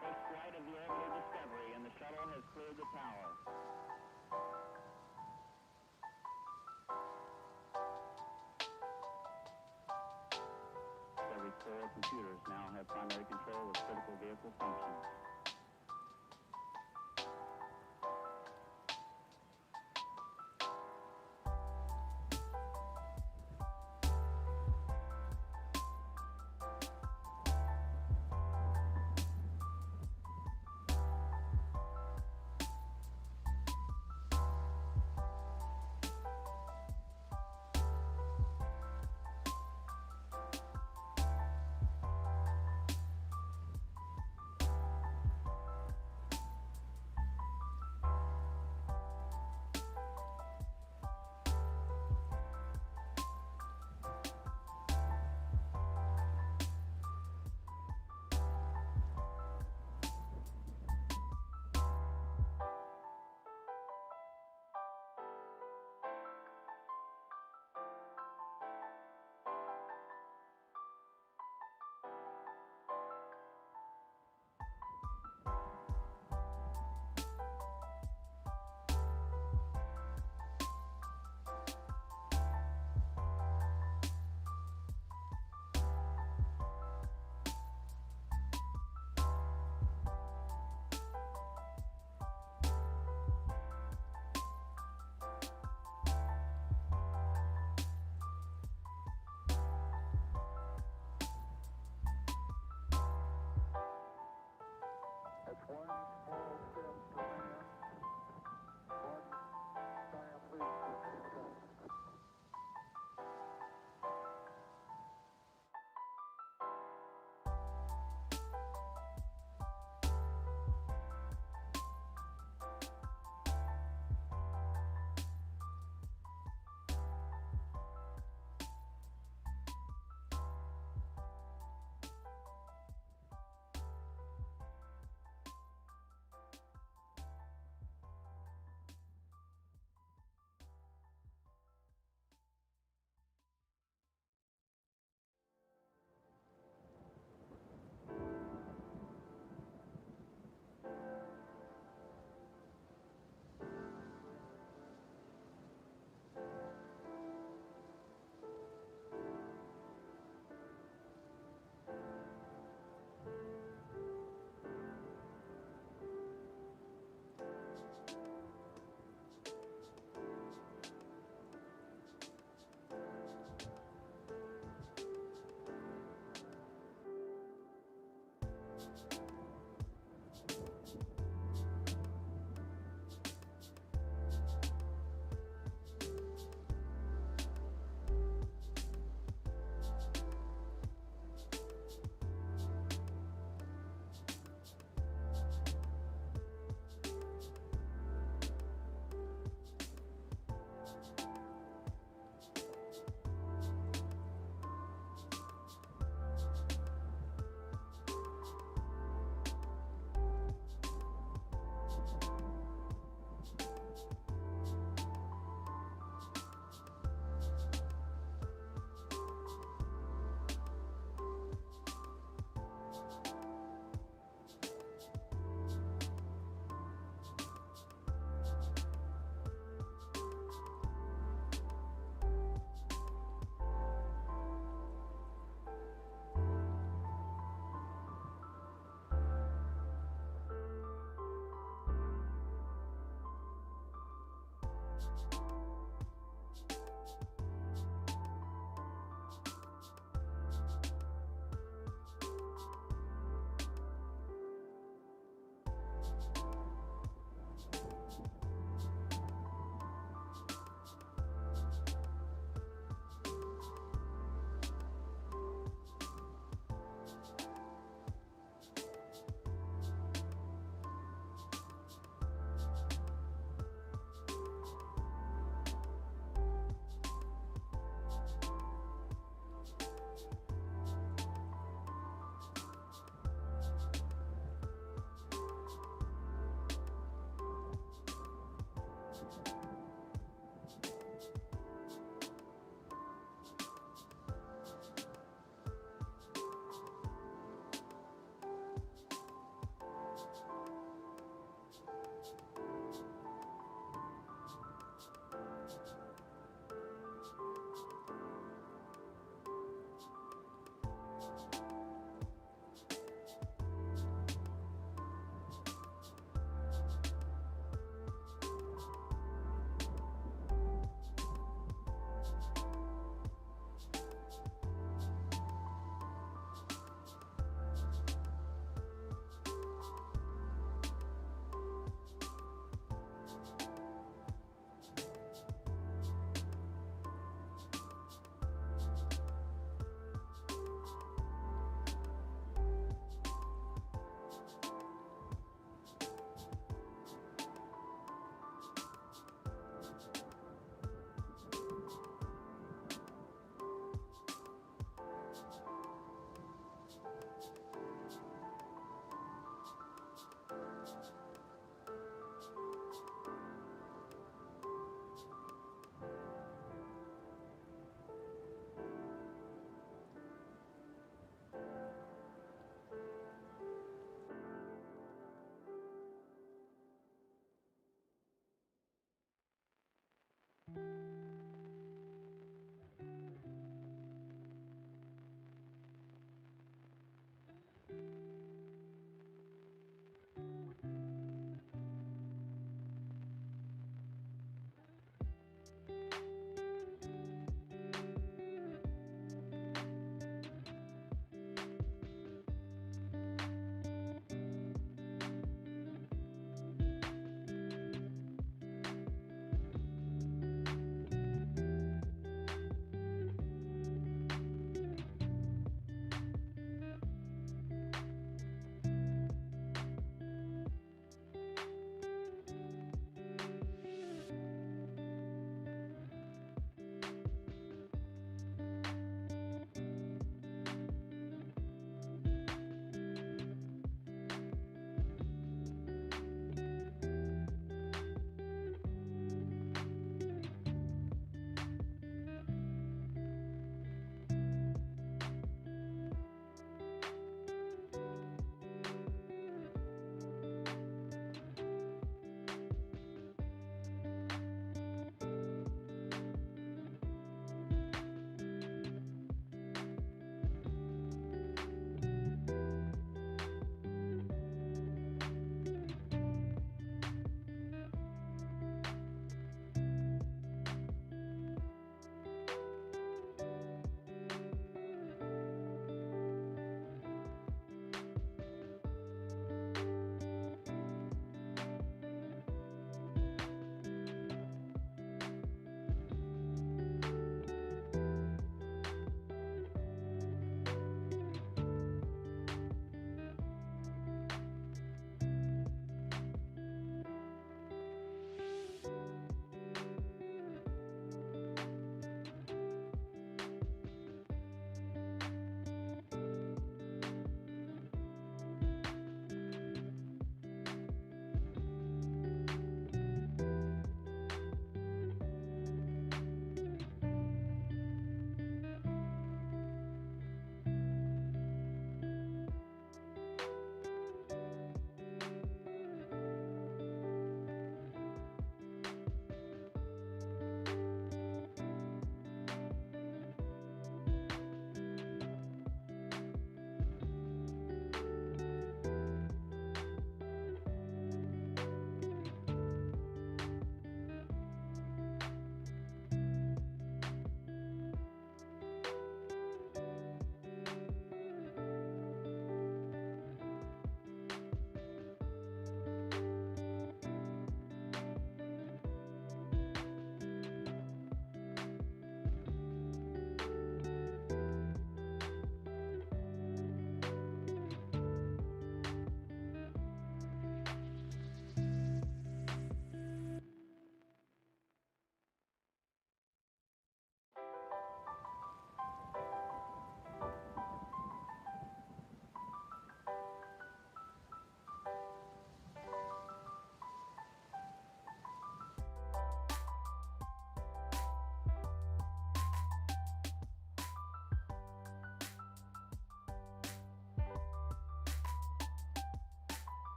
First flight of the orbital Discovery, and the shuttle has cleared the tower. Every 4 computers now have primary control of critical vehicle functions.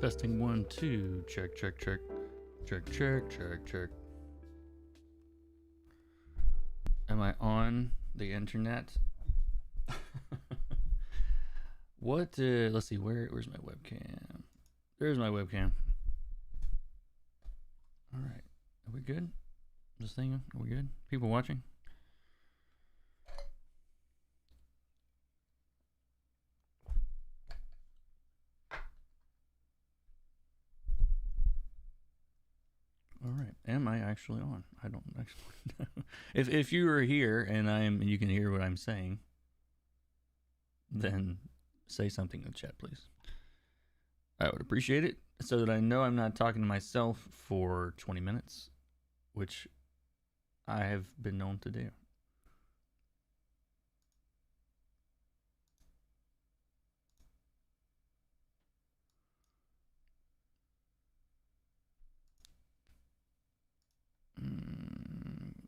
Testing 1, 2. Check, check, check. Check, check, check, check. Am I on the internet? What? Let's see. Where's my webcam? There's my webcam. All right. Are we good? This thing? Are we good? People watching? All right. Am I actually on? I don't actually know. If you are here and you can hear what I'm saying, then say something in the chat, please. I would appreciate it so that I know I'm not talking to myself for 20 minutes, which I have been known to do.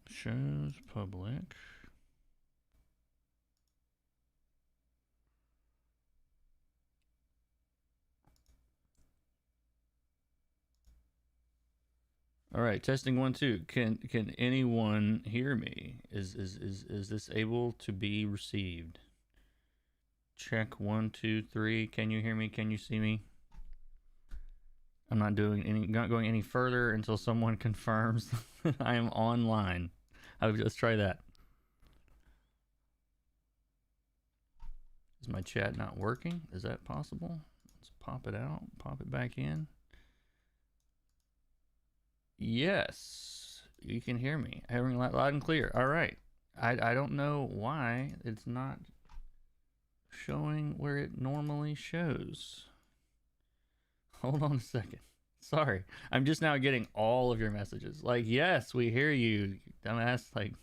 Shows public. All right, testing 1, 2. Can anyone hear me? Is this able to be received? Check 1, 2, 3. Can you hear me? Can you see me? I'm not going any further until someone confirms that I am online. Let's try that. Is my chat not working? Is that possible? Let's pop it out, pop it back in. Yes, you can hear me. Hearing loud and clear. All right. I don't know why it's not showing where it normally shows. Hold on a second. Sorry. I'm just now getting all of your messages. Like, yes, we hear you, dumbass. Like,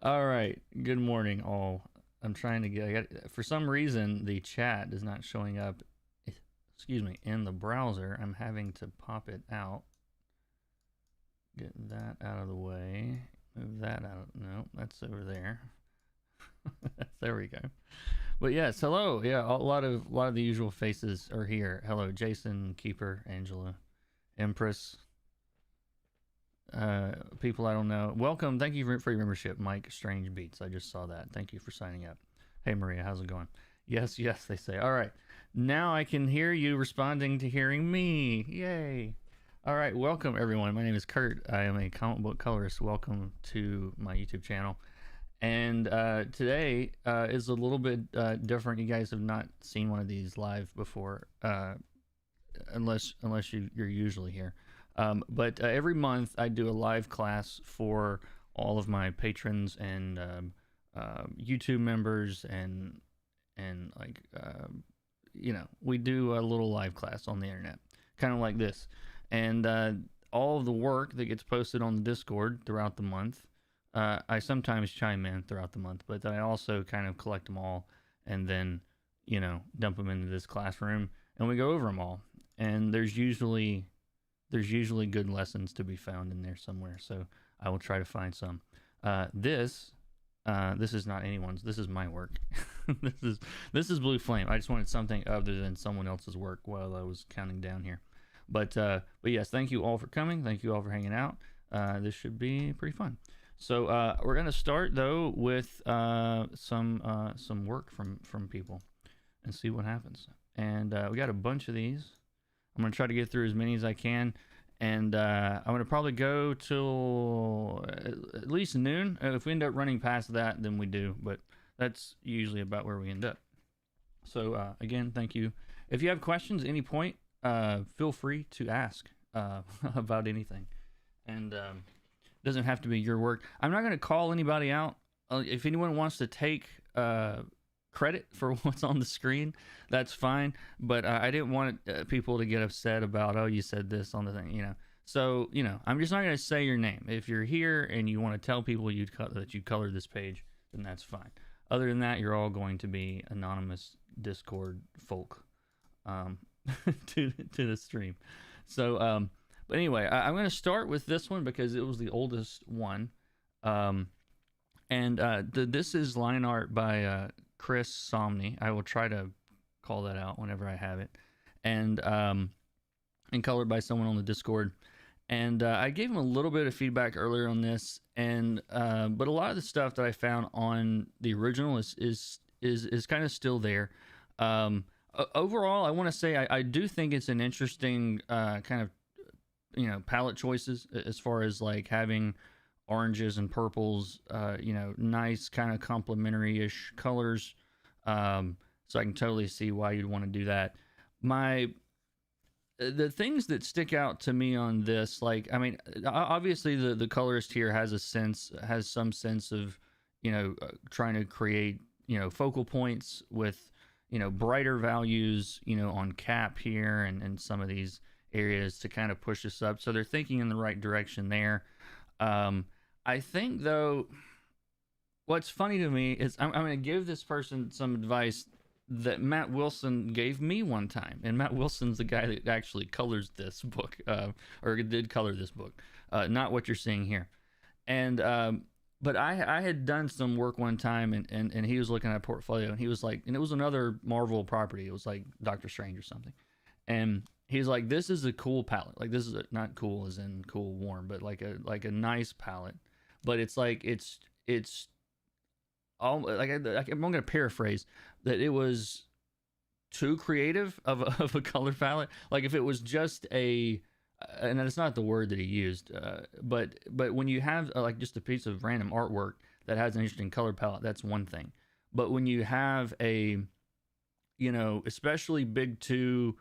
all right. Good morning, all. I'm trying to get, for some reason, the chat is not showing up, excuse me, in the browser. I'm having to pop it out. Get that out of the way. Move that out. No, that's over there. There we go. But yes, hello. Yeah, a lot of the usual faces are here. Hello, Jason, Keeper, Angela, Empress. People I don't know. Welcome. Thank you for your membership, Mike Strange Beats. I just saw that. Thank you for signing up. Hey, Maria, how's it going? Yes, yes, they say. All right. Now I can hear you responding to hearing me. Yay. All right. Welcome, everyone. My name is Kurt. I am a comic book colorist. Welcome to my YouTube channel. And today is a little bit different. You guys have not seen one of these live before, unless you're usually here. But every month I do a live class for all of my patrons and YouTube members and like we do a little live class on the internet, kind of like this, and all of the work that gets posted on the Discord throughout the month. I sometimes chime in throughout the month, but I also kind of collect them all and then, dump them into this classroom and we go over them all. And there's usually good lessons to be found in there somewhere. So I will try to find some. This is not anyone's. This is my work. this is Blue Flame. I just wanted something other than someone else's work while I was counting down here. But yes, thank you all for coming. Thank you all for hanging out. This should be pretty fun. So we're gonna start though with some work from people and see what happens. And we got a bunch of these. I'm gonna try to get through as many as I can, and I'm gonna probably go till at least noon. If we end up running past that, then we do. But that's usually about where we end up. So again, thank you. If you have questions at any point, feel free to ask about anything, and doesn't have to be your work. I'm not going to call anybody out. If anyone wants to take credit for what's on the screen, that's fine. But I didn't want people to get upset about, oh, you said this on the thing, So, I'm just not going to say your name. If you're here and you want to tell people that you colored this page, then that's fine. Other than that, you're all going to be anonymous Discord folk to the stream. So, but anyway, I'm going to start with this one because it was the oldest one. This is line art by Chris Somney. I will try to call that out whenever I have it. and colored by someone on the Discord. And I gave him a little bit of feedback earlier on this, and but a lot of the stuff that I found on the original is kind of still there. Overall, I want to say I do think it's an interesting kind of palette choices as far as like having oranges and purples, nice kind of complementary-ish colors. So I can totally see why you'd want to do that. The things that stick out to me on this, like, I mean, obviously the colorist here has some sense of, trying to create, focal points with, brighter values, on cap here and some of these areas to kind of push us up. So they're thinking in the right direction there. I think though, what's funny to me is I'm going to give this person some advice that Matt Wilson gave me one time, and Matt Wilson's the guy that actually colors this book, or did color this book, not what you're seeing here. And but I had done some work one time, and he was looking at a portfolio, and he was like, and it was another Marvel property, it was like Doctor Strange or something, and he's like, this is a cool palette, like this is not cool as in cool warm, but like a nice palette, but it's like it's all like I'm going to paraphrase that it was too creative of a color palette. Like if it was just and it's not the word that he used, but when you have like just a piece of random artwork that has an interesting color palette, that's one thing. But when you have especially big two,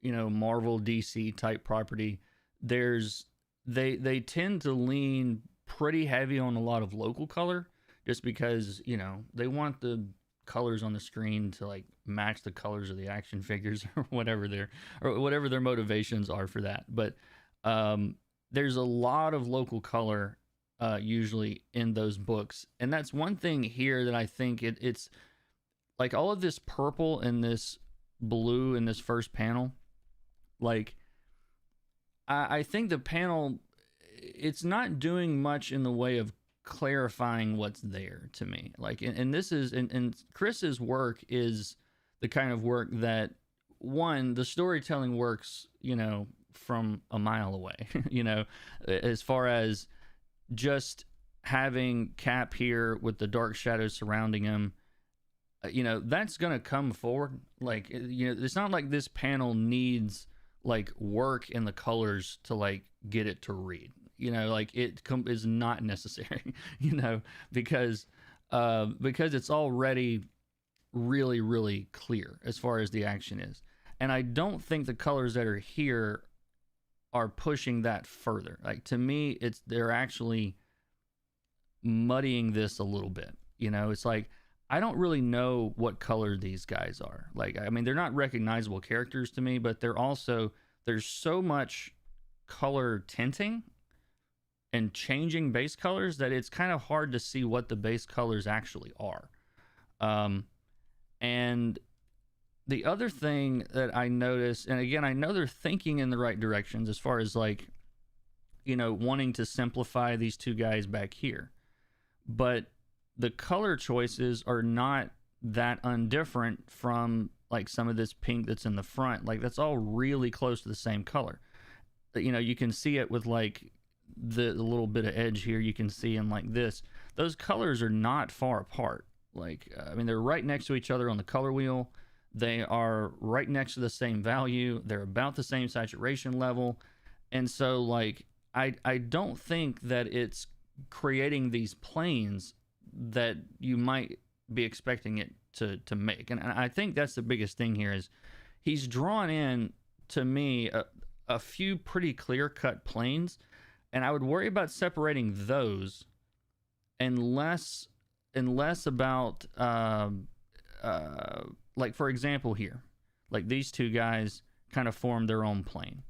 Marvel DC type property, they tend to lean pretty heavy on a lot of local color, just because they want the colors on the screen to like match the colors of the action figures or whatever their motivations are for that. But there's a lot of local color usually in those books, and that's one thing here that I think it's like all of this purple and this blue in this first panel. Like I think the panel, it's not doing much in the way of clarifying what's there to me. Like, and this is, and Chris's work is the kind of work that, one, the storytelling works, from a mile away, as far as just having Cap here with the dark shadows surrounding him, that's going to come forward. Like, it's not like this panel needs like work in the colors to like get it to read. Like it is not necessary, because it's already really, really clear as far as the action is. And I don't think the colors that are here are pushing that further. Like to me, they're actually muddying this a little bit. It's like, I don't really know what color these guys are. Like, I mean, they're not recognizable characters to me, but there's so much color tinting and changing base colors that it's kind of hard to see what the base colors actually are. And the other thing that I noticed, and again, I know they're thinking in the right directions as far as like, wanting to simplify these two guys back here, but the color choices are not that undifferent from like some of this pink that's in the front. Like that's all really close to the same color. You can see it with like the little bit of edge here you can see in like this. Those colors are not far apart. Like, I mean, they're right next to each other on the color wheel. They are right next to the same value. They're about the same saturation level. And so like, I don't think that it's creating these planes that you might be expecting it to make. And I think that's the biggest thing here is he's drawn in, to me, a few pretty clear-cut planes, and I would worry about separating those and less about like, for example, here, like these two guys kind of form their own plane.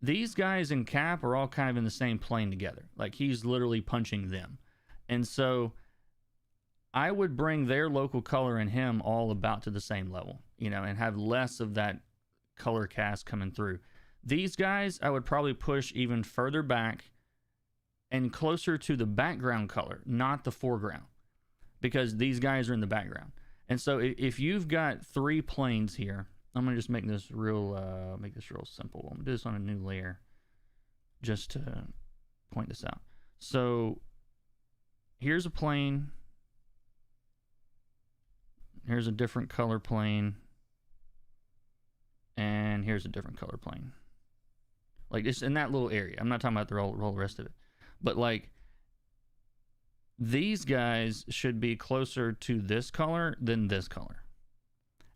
These guys in Cap are all kind of in the same plane together. Like he's literally punching them. And so I would bring their local color and him all about to the same level, and have less of that color cast coming through. These guys, I would probably push even further back and closer to the background color, not the foreground, because these guys are in the background. And so if you've got three planes here, I'm gonna just make this real simple. I'm gonna do this on a new layer just to point this out. So here's a plane. Here's a different color plane. And here's a different color plane. Like just in that little area. I'm not talking about the whole rest of it. But like these guys should be closer to this color than this color.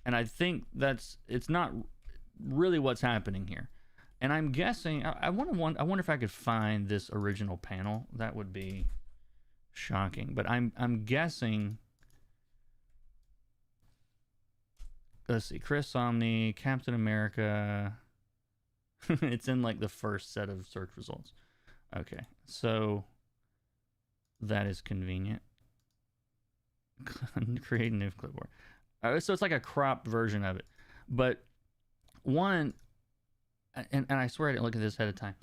And I think it's not really what's happening here. And I'm guessing, I wonder if I could find this original panel. That would be shocking. But I'm guessing, let's see, Chris Omni, Captain America. It's in like the first set of search results. Okay, so that is convenient. Create a new clipboard. So it's like a cropped version of it. But one, and I swear I didn't look at this ahead of time.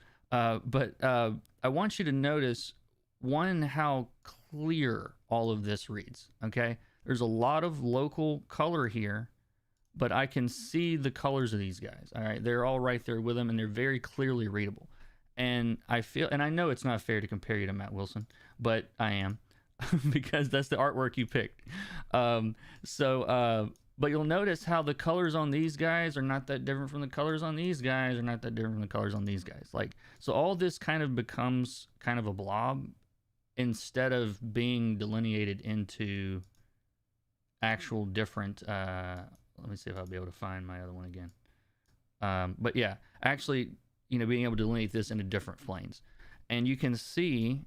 But I want you to notice, one, how clear all of this reads. Okay, there's a lot of local color here, but I can see the colors of these guys. All right, they're all right there with them, and they're very clearly readable. And I feel, and I know it's not fair to compare you to Matt Wilson, but I am. Because that's the artwork you picked. But you'll notice how the colors on these guys are not that different from the colors on these guys, or not that different from the colors on these guys. Like, so all this kind of becomes kind of a blob instead of being delineated into actual different, let me see if I'll be able to find my other one again. But yeah, actually, being able to delineate this into different planes. And you can see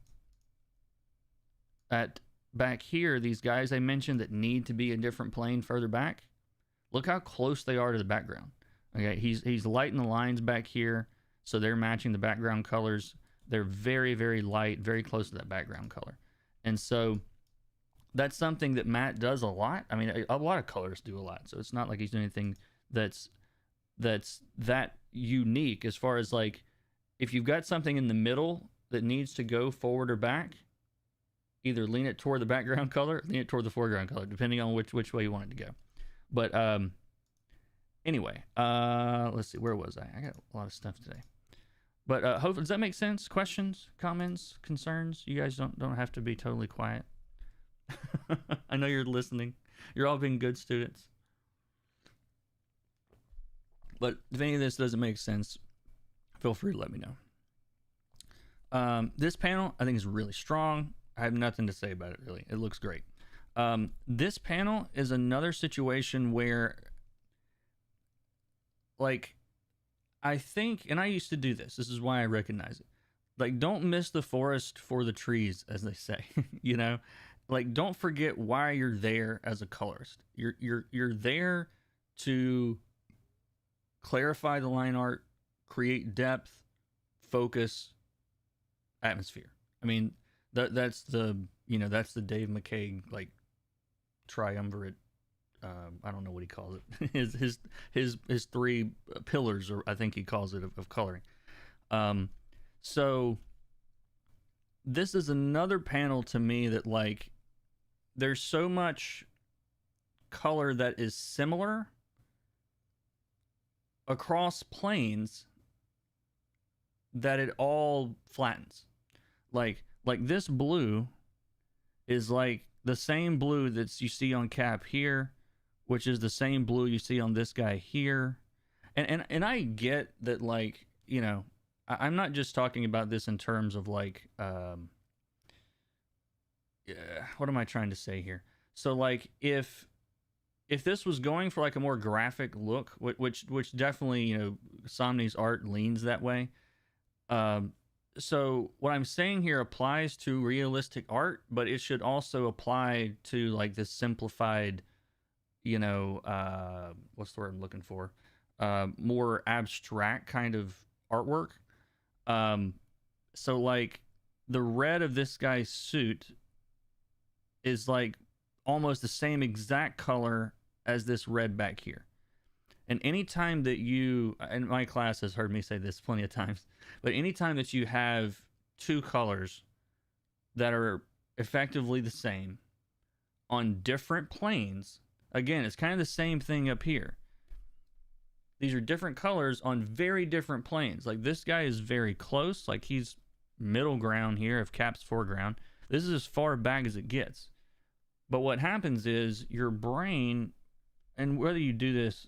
at back here, these guys I mentioned that need to be a different plane further back, look how close they are to the background. Okay, he's lighting the lines back here, so they're matching the background colors. They're very, very light, very close to that background color. And so that's something that Matt does a lot. I mean, a lot of colorists do a lot, so it's not like he's doing anything that's that unique as far as, like, if you've got something in the middle that needs to go forward or back, either lean it toward the background color, lean it toward the foreground color, depending on which way you want it to go. But anyway, let's see, where was I? I got a lot of stuff today. But hopefully, does that make sense? Questions, comments, concerns? You guys don't have to be totally quiet. I know you're listening. You're all being good students. But if any of this doesn't make sense, feel free to let me know. This panel, I think, is really strong. I have nothing to say about it, really. It looks great. This panel is another situation where, like, I think, and I used to do this. This is why I recognize it. Like, don't miss the forest for the trees, as they say. Like, don't forget why you're there as a colorist. You're there to clarify the line art, create depth, focus, atmosphere. I mean, that's the Dave McKay, like, triumvirate. I don't know what he calls it. his three pillars, or I think he calls it, of coloring. So this is another panel to me that, like, there's so much color that is similar across planes that it all flattens. Like this blue is like the same blue that you see on Cap here, which is the same blue you see on this guy here. And I get that, like, I'm not just talking about this in terms of, like, what am I trying to say here? So, like, if this was going for, like, a more graphic look, which definitely, Somni's art leans that way. So what I'm saying here applies to realistic art, but it should also apply to, like, this simplified, what's the word I'm looking for? More abstract kind of artwork. So, like, the red of this guy's suit is, like, almost the same exact color as this red back here. And anytime that you, and my class has heard me say this plenty of times, but anytime that you have two colors that are effectively the same on different planes, again, it's kind of the same thing up here. These are different colors on very different planes. Like this guy is very close, like he's middle ground here if Cap's foreground. This is as far back as it gets. But what happens is your brain, and whether you do this,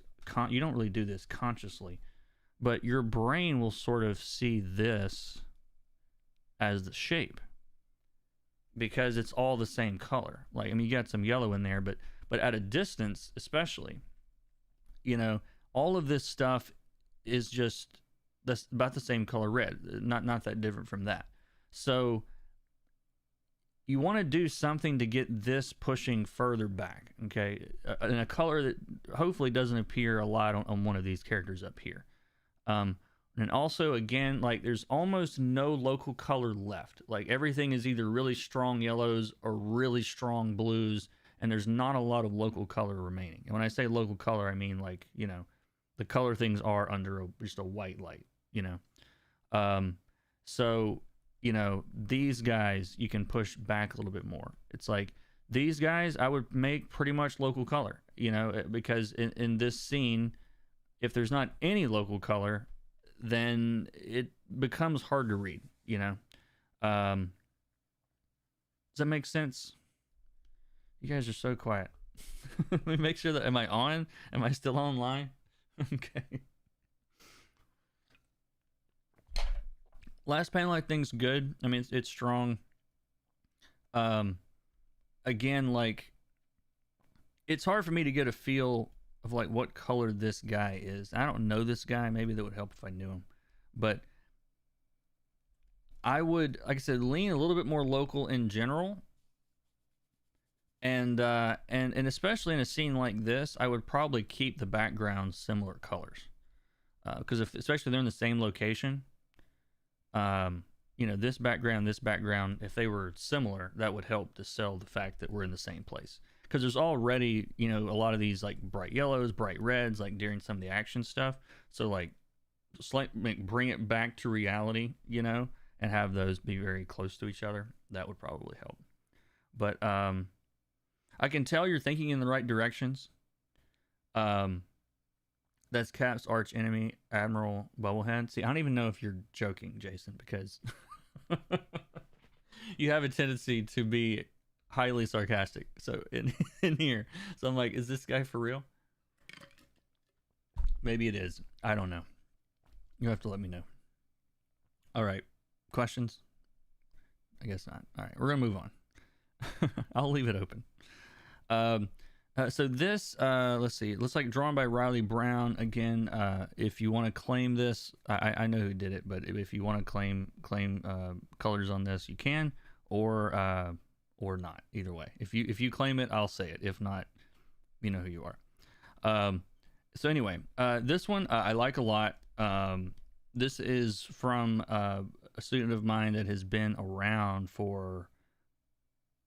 you don't really do this consciously, but your brain will sort of see this as the shape because it's all the same color. Like, I mean, you got some yellow in there, but at a distance, especially, you know, all of this stuff is just that's about the same color red, not that different from that. So you want to do something to get this pushing further back, okay, in a color that hopefully doesn't appear a lot on one of these characters up here. And also, again, like there's almost no local color left. Like everything is either really strong yellows or really strong blues, and there's not a lot of local color remaining. And when I say local color, I mean like, you know, the color things are under just a white light, you know. So, you know, these guys you can push back a little bit more. It's like these guys I would make pretty much local color, you know, because in this scene, if there's not any local color, then it becomes hard to read, you know. Does that make sense? You guys are so quiet. Let me make sure that, am I on? Am I still online? Okay. Last panel I think's good. I mean, it's strong. Again, like, it's hard for me to get a feel of like what color this guy is. I don't know this guy. Maybe that would help if I knew him. But I would, like I said, lean a little bit more local in general. And especially in a scene like this, I would probably keep the background similar colors. Because especially if they're in the same location, you know, this background, if they were similar, that would help to sell the fact that we're in the same place. Because there's already, you know, a lot of these like bright yellows, bright reds, like during some of the action stuff. So like, bring it back to reality, you know, and have those be very close to each other. That would probably help. But I can tell you're thinking in the right directions. That's Cap's arch enemy, Admiral Bubblehead. See, I don't even know if you're joking, Jason, because you have a tendency to be highly sarcastic. So in here, so I'm like, is this guy for real? Maybe it is. I don't know. You have to let me know. All right, questions? I guess not. All right, we're gonna move on. I'll leave it open. So this, let's see, it looks like drawn by Riley Brown. Again, if you want to claim this, I know who did it, but if you want to claim colors on this, you can, or not. Either way, if you claim it, I'll say it. If not, you know who you are. So anyway, this one I like a lot. This is from a student of mine that has been around for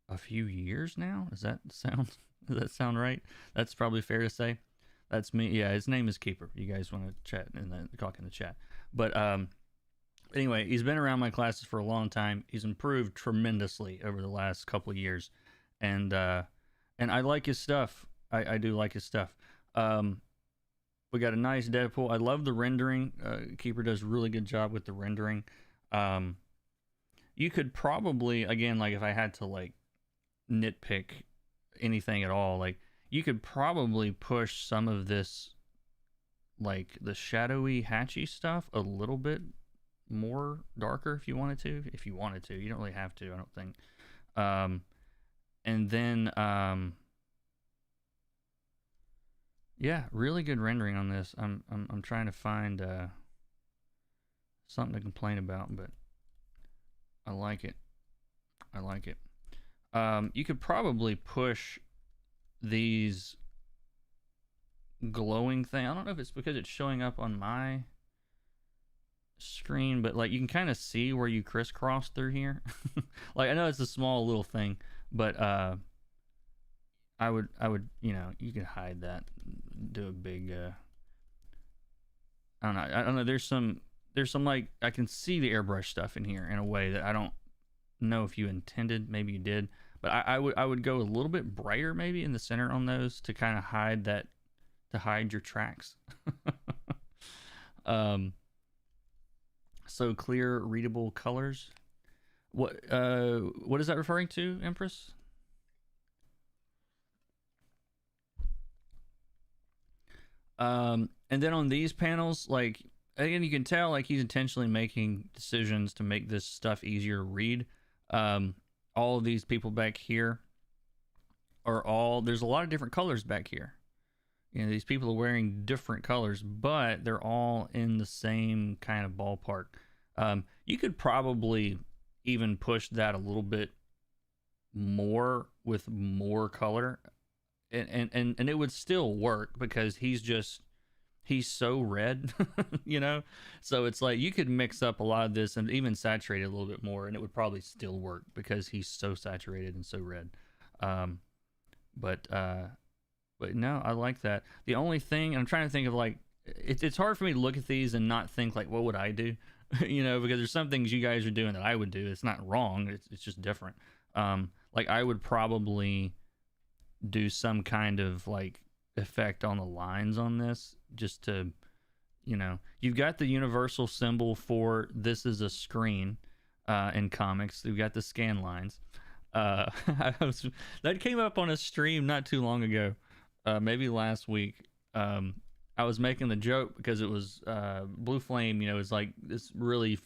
a few years now. Does that sound right? That's probably fair to say. That's me. Yeah, his name is Keeper. You guys want to chat and then talk in the chat. But anyway, he's been around my classes for a long time. He's improved tremendously over the last couple of years, and I like his stuff. I do like his stuff. We got a nice Deadpool. I love the rendering. Keeper does a really good job with the rendering. You could probably, again, like if I had to like nitpick anything at all, like you could probably push some of this, like the shadowy hatchy stuff a little bit more darker if you wanted to. You don't really have to, I don't think. And then yeah, really good rendering on this. I'm trying to find something to complain about, but I like it. You could probably push these glowing thing. I don't know if it's because it's showing up on my screen, but like you can kind of see where you crisscross through here. Like I know it's a small little thing, but I would, you know, you could hide that, do a big I don't know, there's some like I can see the airbrush stuff in here in a way that I don't know if you intended. Maybe you did, but I would go a little bit brighter maybe in the center on those to kind of hide that, to hide your tracks. So clear, readable colors. What is that referring to, Empress? And then on these panels, like, again, you can tell like he's intentionally making decisions to make this stuff easier to read. All of these people back here are all, there's a lot of different colors back here. You know, these people are wearing different colors, but they're all in the same kind of ballpark. You could probably even push that a little bit more with more color, and it would still work because he's so red, you know? So it's like you could mix up a lot of this and even saturate it a little bit more, and it would probably still work because he's so saturated and so red. But no, I like that. The only thing, I'm trying to think of, like, it's hard for me to look at these and not think like, what would I do? You know, because there's some things you guys are doing that I would do. It's not wrong. It's just different. Like I would probably do some kind of like effect on the lines on this just to, you know, you've got the universal symbol for this is a screen in comics. We've got the scan lines. That came up on a stream not too long ago, maybe last week. I was making the joke because it was Blue Flame, you know, is like this really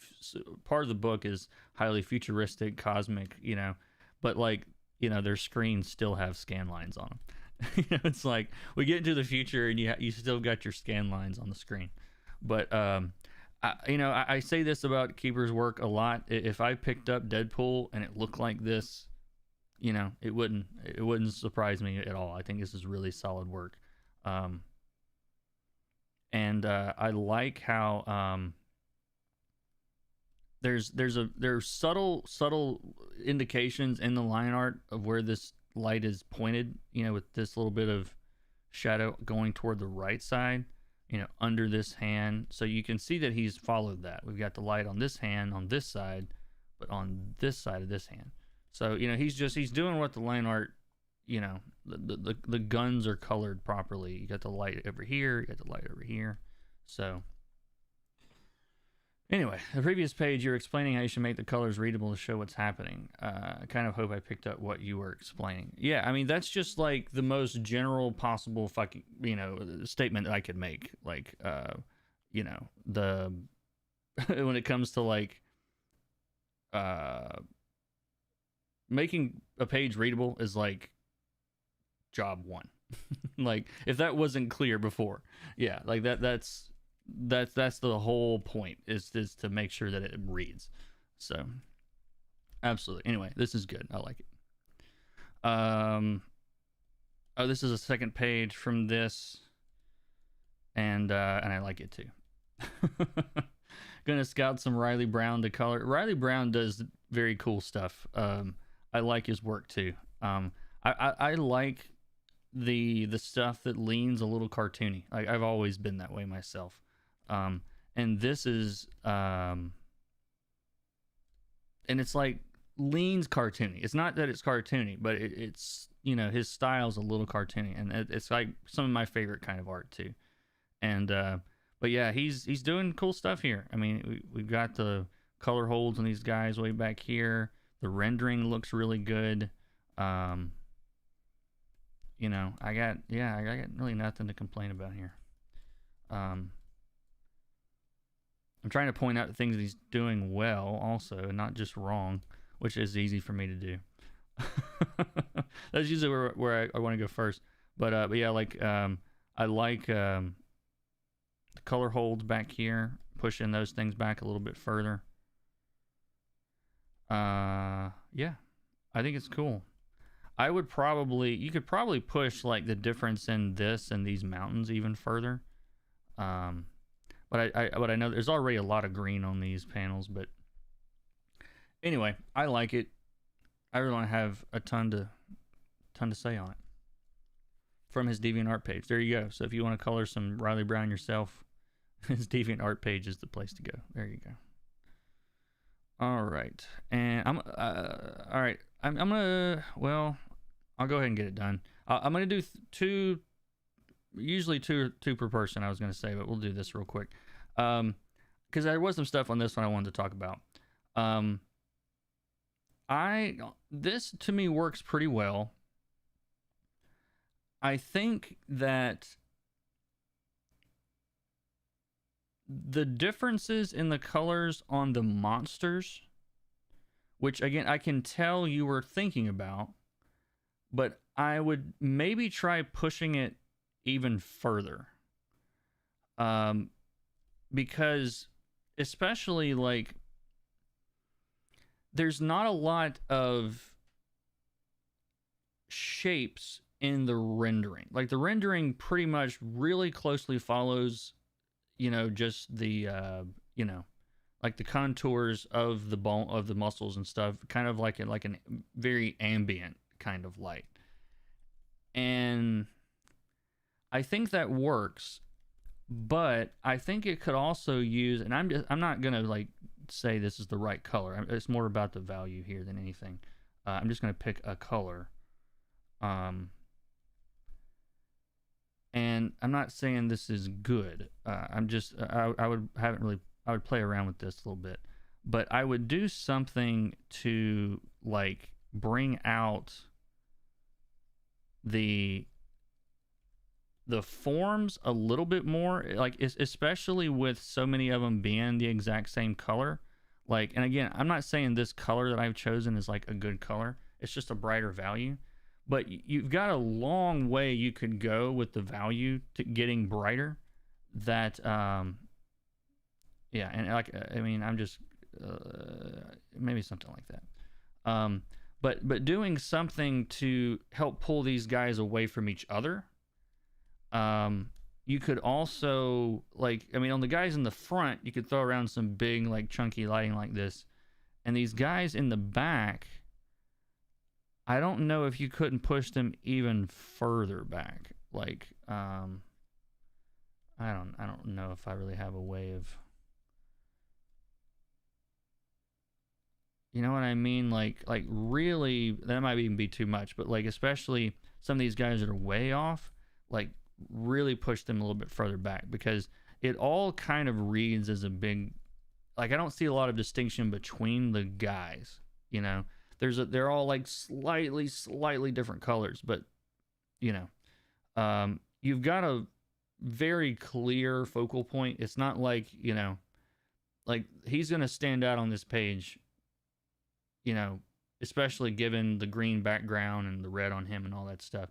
part of the book is highly futuristic, cosmic, you know, but like, you know, their screens still have scan lines on them. You know, it's like we get into the future and you still got your scan lines on the screen. But I say this about Keeper's work a lot. If I picked up Deadpool and it looked like this, you know, it wouldn't surprise me at all. I think this is really solid work. And I like how there's subtle indications in the line art of where this light is pointed, you know, with this little bit of shadow going toward the right side, you know, under this hand. So you can see that he's followed that. We've got the light on this hand on this side, but on this side of this hand. So, you know, he's doing what the line art, you know, the guns are colored properly. You got the light over here, you got the light over here. So anyway, the previous page, you're explaining how you should make the colors readable to show what's happening. I kind of hope I picked up what you were explaining. Yeah, I mean, that's just like the most general possible fucking, you know, statement that I could make. Like, you know, the when it comes to like making a page readable is like job one. Like if that wasn't clear before, yeah, like that's the whole point is to make sure that it reads. So absolutely. Anyway, this is good. I like it. Oh, this is a second page from this, and I like it too. Gonna scout some Riley Brown to color. Riley Brown does very cool stuff. I like his work too. I like the stuff that leans a little cartoony. I've always been that way myself. And this is and it's like leans cartoony. It's not that it's cartoony, but it's, you know, his style's a little cartoony, and it's like some of my favorite kind of art too. And but yeah, he's doing cool stuff here. I mean, we've got the color holds on these guys way back here. The rendering looks really good. You know, I got really nothing to complain about here. I'm trying to point out the things he's doing well also, and not just wrong, which is easy for me to do. That's usually where I want to go first. But yeah, like I like the color holds back here, pushing those things back a little bit further. Yeah, I think it's cool. You could probably push like the difference in this and these mountains even further. But I know there's already a lot of green on these panels, but anyway, I like it. I really don't have a ton to say on it. From his DeviantArt page. There you go. So if you want to color some Riley Brown yourself, his DeviantArt page is the place to go. There you go. All right. And I'm gonna, well, I'll go ahead and get it done. I'm gonna do usually two per person, I was gonna say, but we'll do this real quick. Because there was some stuff on this one I wanted to talk about. This to me works pretty well. I think that the differences in the colors on the monsters, which again I can tell you were thinking about, but I would maybe try pushing it even further. Because especially like there's not a lot of shapes in the rendering. Like the rendering pretty much really closely follows, just the like the contours of the bone of the muscles and stuff, kind of like an very ambient kind of light. And I think that works, but I think it could also use, and I'm not gonna like say this is the right color. It's more about the value here than anything. I'm just gonna pick a color. And I'm not saying this is good. I would play around with this a little bit, but I would do something to like bring out the forms a little bit more, like especially with so many of them being the exact same color. Like, and again, I'm not saying this color that I've chosen is like a good color. It's just a brighter value. But you've got a long way you could go with the value to getting brighter. That, yeah, and like, I mean, I'm just maybe something like that. But doing something to help pull these guys away from each other. You could also, like, I mean, on the guys in the front, you could throw around some big, like, chunky lighting like this. And these guys in the back, I don't know if you couldn't push them even further back. Like, I don't know if I really have a way of, you know what I mean? Like really, that might even be too much, but like, especially some of these guys that are way off, like, really push them a little bit further back, because it all kind of reads as a big, like, I don't see a lot of distinction between the guys, they're all like slightly different colors, but you've got a very clear focal point. It's not like, like he's going to stand out on this page, especially given the green background and the red on him and all that stuff.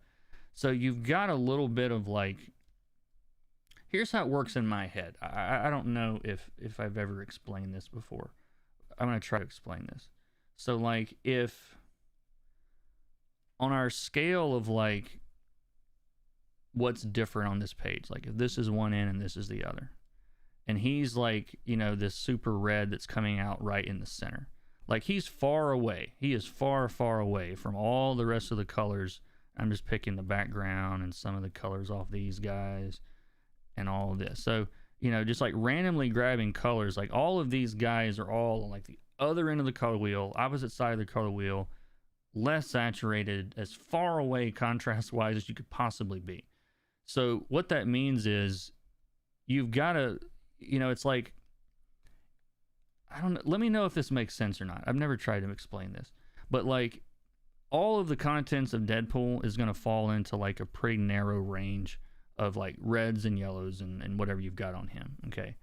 So you've got a little bit of like, here's how it works in my head. I don't know if I've ever explained this before. I'm going to try to explain this. So like, if on our scale of like what's different on this page, like if this is one end and this is the other, and he's like, this super red that's coming out right in the center, like he's far away. He is far away from all the rest of the colors. I'm just picking the background and some of the colors off these guys and all of this. So, just like randomly grabbing colors, like all of these guys are all on like the other end of the color wheel, opposite side of the color wheel, less saturated, as far away contrast wise as you could possibly be. So what that means is you've got to, it's like, I don't know, let me know if this makes sense or not. I've never tried to explain this, but like all of the contents of Deadpool is going to fall into like a pretty narrow range of like reds and yellows and whatever you've got on him. Okay.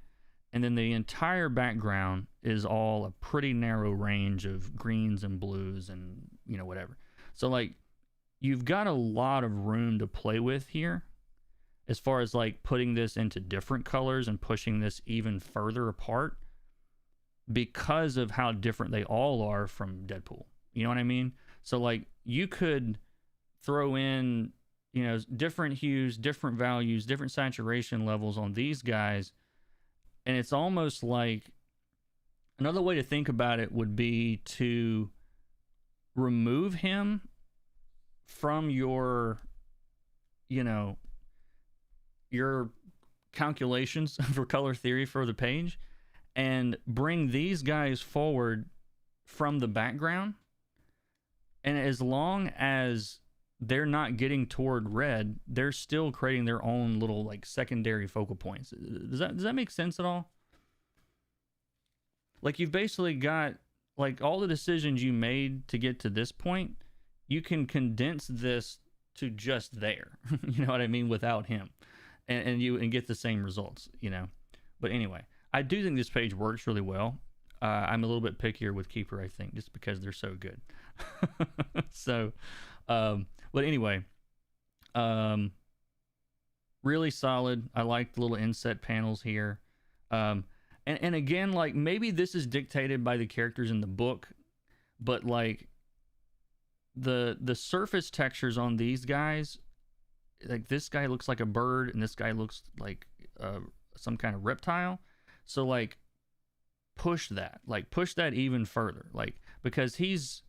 And then the entire background is all a pretty narrow range of greens and blues and, whatever. So like you've got a lot of room to play with here as far as like putting this into different colors and pushing this even further apart because of how different they all are from Deadpool. You know what I mean? So like you could throw in, different hues, different values, different saturation levels on these guys. And it's almost like, another way to think about it would be to remove him from your calculations for color theory for the page and bring these guys forward from the background. And as long as they're not getting toward red, they're still creating their own little like secondary focal points. Does that make sense at all? like you've basically got like all the decisions you made to get to this point, you can condense this to just there. You know what I mean? Without him, and get the same results. You know. But anyway, I do think this page works really well. I'm a little bit pickier with Keeper, I think, just because they're so good. So, but anyway, really solid. I like the little inset panels here. And again, like maybe this is dictated by the characters in the book, but like the surface textures on these guys, like this guy looks like a bird and this guy looks like some kind of reptile. So like push that even further, like because he's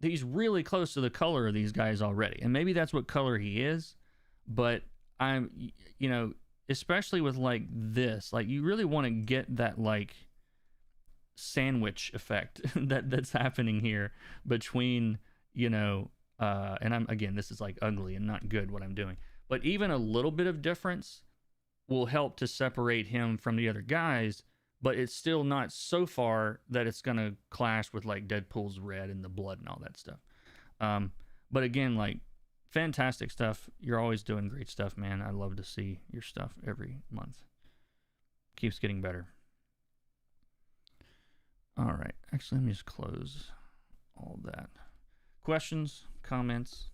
really close to the color of these guys already, and maybe that's what color he is. But I'm, you know, especially with like this, like you really want to get that like sandwich effect that's happening here between, you know, and I'm, again, this is like ugly and not good what I'm doing, but even a little bit of difference will help to separate him from the other guys, but it's still not so far that it's going to clash with like Deadpool's red and the blood and all that stuff. But again, like fantastic stuff. You're always doing great stuff, man. I love to see your stuff every month. Keeps getting better. All right. Actually, let me just close all that. Questions, comments?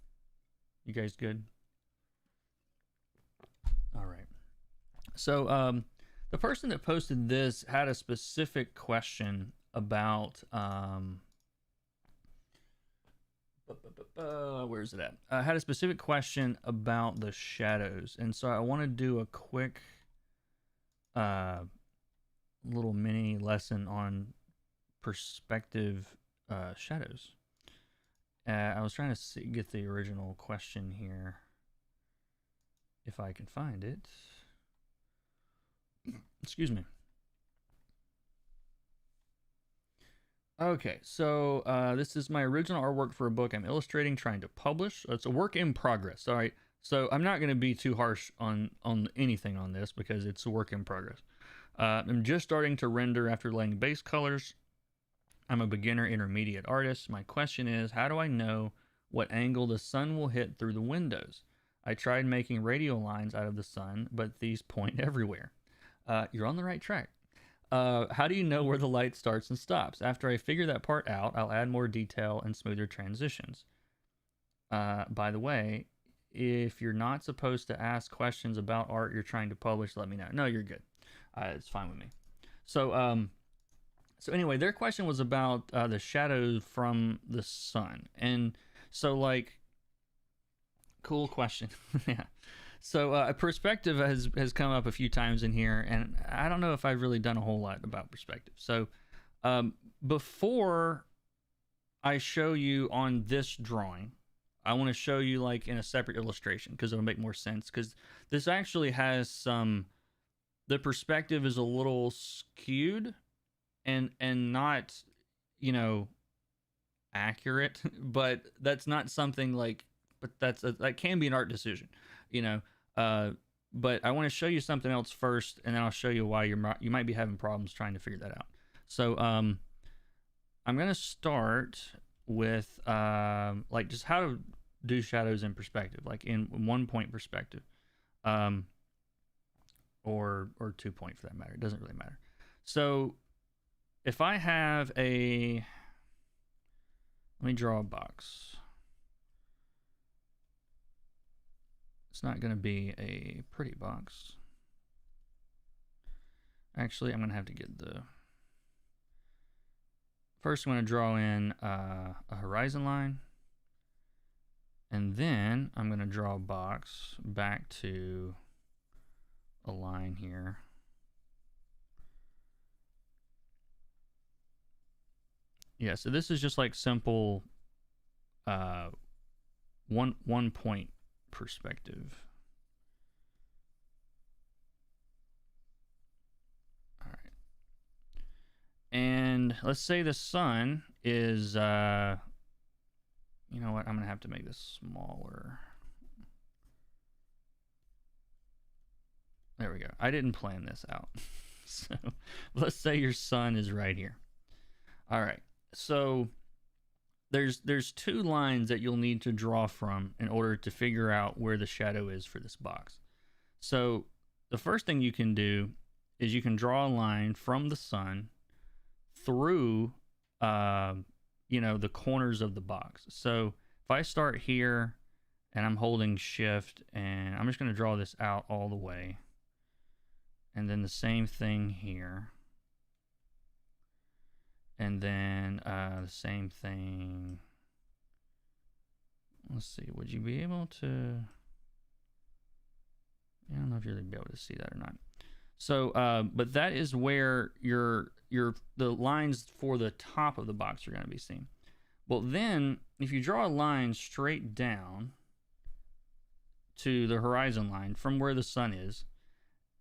You guys good? All right. So the person that posted this had a specific question about where's it at? Had a specific question about the shadows, and so I want to do a quick little mini lesson on perspective shadows. I was trying to get the original question here, if I can find it. Excuse me. Okay, so this is my original artwork for a book I'm illustrating, trying to publish. It's a work in progress. All right, so I'm not going to be too harsh on anything on this because it's a work in progress. I'm just starting to render after laying base colors. I'm a beginner intermediate artist. My question is, how do I know what angle the sun will hit through the windows? I tried making radial lines out of the sun, but these point everywhere. You're on the right track. How do you know where the light starts and stops? After I figure that part out, I'll add more detail and smoother transitions. By the way, if you're not supposed to ask questions about art you're trying to publish, let me know. No, you're good. It's fine with me. So anyway, their question was about the shadows from the sun. And so like, cool question. Yeah. So perspective has come up a few times in here, and I don't know if I've really done a whole lot about perspective. So before I show you on this drawing, I want to show you like in a separate illustration because it'll make more sense, because this actually has some, the perspective is a little skewed and not, you know, accurate, but that's not something like, but that can be an art decision, you know. But I want to show you something else first, and then I'll show you why you might be having problems trying to figure that out. So I'm gonna start with like just how to do shadows in perspective, like in 1 point perspective, or 2 point for that matter. It doesn't really matter. So if I have let me draw a box. It's not going to be a pretty box. Actually, I'm going to have to get first I'm going to draw in a horizon line, and then I'm going to draw a box back to a line here. Yeah, so this is just like simple one point perspective. All right. And let's say the sun is, you know what? I'm going to have to make this smaller. There we go. I didn't plan this out. So let's say your sun is right here. All right. So there's two lines that you'll need to draw from in order to figure out where the shadow is for this box. So the first thing you can do is you can draw a line from the sun through the corners of the box. So if I start here and I'm holding shift, and I'm just going to draw this out all the way, and then the same thing here, and then the same thing. Let's see, would you be able to, I don't know if you're going to be able to see that or not. So but that is where the lines for the top of the box are going to be seen. Well, then if you draw a line straight down to the horizon line from where the sun is,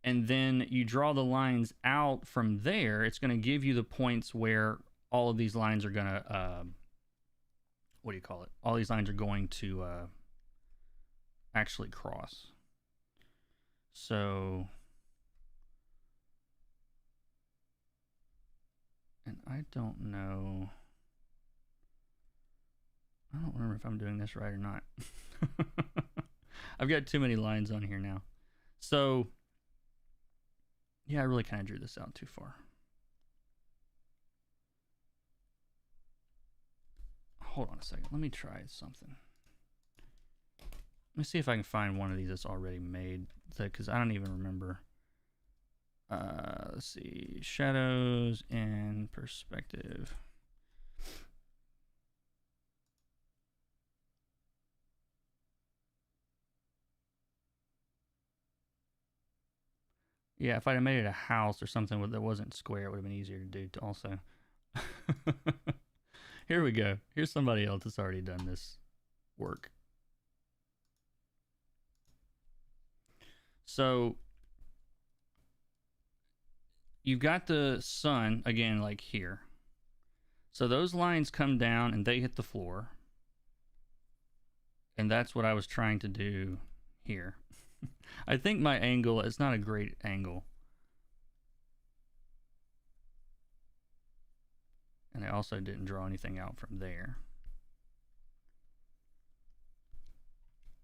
and then you draw the lines out from there, it's going to give you the points where all of these lines are going to all these lines are going to actually cross. So, and I don't remember if I'm doing this right or not. I've got too many lines on here now. So yeah, I really kind of drew this out too far. Hold on a second. Let me try something. Let me see if I can find one of these that's already made, because I don't even remember. Let's see. Shadows and perspective. Yeah, if I'd have made it a house or something that wasn't square, it would have been easier to do also. Here we go. Here's somebody else that's already done this work. So you've got the sun, again, like here. So those lines come down and they hit the floor. And that's what I was trying to do here. I think my angle is not a great angle. And I also didn't draw anything out from there.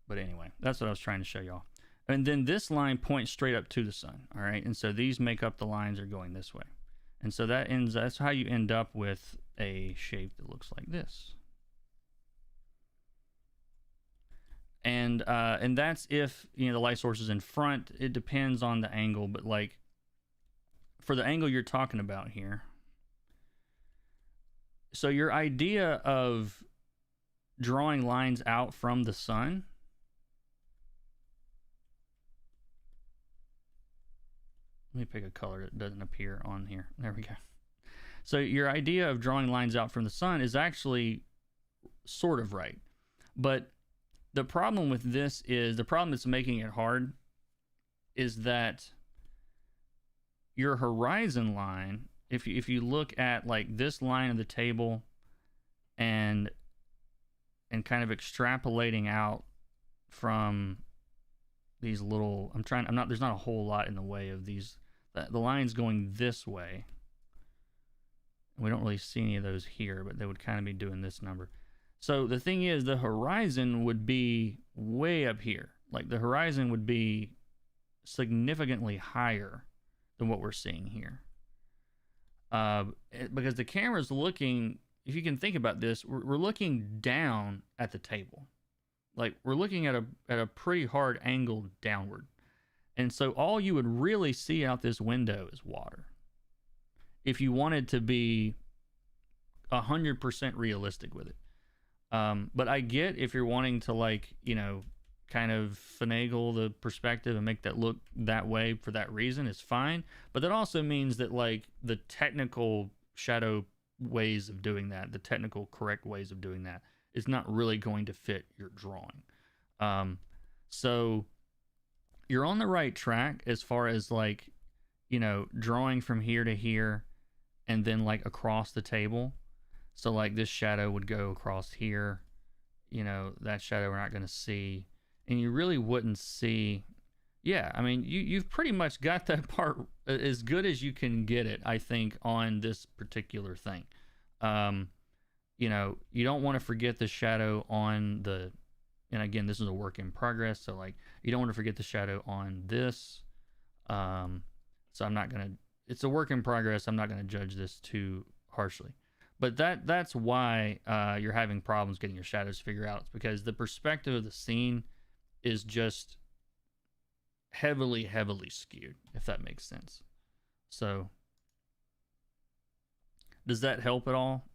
But anyway, that's what I was trying to show y'all. And then this line points straight up to the sun, all right? And so these make up the lines are going this way. And so that's how you end up with a shape that looks like this. And that's if, the light source is in front. It depends on the angle, but like for the angle you're talking about here. So your idea of drawing lines out from the sun, let me pick a color that doesn't appear on here. There we go. So your idea of drawing lines out from the sun is actually sort of right. But the problem with this is, the problem that's making it hard is that your horizon line, if you look at like this line of the table and kind of extrapolating out from these little, there's not a whole lot in the way of these, the lines going this way. We don't really see any of those here, but they would kind of be doing this number. So the thing is, the horizon would be way up here. Like the horizon would be significantly higher than what we're seeing here. Because the camera's looking, if you can think about this, we're looking down at the table. Like we're looking at a pretty hard angle downward. And so all you would really see out this window is water. If you wanted to be 100% realistic with it. But I get if you're wanting to kind of finagle the perspective and make that look that way for that reason, is fine. But that also means that like the technical shadow ways of doing that, the technical correct ways of doing that, is not really going to fit your drawing. So you're on the right track as far as drawing from here to here and then like across the table. So like this shadow would go across here, that shadow we're not going to see. And you really wouldn't see, yeah, I mean, you've pretty much got that part as good as you can get it, I think, on this particular thing. Um, you know, you don't want to forget the shadow on the, and again, this is a work in progress, so like, you don't want to forget the shadow on this. So I'm not gonna. It's a work in progress. I'm not gonna judge this too harshly, but that's why you're having problems getting your shadows figured out. It's because the perspective of the scene is just heavily skewed, if that makes sense. So does that help at all?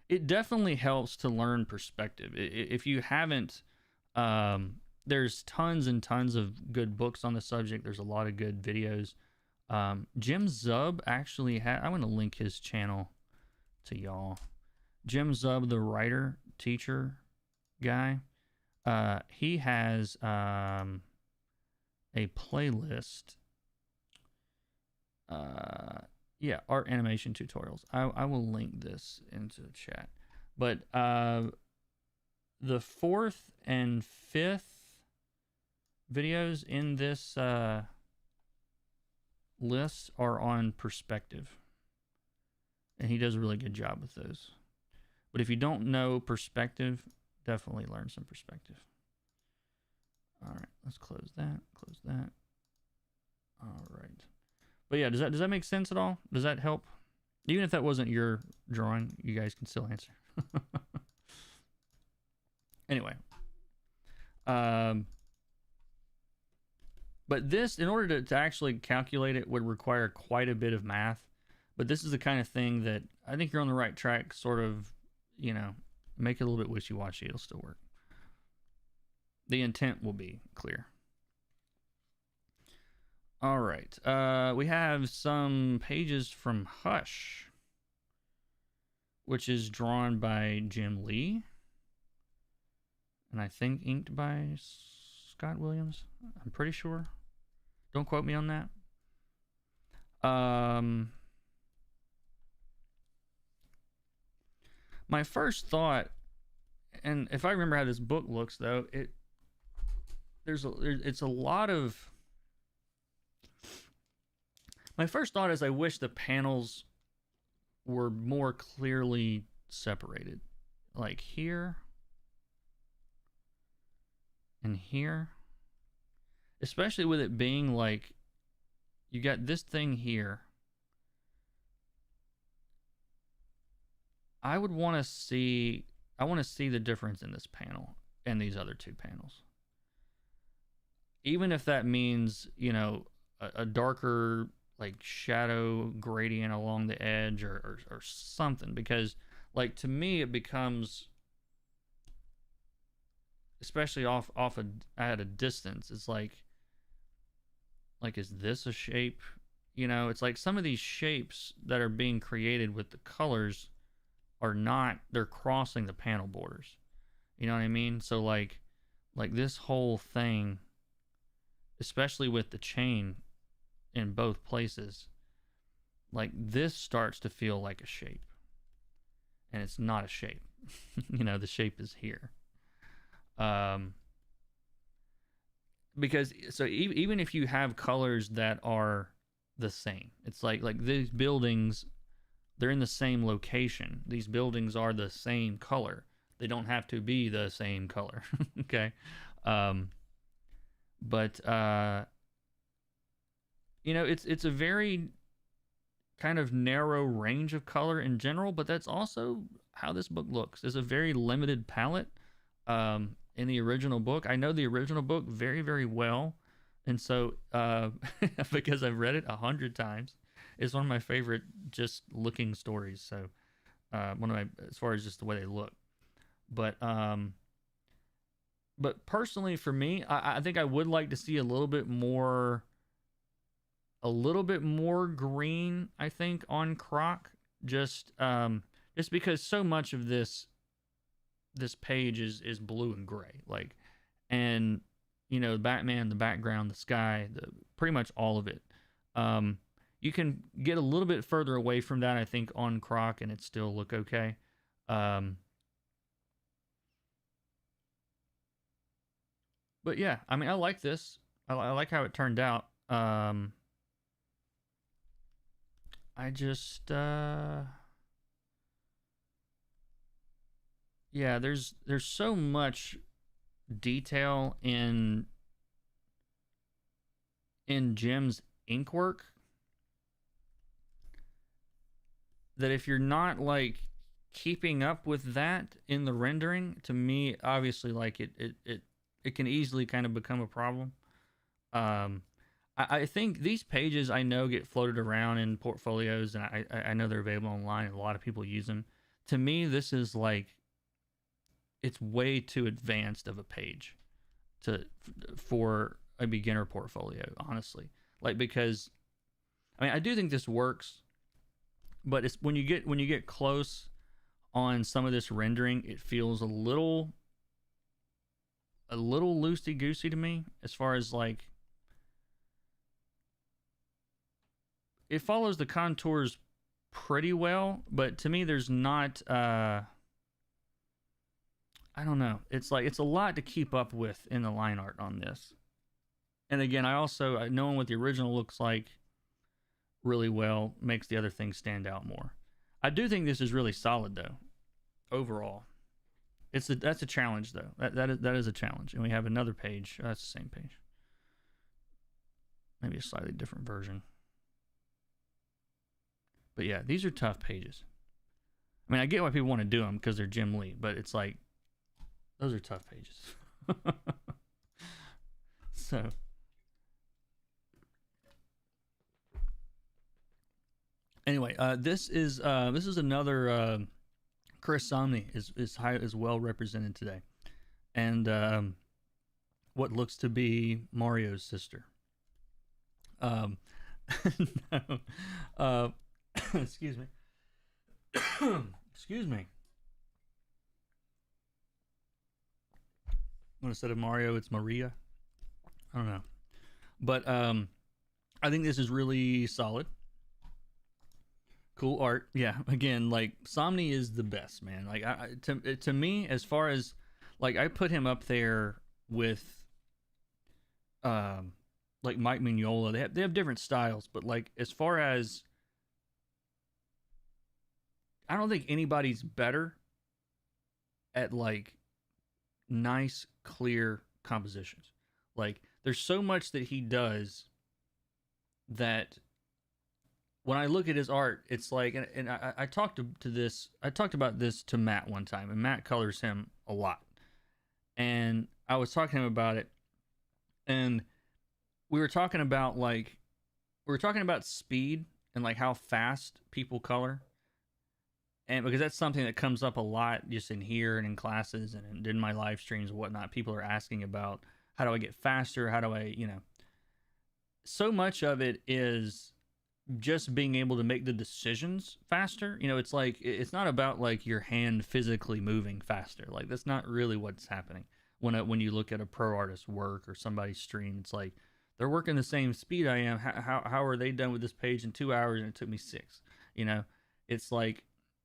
It definitely helps to learn perspective. If you haven't, there's tons and tons of good books on the subject. There's a lot of good videos. Jim Zub actually had, I want to link his channel to y'all. Jim Zub, the writer, teacher guy, he has a playlist. Yeah, art animation tutorials. I will link this into the chat. But the 4th and 5th videos in this list are on perspective. And he does a really good job with those. But if you don't know perspective, definitely learn some perspective. All right, let's close that. Close that. All right. But yeah, does that make sense at all? Does that help? Even if that wasn't your drawing, you guys can still answer. Anyway. But this, in order to actually calculate it, would require quite a bit of math. But this is the kind of thing that I think you're on the right track, sort of, you know, make it a little bit wishy-washy. It'll still work. The intent will be clear. All right. We have some pages from Hush, which is drawn by Jim Lee. And I think inked by Scott Williams. I'm pretty sure. Don't quote me on that. My first thought, and if I remember how this book looks, though, it's a lot of. My first thought is I wish the panels were more clearly separated, like here and here, especially with it being like you got this thing here. I want to see the difference in this panel and these other two panels. Even if that means, you know, a darker like shadow gradient along the edge or something, because like to me it becomes, especially at a distance, it's like is this a shape? You know, it's like some of these shapes that are being created with the colors are not, they're crossing the panel borders. You know what I mean? So like this whole thing, especially with the chain in both places, like this starts to feel like a shape, and it's not a shape. You know, the shape is here. Because so even if you have colors that are the same, it's like these buildings, they're in the same location. These buildings are the same color. They don't have to be the same color. Okay. But you know, it's a very kind of narrow range of color in general, but that's also how this book looks. It's a very limited palette. In the original book, I know the original book very, very well, and so because I've read it 100 times, it's one of my favorite just looking stories. So one of my, as far as just the way they look, but personally for me, I think I would like to see a little bit more green, I think, on Croc, just because so much of this page is blue and gray, like, and you know, Batman, the background, the sky, pretty much all of it. You can get a little bit further away from that, I think, on Croc, and it still look okay. But yeah, I mean, I like this. I like how it turned out. I just yeah, there's so much detail in Jim's ink work that if you're not like keeping up with that in the rendering, to me, obviously, like it can easily kind of become a problem. Um, I think these pages I know get floated around in portfolios, and I know they're available online, and a lot of people use them. To me, this is like it's way too advanced of a page to for a beginner portfolio, honestly. Like because I mean I do think this works, but it's when you get close on some of this rendering, it feels a little loosey goosey to me as far as like it follows the contours pretty well, but to me there's not I don't know. It's like it's a lot to keep up with in the line art on this. And again, I also knowing what the original looks like really well makes the other things stand out more. I do think this is really solid though. Overall, that's a challenge though. That is a challenge. And we have another page. That's the same page. Maybe a slightly different version. But yeah, these are tough pages. I mean, I get why people want to do them because they're Jim Lee, but it's like those are tough pages. So anyway, this is another Chris Somney is well represented today, and what looks to be Mario's sister. No, excuse me. Excuse me. When instead of Mario, it's Maria. I don't know, but I think this is really solid. Cool art. Yeah, again, like Somni is the best, man. Like to me, as far as like I put him up there with like Mike Mignola. They have different styles, but like as far as I don't think anybody's better at like nice, clear compositions. Like there's so much that he does that when I look at his art, it's like, and I talked to this, I talked about this to Matt one time, and Matt colors him a lot. And I was talking to him about it, and we were talking about like, we were talking about speed and like how fast people color. And because that's something that comes up a lot just in here and in classes and in my live streams and whatnot. People are asking about how do I get faster? How do I, so much of it is just being able to make the decisions faster. It's like it's not about like your hand physically moving faster. Like that's not really what's happening when you look at a pro artist's work or somebody's stream. It's like they're working the same speed I am. How are they done with this page in 2 hours and it took me 6? It's like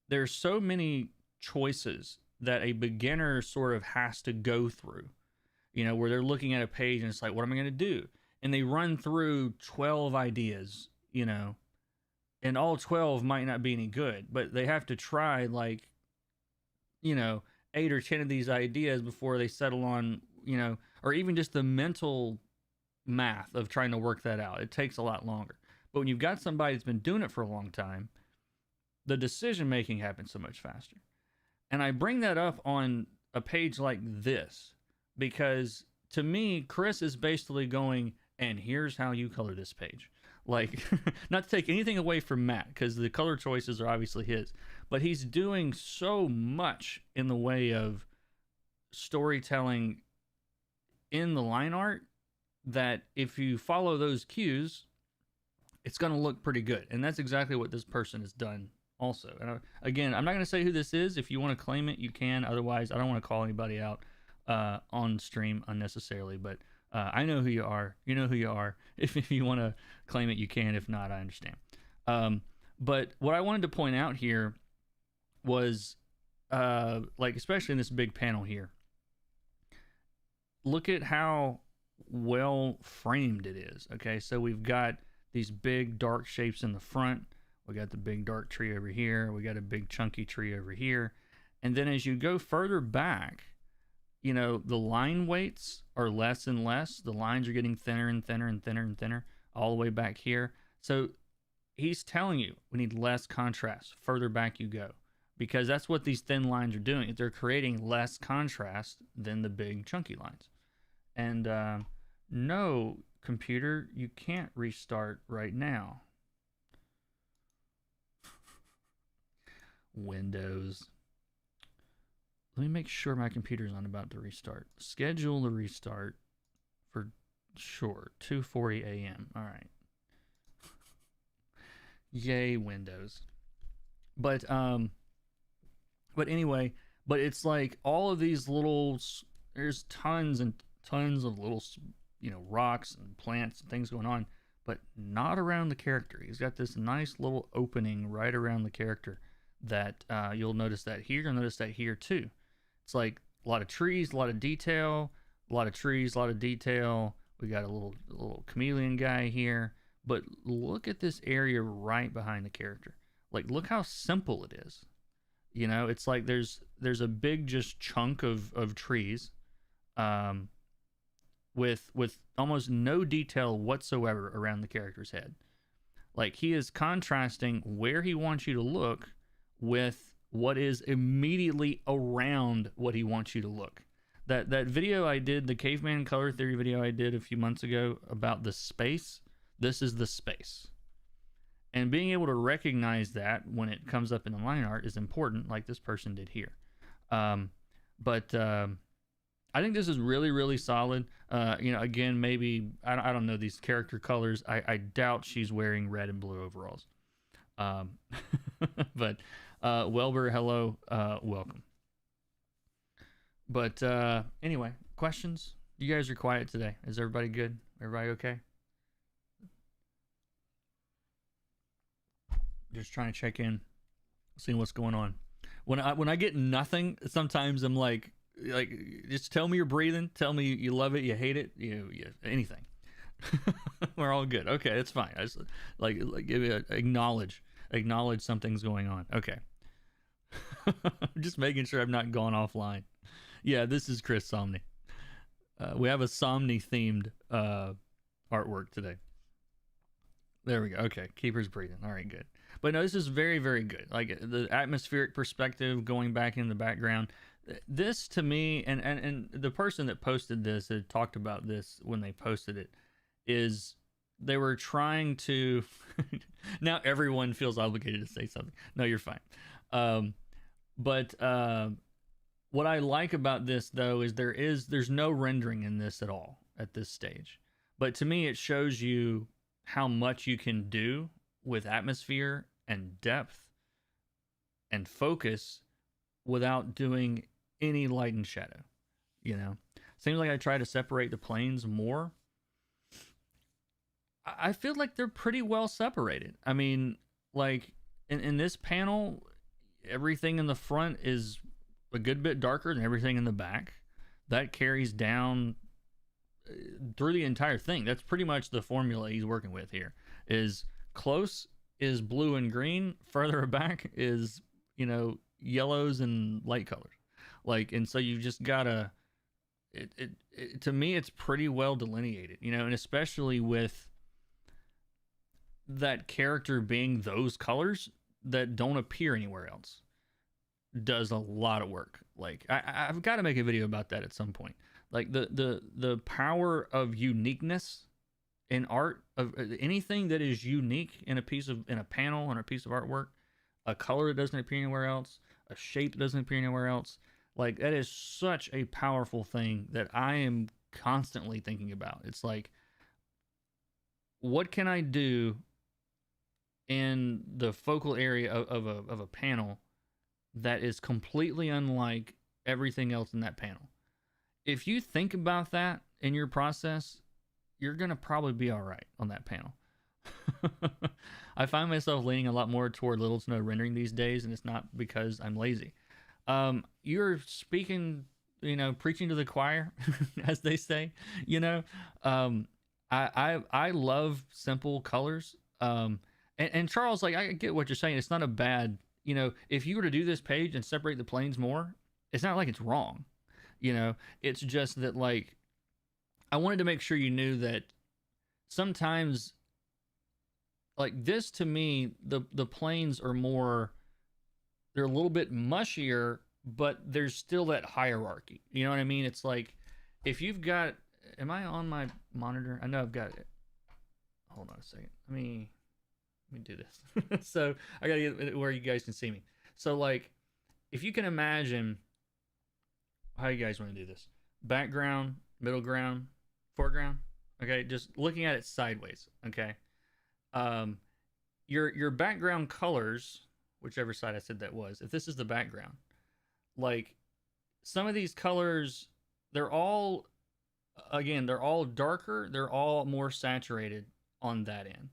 there's so many choices that a beginner sort of has to go through. Where they're looking at a page and it's like, what am I going to do? And they run through 12 ideas, and all 12 might not be any good, but they have to try like, 8 or 10 of these ideas before they settle on, or even just the mental math of trying to work that out. It takes a lot longer. But when you've got somebody that's been doing it for a long time, the decision making happens so much faster. And I bring that up on a page like this because to me, Chris is basically going, and here's how you color this page. Like, not to take anything away from Matt, because the color choices are obviously his, but he's doing so much in the way of storytelling in the line art that if you follow those cues, it's going to look pretty good. And that's exactly what this person has done also. And again, I'm not going to say who this is. If you want to claim it, you can. Otherwise, I don't want to call anybody out on stream unnecessarily, but I know who you are. You know who you are. If you want to claim it, you can. If not, I understand. But what I wanted to point out here was, like, especially in this big panel here, look at how well framed it is. Okay, so we've got these big dark shapes in the front. We got the big dark tree over here. We got a big chunky tree over here. And then as you go further back, you know, the line weights are less and less. The lines are getting thinner and thinner and thinner and thinner all the way back here. So he's telling you we need less contrast further back you go, because that's what these thin lines are doing. They're creating less contrast than the big chunky lines. And no, computer, you can't restart right now. Windows. Let me make sure my computer's not about to restart. Schedule the restart for sure. 2:40 a.m. All right. Yay, Windows. But anyway, but it's like all of these little, there's tons and tons of little, you know, rocks and plants and things going on, but not around the character. He's got this nice little opening right around the character that you'll notice that here. You'll notice that here too. It's like a lot of trees, a lot of detail, a lot of trees, a lot of detail. We got a little chameleon guy here, but look at this area right behind the character. Like, look how simple it is. You know, it's like there's a big just chunk of trees, with almost no detail whatsoever around the character's head. Like, he is contrasting where he wants you to look with what is immediately around what he wants you to look. That video I did, the caveman color theory video I did a few months ago about the space, this is the space. And being able to recognize that when it comes up in the line art is important, like this person did here. But I think this is really, really solid. You know, again, maybe, I don't know these character colors. I doubt she's wearing red and blue overalls. But Welber, hello, welcome. But anyway, questions? You guys are quiet today. Is everybody good? Everybody okay? Just trying to check in, seeing what's going on. When I get nothing, sometimes I'm like just tell me you're breathing, tell me you love it, you hate it, you anything. We're all good. Okay, it's fine. I just like give it acknowledge something's going on. Okay. Just making sure I've not gone offline. Yeah, this is Chris Somney. We have a Somney themed artwork today. There we go. Okay, keeper's breathing. All right, good. But no, this is very, very good. Like the atmospheric perspective going back in the background. This to me, and the person that posted this had talked about this when they posted it, is they were trying to. Now everyone feels obligated to say something. No, you're fine. But what I like about this though is there's no rendering in this at all at this stage. But to me, it shows you how much you can do with atmosphere and depth and focus without doing any light and shadow. You know, seems like I try to separate the planes more. I feel like they're pretty well separated. I mean, like in this panel, everything in the front is a good bit darker than everything in the back. That carries down through the entire thing. That's pretty much the formula he's working with here. Is close is blue and green, further back is, you know, yellows and light colors. Like, and so you just gotta to me it's pretty well delineated, you know, and especially with that character being those colors that don't appear anywhere else does a lot of work. Like I've got to make a video about that at some point. Like the power of uniqueness in art, of anything that is unique in a panel, on a piece of artwork, a color that doesn't appear anywhere else, a shape that doesn't appear anywhere else. Like that is such a powerful thing that I am constantly thinking about. It's like, what can I do in the focal area of a panel that is completely unlike everything else in that panel? If you think about that in your process, you're going to probably be all right on that panel. I find myself leaning a lot more toward little to no rendering these days, and it's not because I'm lazy. You're speaking preaching to the choir, as they say. You know, um, I love simple colors. And Charles, like, I get what you're saying. It's not a bad, if you were to do this page and separate the planes more, it's not like it's wrong. It's just that, like, I wanted to make sure you knew that sometimes, like, this, to me, the planes are more, they're a little bit mushier, but there's still that hierarchy. You know what I mean? It's like, if you've got, am I on my monitor? I know I've got it. Hold on a second. Let me do this. So I gotta get where you guys can see me. So, like, if you can imagine, how you guys want to do this? Background, middle ground, foreground. Okay, just looking at it sideways. Okay. Your background colors, whichever side I said that was, if this is the background, like, some of these colors, they're all, again, they're all darker, they're all more saturated on that end.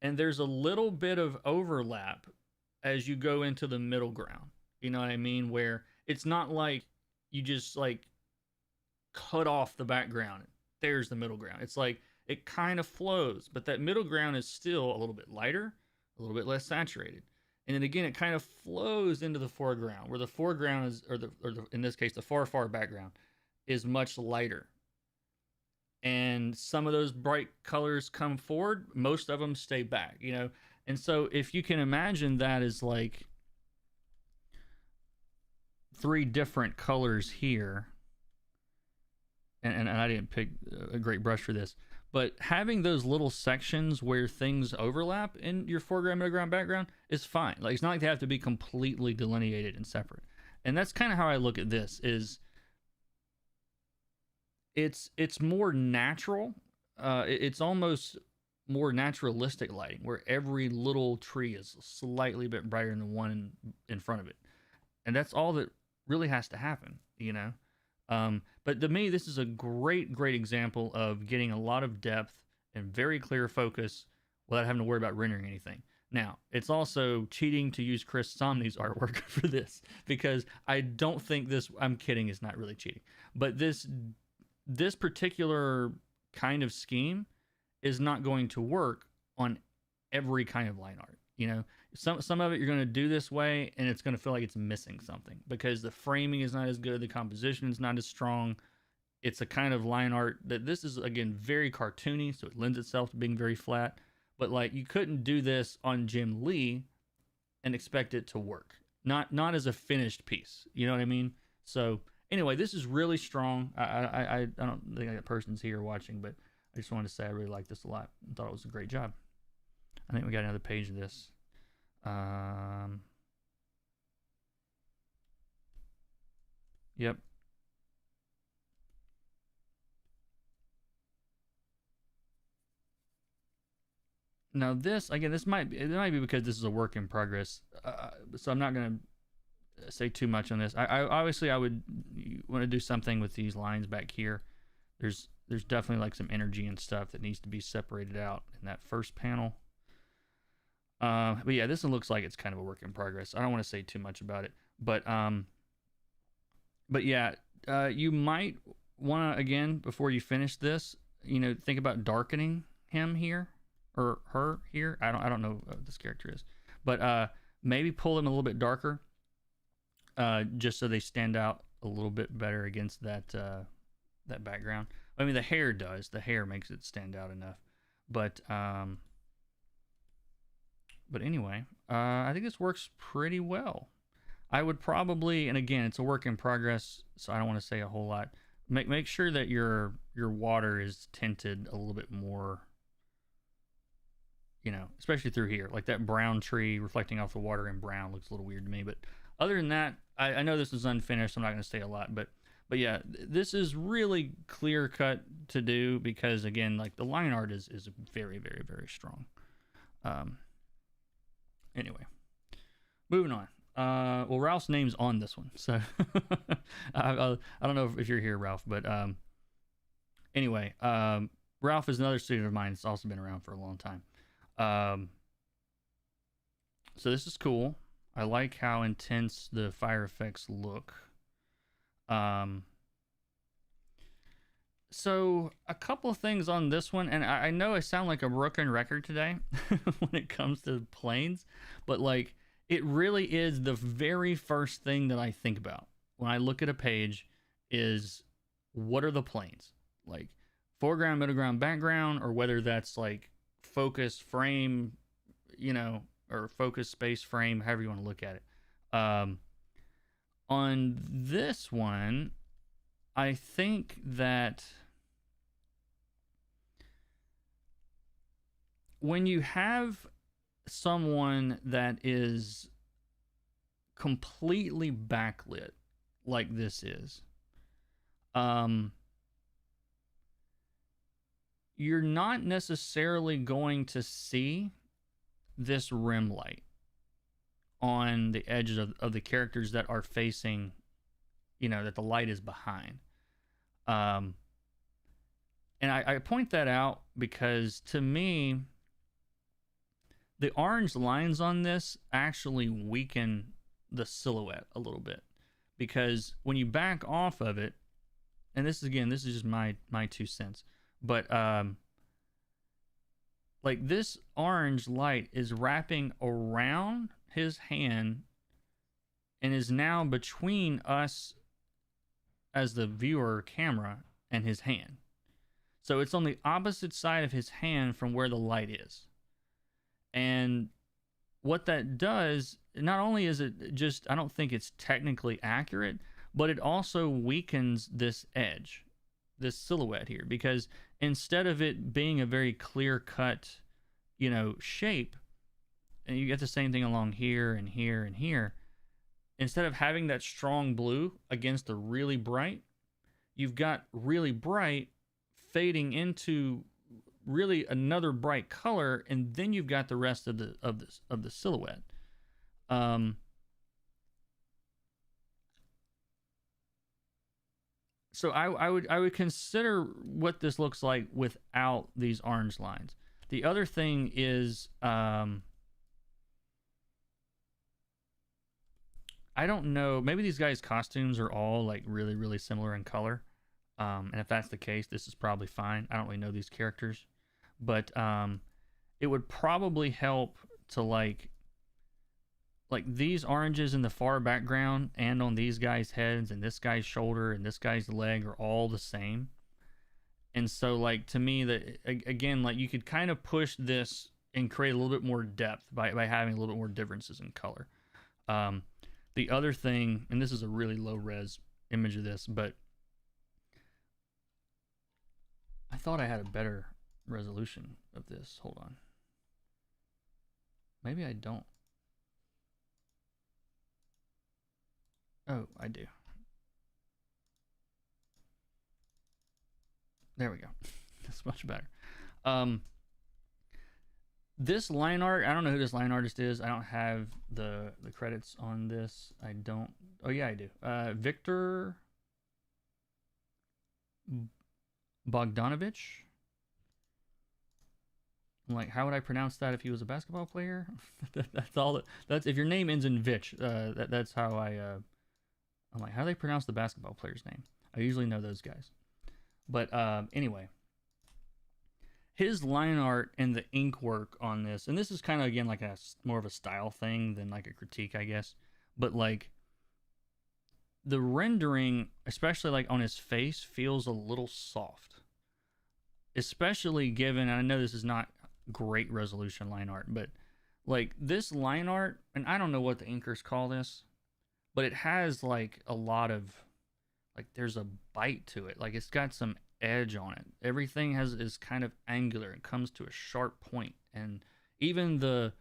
And there's a little bit of overlap as you go into the middle ground. You know what I mean? Where it's not like you just, like, cut off the background. There's the middle ground. It's like it kind of flows, but that middle ground is still a little bit lighter, a little bit less saturated. And then again, it kind of flows into the foreground, where the foreground is, or the in this case, the far background is much lighter. And some of those bright colors come forward, most of them stay back, And so if you can imagine that as, like, 3 different colors here, and I didn't pick a great brush for this, but having those little sections where things overlap in your foreground, middle ground, background is fine. Like, it's not like they have to be completely delineated and separate. And that's kind of how I look at this. Is it's more natural. It's almost more naturalistic lighting, where every little tree is slightly a bit brighter than the one in front of it, and that's all that really has to happen. But to me, this is a great example of getting a lot of depth and very clear focus without having to worry about rendering anything. Now, it's also cheating to use Chris Somney's artwork for this, because I don't think this, I'm kidding, it's not really cheating. But this particular kind of scheme is not going to work on every kind of line art. Some of it you're going to do this way, and it's going to feel like it's missing something because the framing is not as good, the composition is not as strong. It's a kind of line art that, this is, again, very cartoony, so it lends itself to being very flat. But, like, you couldn't do this on Jim Lee and expect it to work. Not as a finished piece. You know what I mean? So anyway, this is really strong. I don't think that person's here watching, but I just wanted to say I really like this a lot. I thought it was a great job. I think we got another page of this. Yep. Now this, again, it might be because this is a work in progress, so I'm not going to say too much on this. I obviously, I would want to do something with these lines back here. There's definitely, like, some energy and stuff that needs to be separated out in that first panel. But yeah, this one looks like it's kind of a work in progress. I don't want to say too much about it, but yeah, you might want to, again, before you finish this, think about darkening him here or her here. I don't know what this character is, but maybe pull them a little bit darker, just so they stand out a little bit better against that background. I mean, the hair does. The hair makes it stand out enough, but anyway, I think this works pretty well. I would probably, and again, it's a work in progress, so I don't want to say a whole lot. Make sure that your water is tinted a little bit more, especially through here. Like, that brown tree reflecting off the water in brown looks a little weird to me. But other than that, I know this is unfinished, so I'm not going to say a lot. But yeah, this is really clear cut to do because, again, like, the line art is very, very, very strong. Anyway, moving on. Well, Ralph's name's on this one, so I don't know if you're here, Ralph, but anyway, Ralph is another student of mine that's also been around for a long time. So this is cool. I like how intense the fire effects look. Um, so a couple of things on this one, and I know I sound like a broken record today when it comes to planes, but like it really is the very first thing that I think about when I look at a page is what are the planes? Like foreground, middle ground, background, or whether that's like focus, frame, you know, or focus, space, frame, however you want to look at it. On this one, I think that when you have someone that is completely backlit like this is, you're not necessarily going to see this rim light on the edges of the characters that are facing, you know, that the light is behind. And I point that out because to me, the orange lines on this actually weaken the silhouette a little bit, because when you back off of it, and this is just my 2 cents, but like this orange light is wrapping around his hand and is now between us as the viewer camera and his hand. So it's on the opposite side of his hand from where the light is. And what that does, not only is it just, I don't think it's technically accurate, but it also weakens this edge, this silhouette here, because instead of it being a very clear cut, you know, shape, and you get the same thing along here and here and here, instead of having that strong blue against the really bright, you've got really bright fading into really another bright color, and then you've got the rest of the silhouette. So I would consider what this looks like without these orange lines. The other thing is I don't know, maybe these guys' costumes are all like really, really similar in color. And if that's the case, this is probably fine. I don't really know these characters, but it would probably help to like these oranges in the far background and on these guys' heads and this guy's shoulder and this guy's leg are all the same. And so like to me, that again, like you could kind of push this and create a little bit more depth by having a little bit more differences in color. The other thing, and this is a really low res image of this, but I thought I had a better resolution of this. Hold on. Maybe I don't. Oh, I do. There we go. That's much better. This line art, I don't know who this line artist is. I don't have the credits on this. I don't. Oh yeah, I do. Victor Bogdanovich. I'm like, how would I pronounce that if he was a basketball player? That's all. That's if your name ends in Vich. That's how I'm like, how do they pronounce the basketball player's name? I usually know those guys. But anyway, his line art and the ink work on this, and this is kind of again like a more of a style thing than like a critique, I guess. But like the rendering, especially like on his face, feels a little soft. Especially given, and I know this is not great resolution line art, but like this line art, and I don't know what the inkers call this, but it has like a lot of like there's a bite to it. Like it's got some edge on it. Everything is kind of angular. It comes to a sharp point, and even the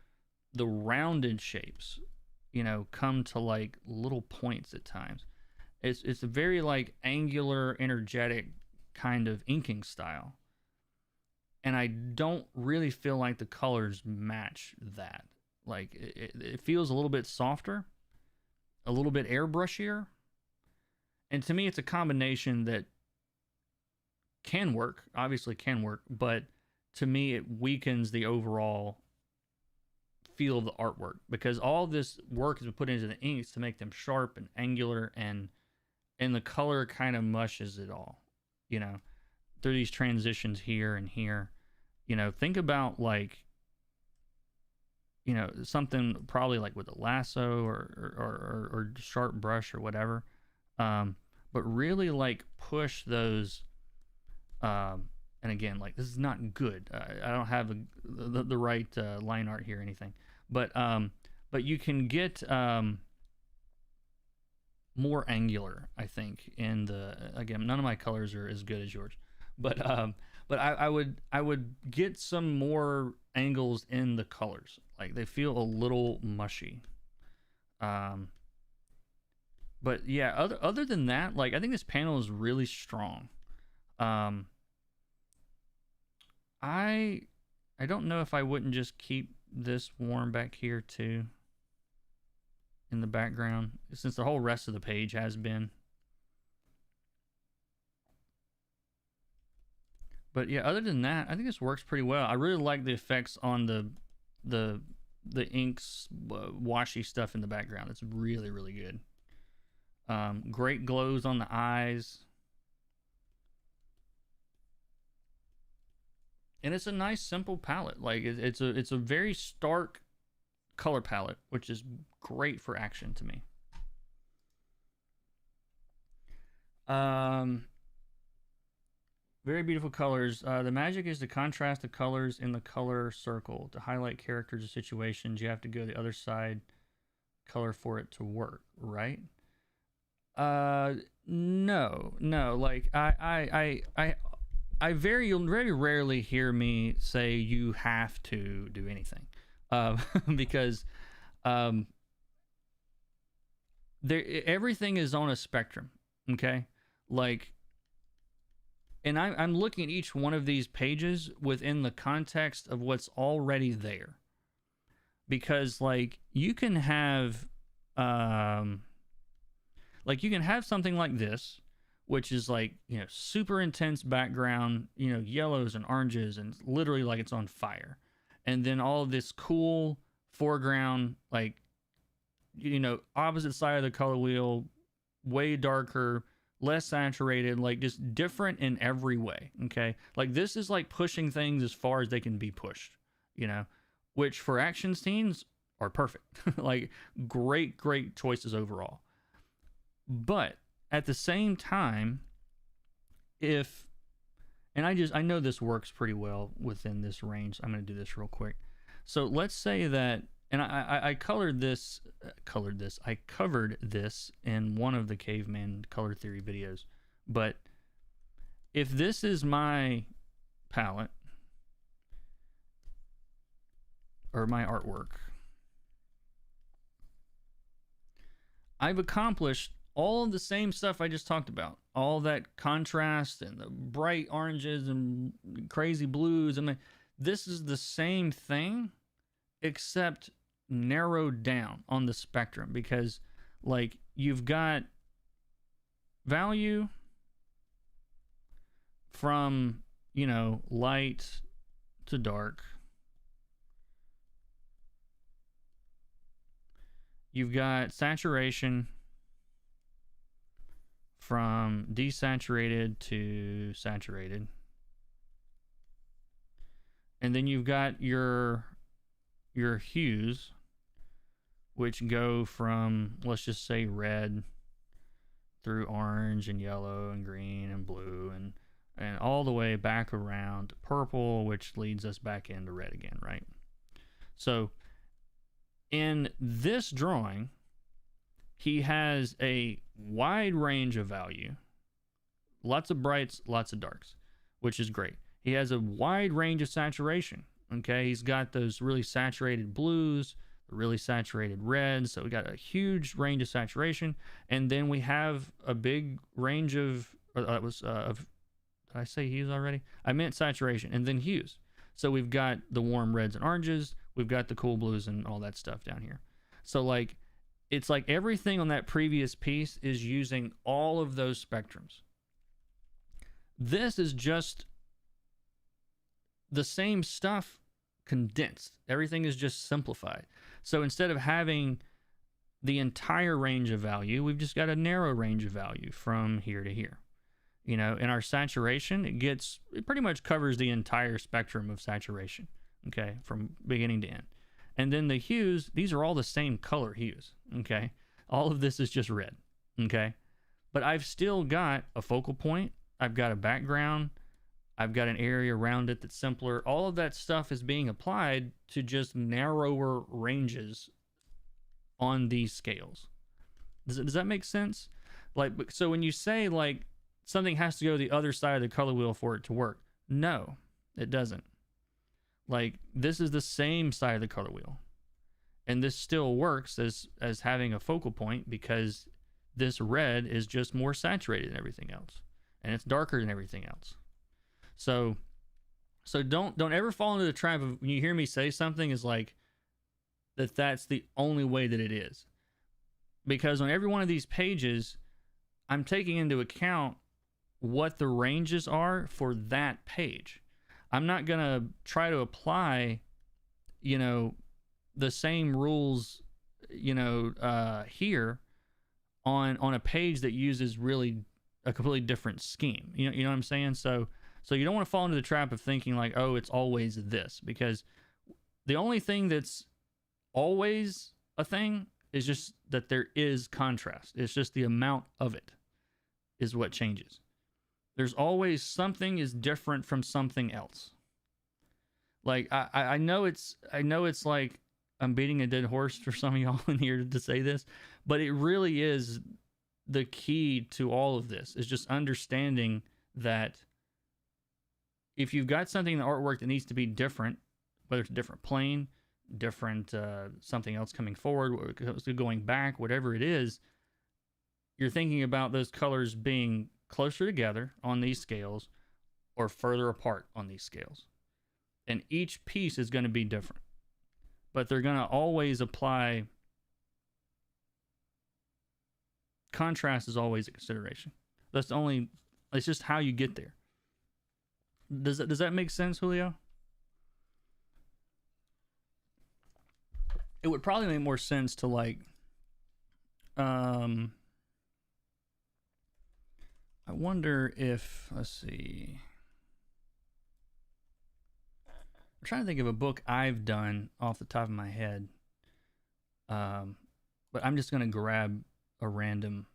rounded shapes, you know, come to like little points at times. It's a very like angular, energetic kind of inking style. And I don't really feel like the colors match that. Like it feels a little bit softer, a little bit airbrushier. And to me, it's a combination that can work, obviously can work, but to me, it weakens the overall feel of the artwork because all this work has been put into the inks to make them sharp and angular and and the color kind of mushes it all, you know, through these transitions here and here. You know, think about like, you know, something probably like with a lasso or sharp brush or whatever. But really like push those. And again, like this is not good. I don't have the right line art here or anything, but you can get more angular, I think. In the again, none of my colors are as good as yours, but I would get some more angles in the colors. Like they feel a little mushy. But yeah, other than that, like I think this panel is really strong. I don't know if I wouldn't just keep this warm back here too in the background, since the whole rest of the page has been. But yeah, other than that, I think this works pretty well. I really like the effects on the inks washy stuff in the background. It's really, really good. Great glows on the eyes. And it's a nice simple palette. Like it's a very stark color palette, which is great for action to me. Very beautiful colors. The magic is to contrast the colors in the color circle. To highlight characters or situations, you have to go to the other side color for it to work, right? No. Like you'll very rarely hear me say you have to do anything, because everything is on a spectrum. Okay, like, and I'm looking at each one of these pages within the context of what's already there, because like you can have something like this, which is like, you know, super intense background, you know, yellows and oranges, and literally like it's on fire. And then all of this cool foreground, like, you know, opposite side of the color wheel, way darker, less saturated, like just different in every way. Okay. Like this is like pushing things as far as they can be pushed, you know, which for action scenes are perfect. Like great choices overall. But at the same time, I know this works pretty well within this range. I'm going to do this real quick. So let's say that, and I covered this in one of the Caveman color theory videos. But if this is my palette or my artwork, I've accomplished all of the same stuff I just talked about. All that contrast and the bright oranges and crazy blues. I mean, this is the same thing, except narrowed down on the spectrum, because like you've got value from, you know, light to dark. You've got saturation from desaturated to saturated. And then you've got your hues, which go from, let's just say, red through orange and yellow and green and blue and all the way back around purple, which leads us back into red again, right? So in this drawing, he has a wide range of value, lots of brights, lots of darks, which is great. He has a wide range of saturation. Okay, he's got those really saturated blues, really saturated reds. So we got a huge range of saturation, and then we have a big range of did I say hues already? I meant saturation, and then hues. So we've got the warm reds and oranges, we've got the cool blues and all that stuff down here. So like, it's like everything on that previous piece is using all of those spectrums. This is just the same stuff condensed. Everything is just simplified. So instead of having the entire range of value. We've just got a narrow range of value from here to here. You know, in our saturation, it pretty much covers the entire spectrum of saturation, okay, from beginning to end. And then the hues, these are all the same color hues, okay? All of this is just red, okay? But I've still got a focal point, I've got a background, I've got an area around it that's simpler. All of that stuff is being applied to just narrower ranges on these scales. Does that make sense? Like, so when you say like something has to go to the other side of the color wheel for it to work, no, it doesn't. Like, this is the same side of the color wheel, and this still works as having a focal point because this red is just more saturated than everything else, and it's darker than everything else. So don't ever fall into the trap of when you hear me say something is like that's the only way that it is, because on every one of these pages, I'm taking into account what the ranges are for that page. I'm not going to try to apply, you know, the same rules, you know, here on a page that uses really a completely different scheme. You know what I'm saying? So you don't want to fall into the trap of thinking like, oh, it's always this, because the only thing that's always a thing is just that there is contrast. It's just the amount of it is what changes. There's always something is different from something else. Like I know it's like I'm beating a dead horse for some of y'all in here to say this, but it really is the key to all of this, is just understanding that if you've got something in the artwork that needs to be different, whether it's a different plane, different something else coming forward, going back, whatever it is, you're thinking about those colors being closer together on these scales or further apart on these scales. And each piece is going to be different, but they're going to always apply. Contrast is always a consideration. It's just how you get there. Does that make sense, Julio? It would probably make more sense to like, I wonder if, let's see. I'm trying to think of a book I've done off the top of my head. But I'm just going to grab a random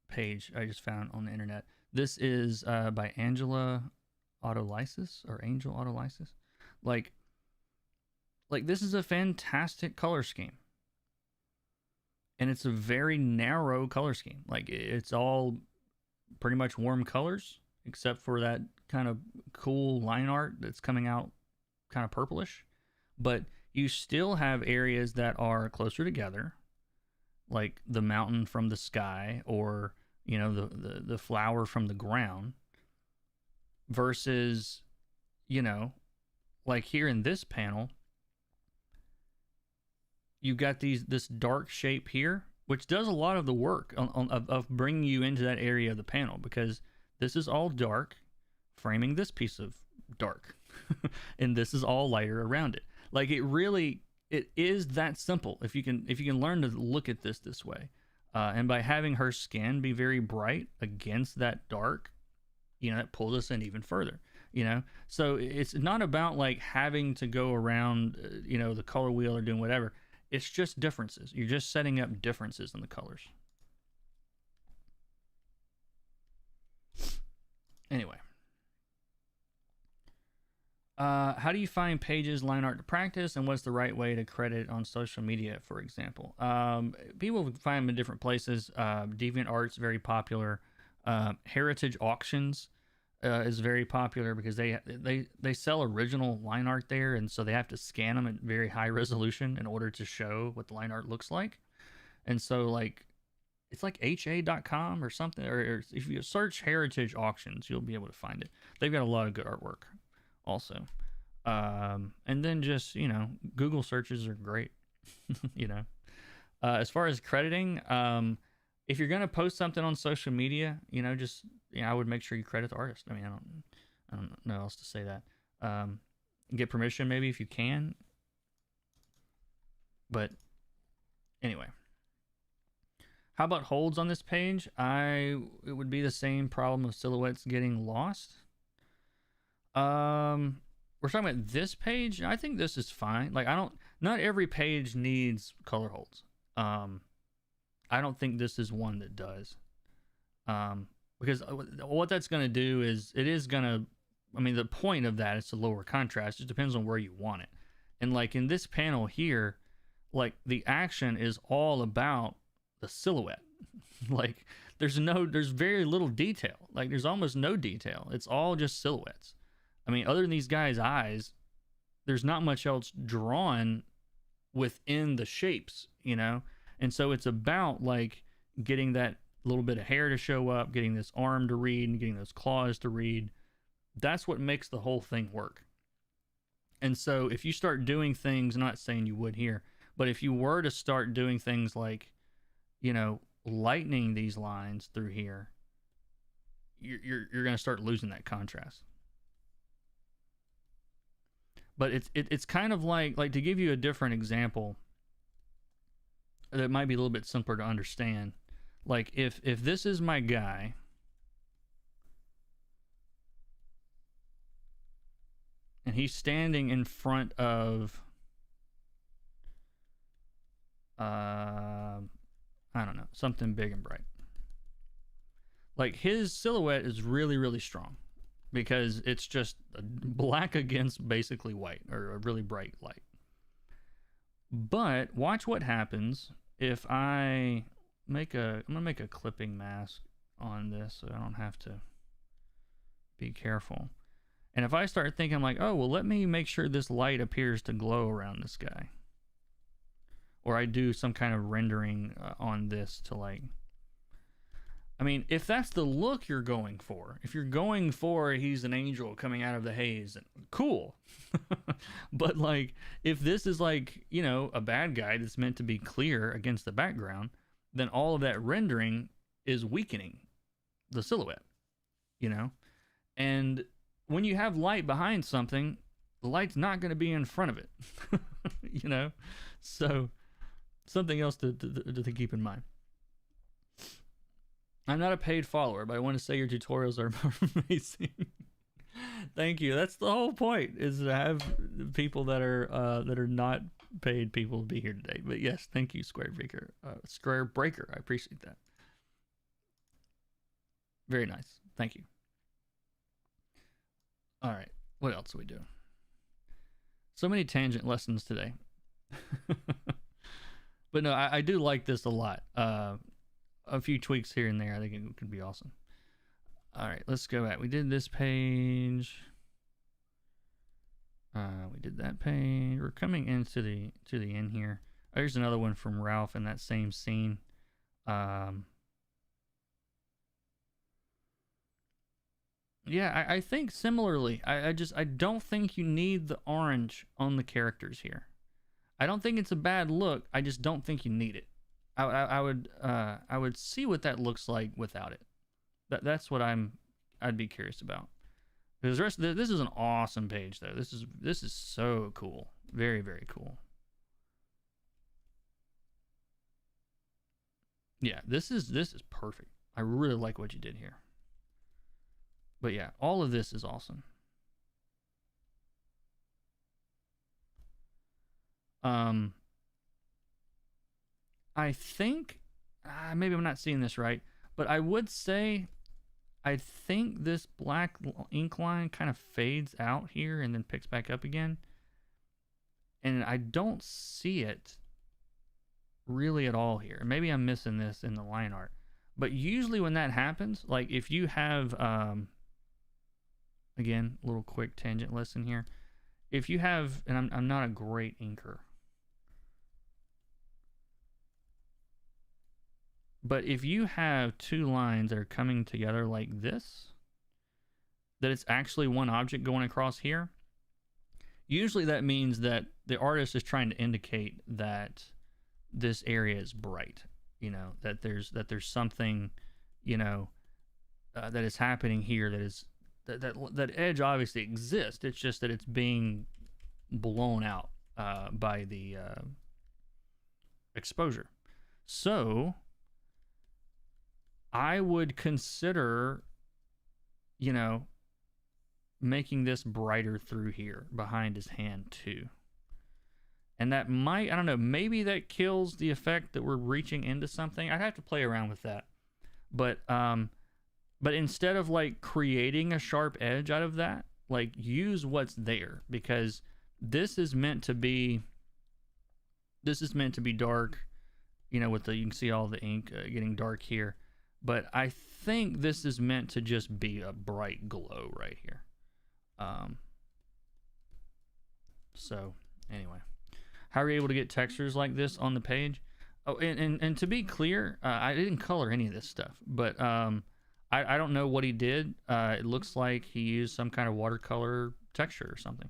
page I just found on the internet. This is by Angela Autolysis, or Angel Autolysis. Like this is a fantastic color scheme. And it's a very narrow color scheme. Like, it's all pretty much warm colors, except for that kind of cool line art that's coming out kind of purplish. But you still have areas that are closer together, like the mountain from the sky, or, you know, the flower from the ground, versus, you know, like here in this panel, you've got this dark shape here, which does a lot of the work of bringing you into that area of the panel, because this is all dark, framing this piece of dark, and this is all lighter around it. Like, it is that simple if you can learn to look at this way, and by having her skin be very bright against that dark, you know, that pulls us in even further. You know, so it's not about like having to go around, you know, the color wheel or doing whatever. It's just differences. You're just setting up differences in the colors. Anyway. How do you find pages, line art to practice, and what's the right way to credit on social media, for example? People find them in different places. DeviantArt's very popular. Heritage Auctions is very popular because they sell original line art there, and so they have to scan them at very high resolution in order to show what the line art looks like. And so, like, it's like ha.com or something, or if you search Heritage Auctions, you'll be able to find it. They've got a lot of good artwork also. And then just, you know, Google searches are great. You know, as far as crediting, if you're going to post something on social media, you know, just, you know, I would make sure you credit the artist. I mean, I don't know how else to say that. Get permission maybe if you can, but Anyway, how about holds on this page? It would be the same problem of silhouettes getting lost. We're talking about this page. I think this is fine. Like, not every page needs color holds. I don't think this is one that does. Because what that's going to do is the point of that is to lower contrast. It depends on where you want it. And like in this panel here, like the action is all about the silhouette. Like there's very little detail. Like there's almost no detail. It's all just silhouettes. I mean, other than these guys' eyes, there's not much else drawn within the shapes, you know? And so it's about like getting that little bit of hair to show up, getting this arm to read, and getting those claws to read. That's what makes the whole thing work. And so if you start doing things, I'm not saying you would here, but if you were to start doing things like, you know, lightening these lines through here, you're going to start losing that contrast. But it's kind of like to give you a different example that might be a little bit simpler to understand. Like if this is my guy, and he's standing in front of I don't know, something big and bright. Like his silhouette is really, really strong because it's just black against basically white, or a really bright light. But watch what happens if I'm gonna make a clipping mask on this so I don't have to be careful. And if I start thinking like, oh, well, let me make sure this light appears to glow around this guy. Or I do some kind of rendering on this to like, I mean, if that's the look you're going for, if you're going for he's an angel coming out of the haze, cool. But like, if this is like, you know, a bad guy that's meant to be clear against the background, then all of that rendering is weakening the silhouette, you know? And when you have light behind something, the light's not going to be in front of it, you know? So something else to keep in mind. I'm not a paid follower, but I want to say your tutorials are amazing. Thank you. That's the whole point, is to have people that are not paid people to be here today. But yes, thank you, Square Breaker. I appreciate that. Very nice. Thank you. All right. What else are we doing? So many tangent lessons today. But no, I do like this a lot. A few tweaks here and there, I think it could be awesome. All right, let's go back. We did this page. We did that page. We're coming into the end here. Oh, here's another one from Ralph in that same scene. Yeah, I think similarly. I don't think you need the orange on the characters here. I don't think it's a bad look. I just don't think you need it. I would see what that looks like without it. That's what I'd be curious about. Because this is an awesome page though. This is so cool. Very, very cool. Yeah, this is perfect. I really like what you did here. But yeah, all of this is awesome. I think, maybe I'm not seeing this right, but I would say, I think this black ink line kind of fades out here and then picks back up again. And I don't see it really at all here. Maybe I'm missing this in the line art. But usually when that happens, like if you have, again, a little quick tangent lesson here. If you have, and I'm not a great inker, but if you have two lines that are coming together like this, that it's actually one object going across here, usually that means that the artist is trying to indicate that this area is bright, you know, that there's something, you know, that is happening here, that is that edge obviously exists. It's just that it's being blown out by the exposure, So I would consider, you know, making this brighter through here behind his hand too. And that might, I don't know, maybe that kills the effect that we're reaching into something. I'd have to play around with that. But instead of like creating a sharp edge out of that, like use what's there, because this is meant to be dark, you know, with the, you can see all the ink getting dark here. But I think this is meant to just be a bright glow right here. So anyway, how are you able to get textures like this on the page? Oh, and to be clear, I didn't color any of this stuff, but I don't know what he did. It looks like he used some kind of watercolor texture or something.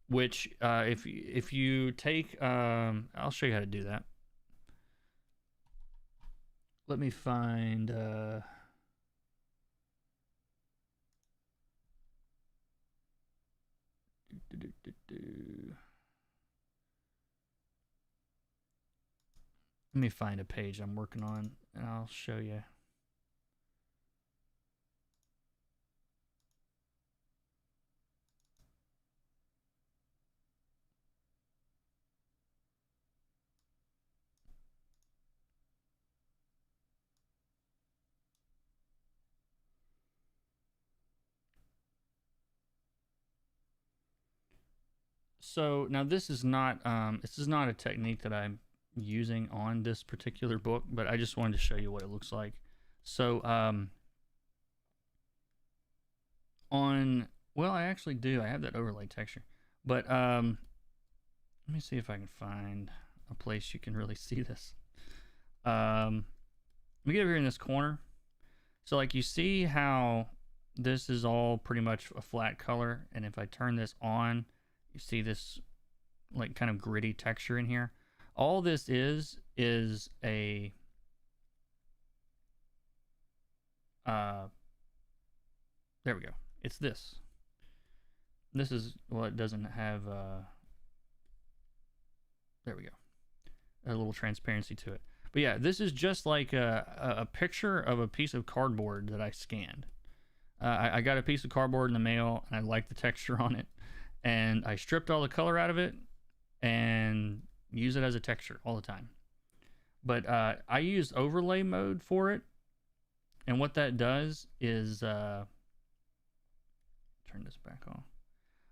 Which if you take, I'll show you how to do that. Let me find. Let me find a page I'm working on, and I'll show you. So now this is not a technique that I'm using on this particular book, but I just wanted to show you what it looks like. So well, I actually do. I have that overlay texture, but let me see if I can find a place you can really see this. Let me get over here in this corner. So like you see how this is all pretty much a flat color, and if I turn this on, you see this like kind of gritty texture in here. All this is a there we go. It's this. This is, well, it doesn't have there we go. A little transparency to it. But yeah, this is just like a picture of a piece of cardboard that I scanned. I got a piece of cardboard in the mail, and I liked the texture on it, and I stripped all the color out of it and use it as a texture all the time. But I use overlay mode for it, and what that does is turn this back on.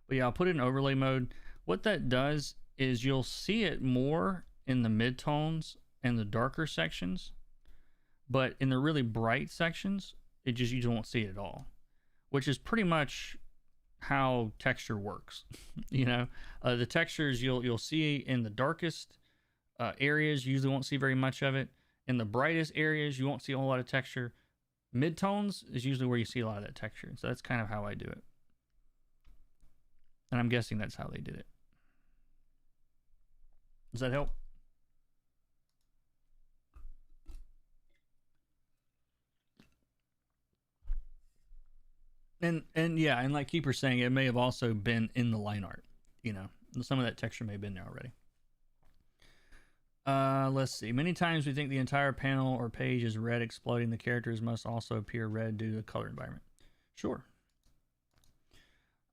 But yeah, I'll put it in overlay mode. What that does is you'll see it more in the midtones and the darker sections, but in the really bright sections, you just won't see it at all, which is pretty much how texture works. You know, the textures you'll see in the darkest areas, you usually won't see very much of it. In the brightest areas, you won't see a whole lot of texture. Midtones is usually where you see a lot of that texture. So that's kind of how I do it. And I'm guessing that's how they did it. Does that help? And yeah, and like Keeper's saying, it may have also been in the line art. You know, some of that texture may have been there already. Let's see. Many times we think the entire panel or page is red exploding. The characters must also appear red due to the color environment. Sure.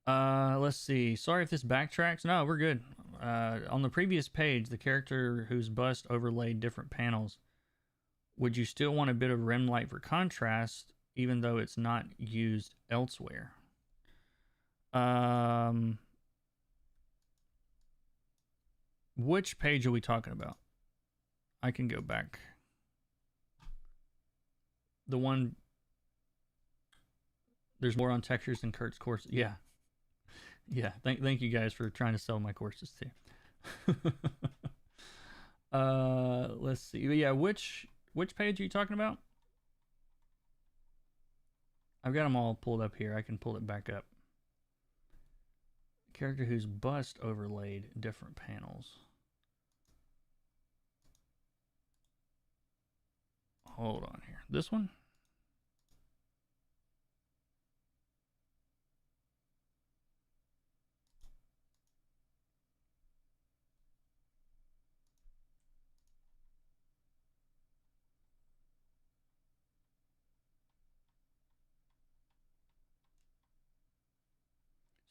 Let's see. Sorry if this backtracks. No, we're good. On the previous page, the character whose bust overlaid different panels. Would you still want a bit of rim light for contrast, even though it's not used elsewhere? Which page are we talking about? I can go back. The one, there's more on textures in Kurt's course. Yeah. Yeah. Thank you guys for trying to sell my courses too. Let's see. Yeah, which page are you talking about? I've got them all pulled up here. I can pull it back up. Character whose bust overlaid different panels. Hold on here. This one?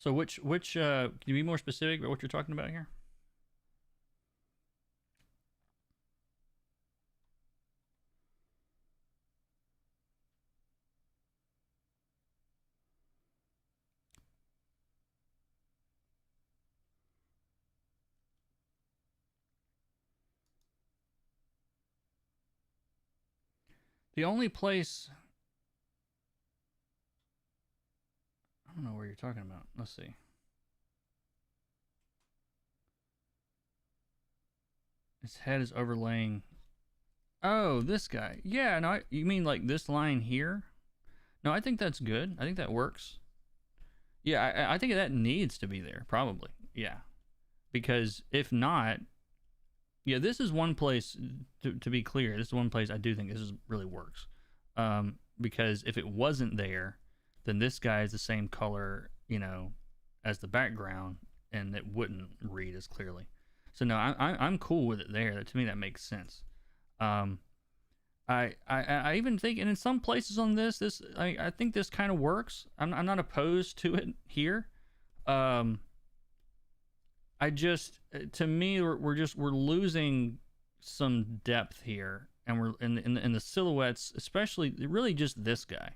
So which can you be more specific about what you're talking about here? The only place I don't know where you're talking about. Let's see. His head is overlaying. Oh, this guy. Yeah, no, you mean like this line here? No, I think that's good. I think that works. Yeah, I think that needs to be there, probably. Yeah. Because if not, yeah, this is one place, to be clear, this is one place I do think really works. Because if it wasn't there, then this guy is the same color, as the background, and it wouldn't read as clearly. So no, I'm cool with it there. That, to me, that makes sense. I even think, and in some places on this I think this kind of works. I'm not opposed to it here. I just, to me, we're losing some depth here, and we're in the silhouettes, especially really just this guy.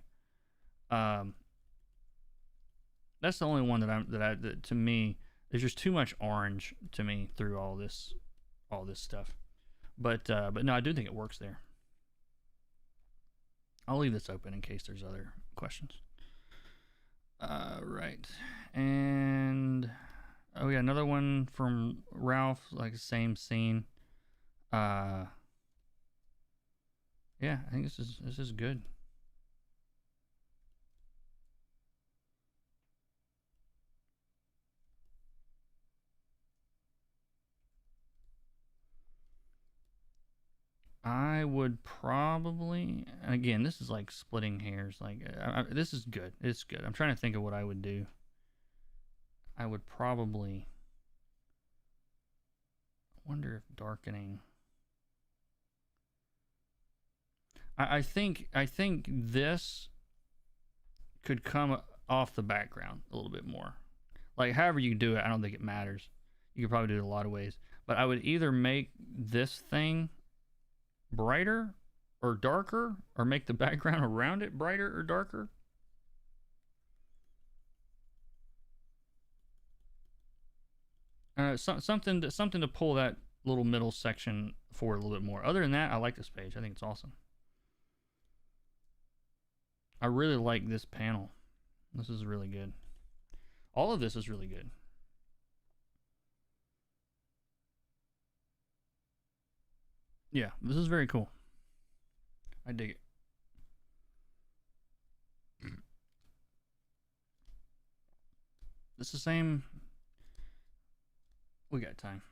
That's the only one that to me, there's just too much orange to me through all this stuff. But no, I do think it works there. I'll leave this open in case there's other questions. Right. And oh yeah, another one from Ralph, like the same scene. Yeah, I think this is good. I would probably, and again, this is like splitting hairs. Like, this is good. It's good. I'm trying to think of what I would do. I would probably wonder if darkening. I think this could come off the background a little bit more. Like, however you do it, I don't think it matters. You could probably do it a lot of ways. But I would either make this thing brighter or darker, or make the background around it brighter or darker. Something to pull that little middle section forward a little bit more. Other than that, I like this page. I think it's awesome. I really like this panel. This is really good. All of this is really good. Yeah, this is very cool. I dig it. It's the same. We got time.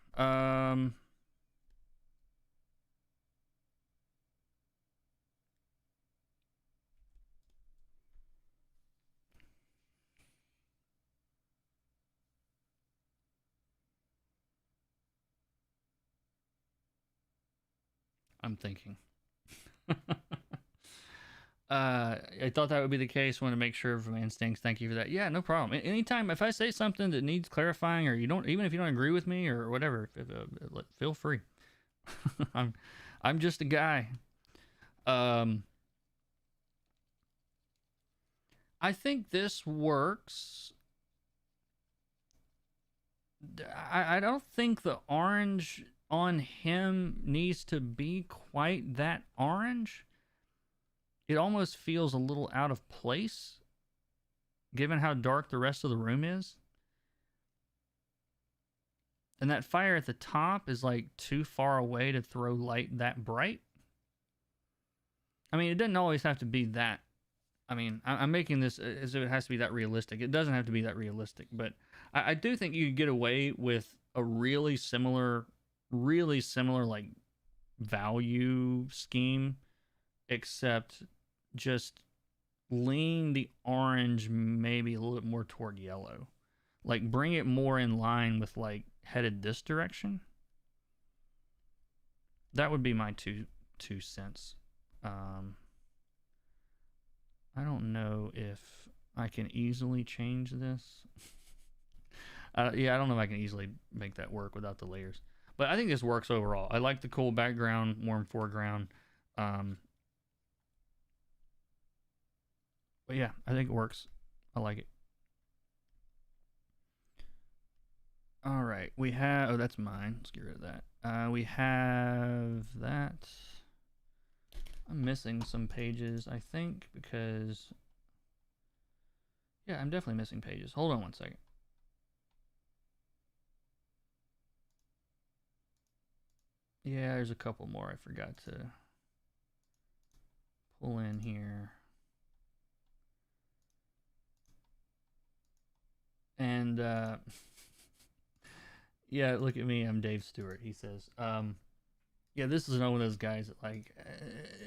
I'm thinking. I thought that would be the case. Want to make sure of my instincts. Thank you for that. Yeah, no problem. Anytime if I say something that needs clarifying, or you don't, even if you don't agree with me or whatever, feel free. I'm just a guy. I think this works. I don't think the orange on him needs to be quite that orange. It almost feels a little out of place, given how dark the rest of the room is. And that fire at the top is like too far away to throw light that bright. I mean, it doesn't always have to be that. I mean, I'm making this as if it has to be that realistic. It doesn't have to be that realistic, but I do think you could get away with a really similar like value scheme, except just lean the orange maybe a little bit more toward yellow. Like, bring it more in line with, like, headed this direction. That would be my two cents. I don't know if I can easily change this. Yeah, I don't know if I can easily make that work without the layers. But I think this works overall. I like the cool background, warm foreground. Um, but yeah, I think it works. I like it. All right, we have. Oh, that's mine. Let's get rid of that. We have that. I'm missing some pages, I think, because yeah, I'm definitely missing pages. Hold on one second. Yeah, there's a couple more I forgot to pull in here. And yeah, look at me. I'm Dave Stewart. He says, yeah, this is one of those guys that like,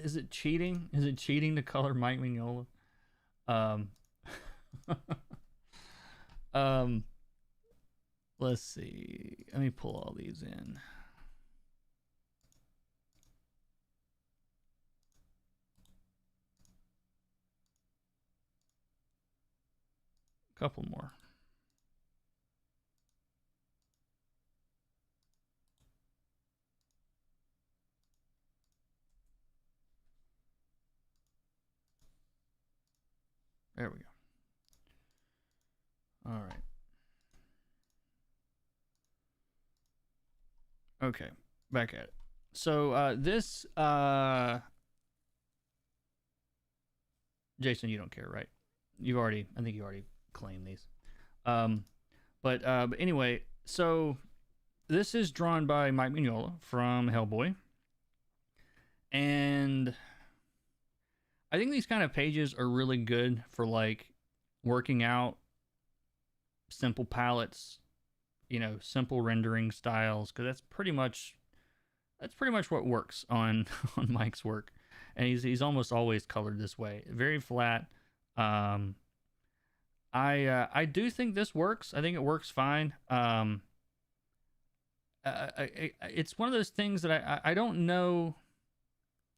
is it cheating? Is it cheating to color Mike Mignola? Um, um, let's see. Let me pull all these in. A couple more. There we go. All right. Okay, back at it. So this Jason, you don't care, right? I think you already claimed these. Um, but anyway, so this is drawn by Mike Mignola from Hellboy, and I think these kind of pages are really good for like working out simple palettes, simple rendering styles, because that's pretty much what works on on Mike's work, and he's almost always colored this way, very flat. Um, I do think this works. I think it works fine. It's one of those things that I don't know,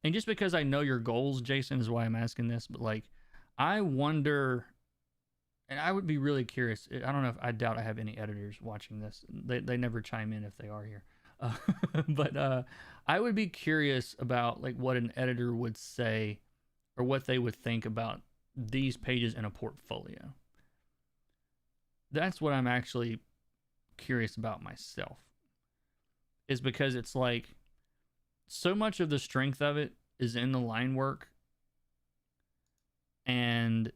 and just because I know your goals, Jason, is why I'm asking this. But like, I wonder, and I would be really curious. I don't know if I doubt I have any editors watching this. They never chime in if they are here. But I would be curious about like what an editor would say or what they would think about these pages in a portfolio. That's what I'm actually curious about myself. Is because it's like so much of the strength of it is in the line work. And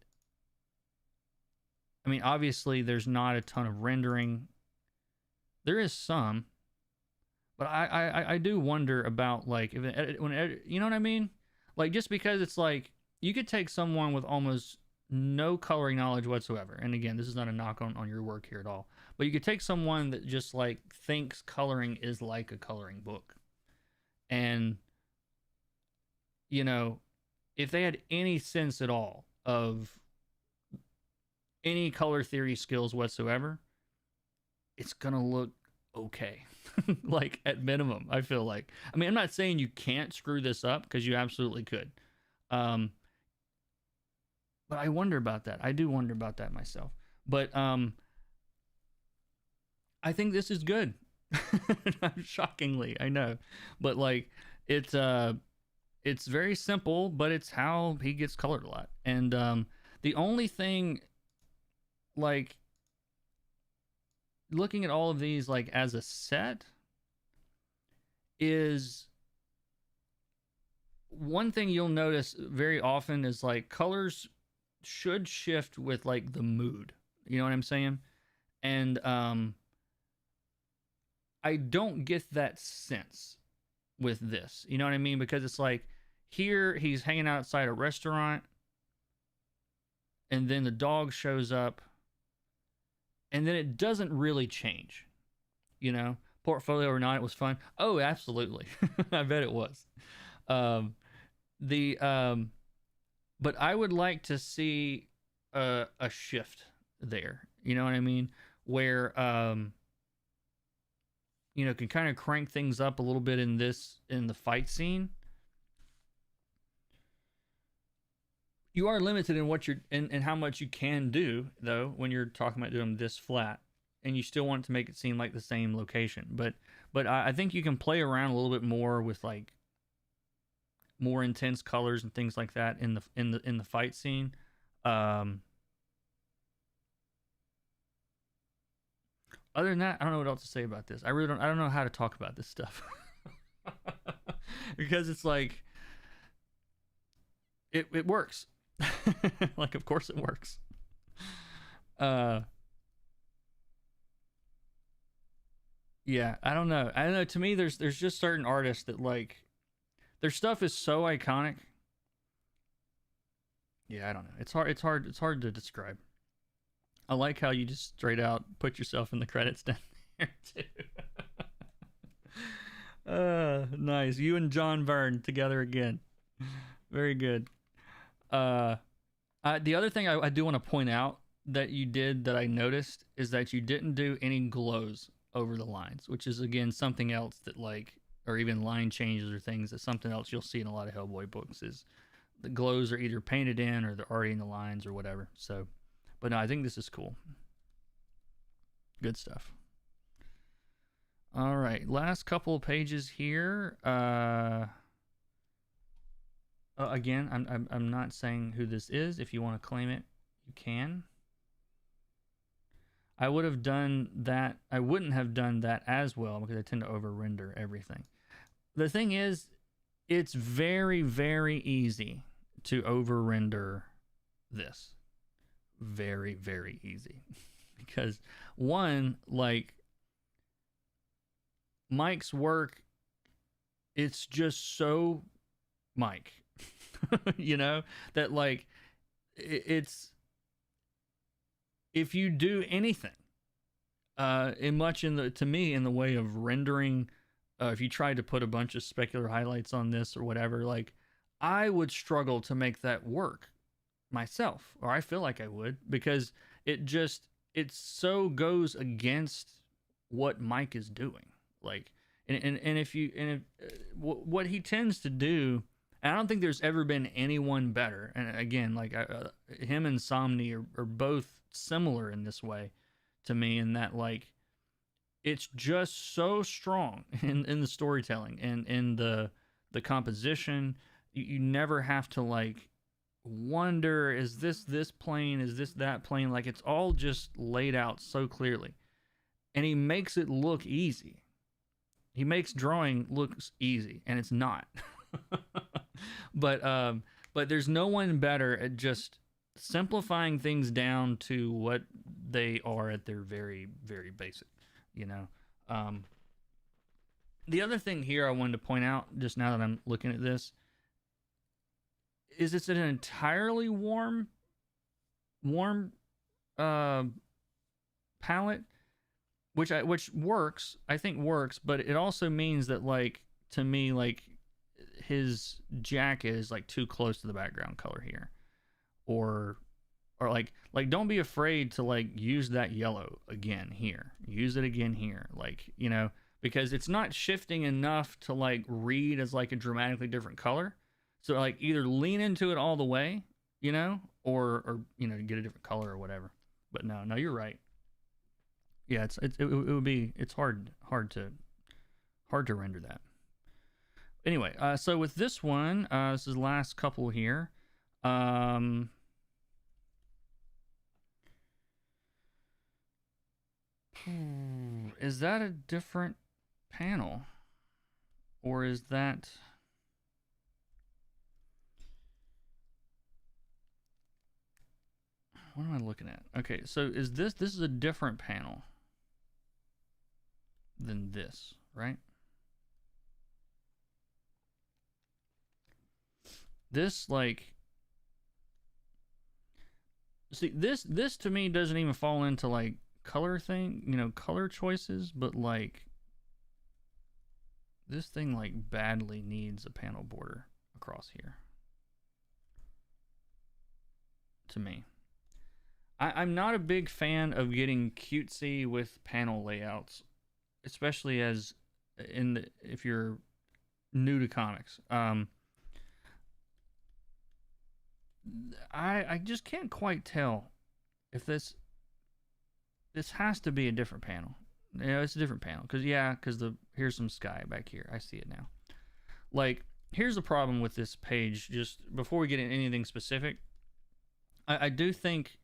I mean, obviously there's not a ton of rendering. There is some, but I do wonder about like you know what I mean? Like just because it's like you could take someone with almost no coloring knowledge whatsoever, and again, this is not a knock on your work here at all, but you could take someone that just like thinks coloring is like a coloring book, and if they had any sense at all of any color theory skills whatsoever, it's gonna look okay. Like at minimum, I feel like. I mean, I'm not saying you can't screw this up because you absolutely could. But I wonder about that. I do wonder about that myself. But I think this is good. Shockingly, I know. But like it's very simple, but it's how he gets colored a lot. And the only thing, like, looking at all of these like as a set, is one thing you'll notice very often is like colors should shift with like the mood. You know what I'm saying? And I don't get that sense with this. You know what I mean? Because it's like here he's hanging outside a restaurant, and then the dog shows up, and then it doesn't really change. Portfolio or not, it was fun. Oh, absolutely. I bet it was. Um, but I would like to see a shift there. You know what I mean? Where can kind of crank things up a little bit in the fight scene. You are limited in what you're and how much you can do though when you're talking about doing this flat. and you still want to make it seem like the same location. But I think you can play around a little bit more with like more intense colors and things like that in the fight scene. Um, Other than that, I don't know what else to say about this. I don't know how to talk about this stuff because it's like it works. Like, of course it works. Uh, yeah, I don't know. I don't know. To me, there's just certain artists that like their stuff is so iconic. Yeah, I don't know. It's hard to describe. I like how you just straight out put yourself in the credits down there too. Nice. You and John Byrne together again. Very good. Uh, the other thing I do want to point out that you did that I noticed is that you didn't do any glows over the lines, which is again something else that like, or even line changes or things that something else you'll see in a lot of Hellboy books is the glows are either painted in or they're already in the lines or whatever. So, but no, I think this is cool. Good stuff. All right, last couple of pages here. Again, I'm not saying who this is. If you want to claim it, you can. I would have done that. I wouldn't have done that as well because I tend to over render everything. The thing is, it's very, very easy to over render this. Very, very easy. Because one, like Mike's work, it's just so Mike. You know, that like it's if you do anything to me in the way of rendering, if you tried to put a bunch of specular highlights on this or whatever, like I would struggle to make that work myself, or I feel like I would, because it so goes against what Mike is doing. Like, and if you and if, what he tends to do, and I don't think there's ever been anyone better. And again, like him and Somni are both similar in this way to me, in that like it's just so strong in the storytelling and in the composition. You never have to like wonder, is this plane, is this that plane? Like it's all just laid out so clearly, and he makes it look easy. He makes drawing looks easy, and it's not. But there's no one better at just simplifying things down to what they are at their very, very basic, you know. The other thing here I wanted to point out, just now that I'm looking at this, is it's an entirely warm palette, which works, I think works, but it also means that like to me like his jacket is like too close to the background color here, or like don't be afraid to like use that yellow again here, use it again here, like, you know, because it's not shifting enough to like read as like a dramatically different color. So like either lean into it all the way, you know, or you know, get a different color or whatever. But no, you're right. Yeah, it would be, it's hard to render that. Anyway, so with this one, this is the last couple here. Is that a different panel? Or is that... What am I looking at? Okay, so is this is a different panel than this, right? This like, see, this to me doesn't even fall into like color thing, you know, color choices, but like this thing like badly needs a panel border across here, to me. I'm not a big fan of getting cutesy with panel layouts, especially as if you're new to comics. I just can't quite tell if this this has to be a different panel. You know, it's a different panel because here's some sky back here. I see it now. Like, here's the problem with this page. Just before we get into anything specific, I do think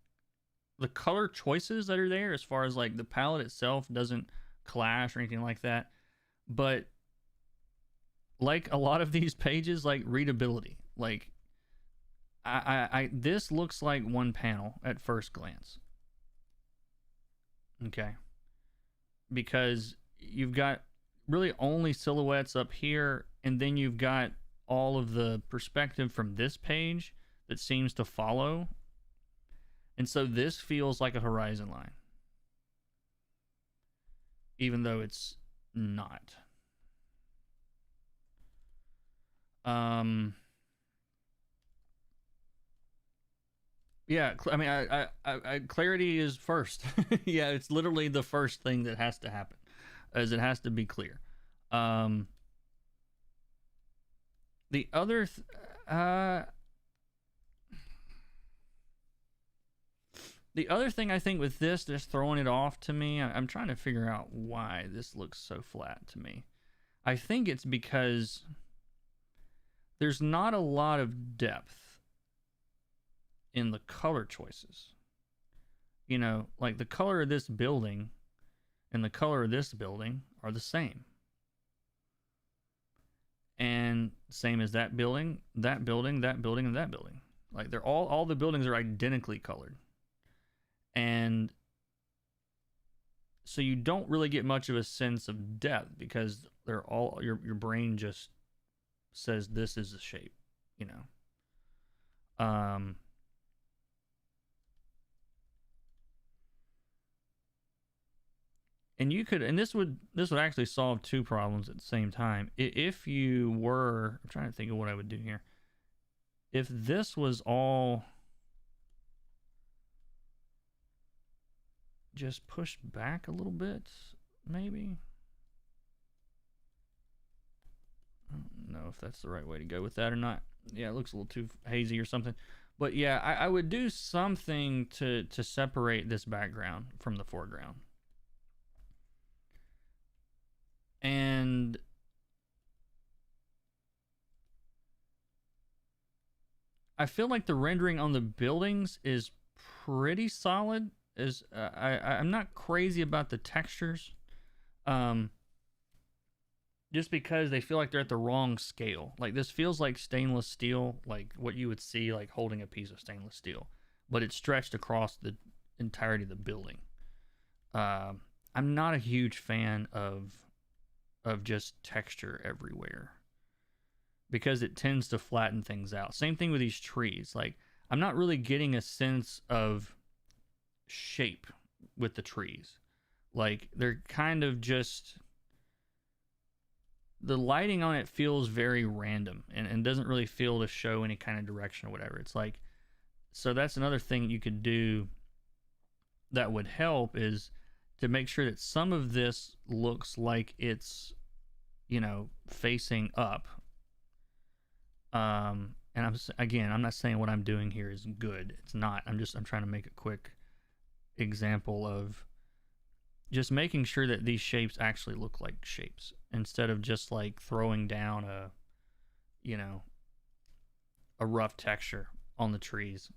the color choices that are there, as far as like the palette itself, doesn't clash or anything like that. But like a lot of these pages, like readability, like this looks like one panel at first glance. Okay. Because you've got really only silhouettes up here, and then you've got all of the perspective from this page that seems to follow. And so this feels like a horizon line, even though it's not. Yeah, I mean, I clarity is first. Yeah, it's literally the first thing that has to happen, as it has to be clear. The other, the other thing I think with this, just throwing it off to me, I'm trying to figure out why this looks so flat to me. I think it's because there's not a lot of depth in the color choices. You know, like the color of this building and the color of this building are the same. And same as that building, that building, that building, and that building. Like they're all the buildings are identically colored. And so you don't really get much of a sense of depth because they're all, your brain just says this is the shape, you know. And you could, and this would actually solve two problems at the same time. If you were, I'm trying to think of what I would do here. If this was all just pushed back a little bit, maybe. I don't know if that's the right way to go with that or not. Yeah, it looks a little too hazy or something. But yeah, I would do something to separate this background from the foreground. And I feel like the rendering on the buildings is pretty solid. I'm not crazy about the textures, just because they feel like they're at the wrong scale. Like this feels like stainless steel, like what you would see like holding a piece of stainless steel, but it's stretched across the entirety of the building. I'm not a huge fan of just texture everywhere because it tends to flatten things out. Same thing with these trees. Like I'm not really getting a sense of shape with the trees. Like they're kind of just, the lighting on it feels very random and doesn't really feel to show any kind of direction or whatever. It's like, so that's another thing you could do that would help, is to make sure that some of this looks like it's, you know, facing up. And I'm not saying what I'm doing here is good. It's not. I'm trying to make a quick example of just making sure that these shapes actually look like shapes instead of just like throwing down a, you know, a rough texture on the trees,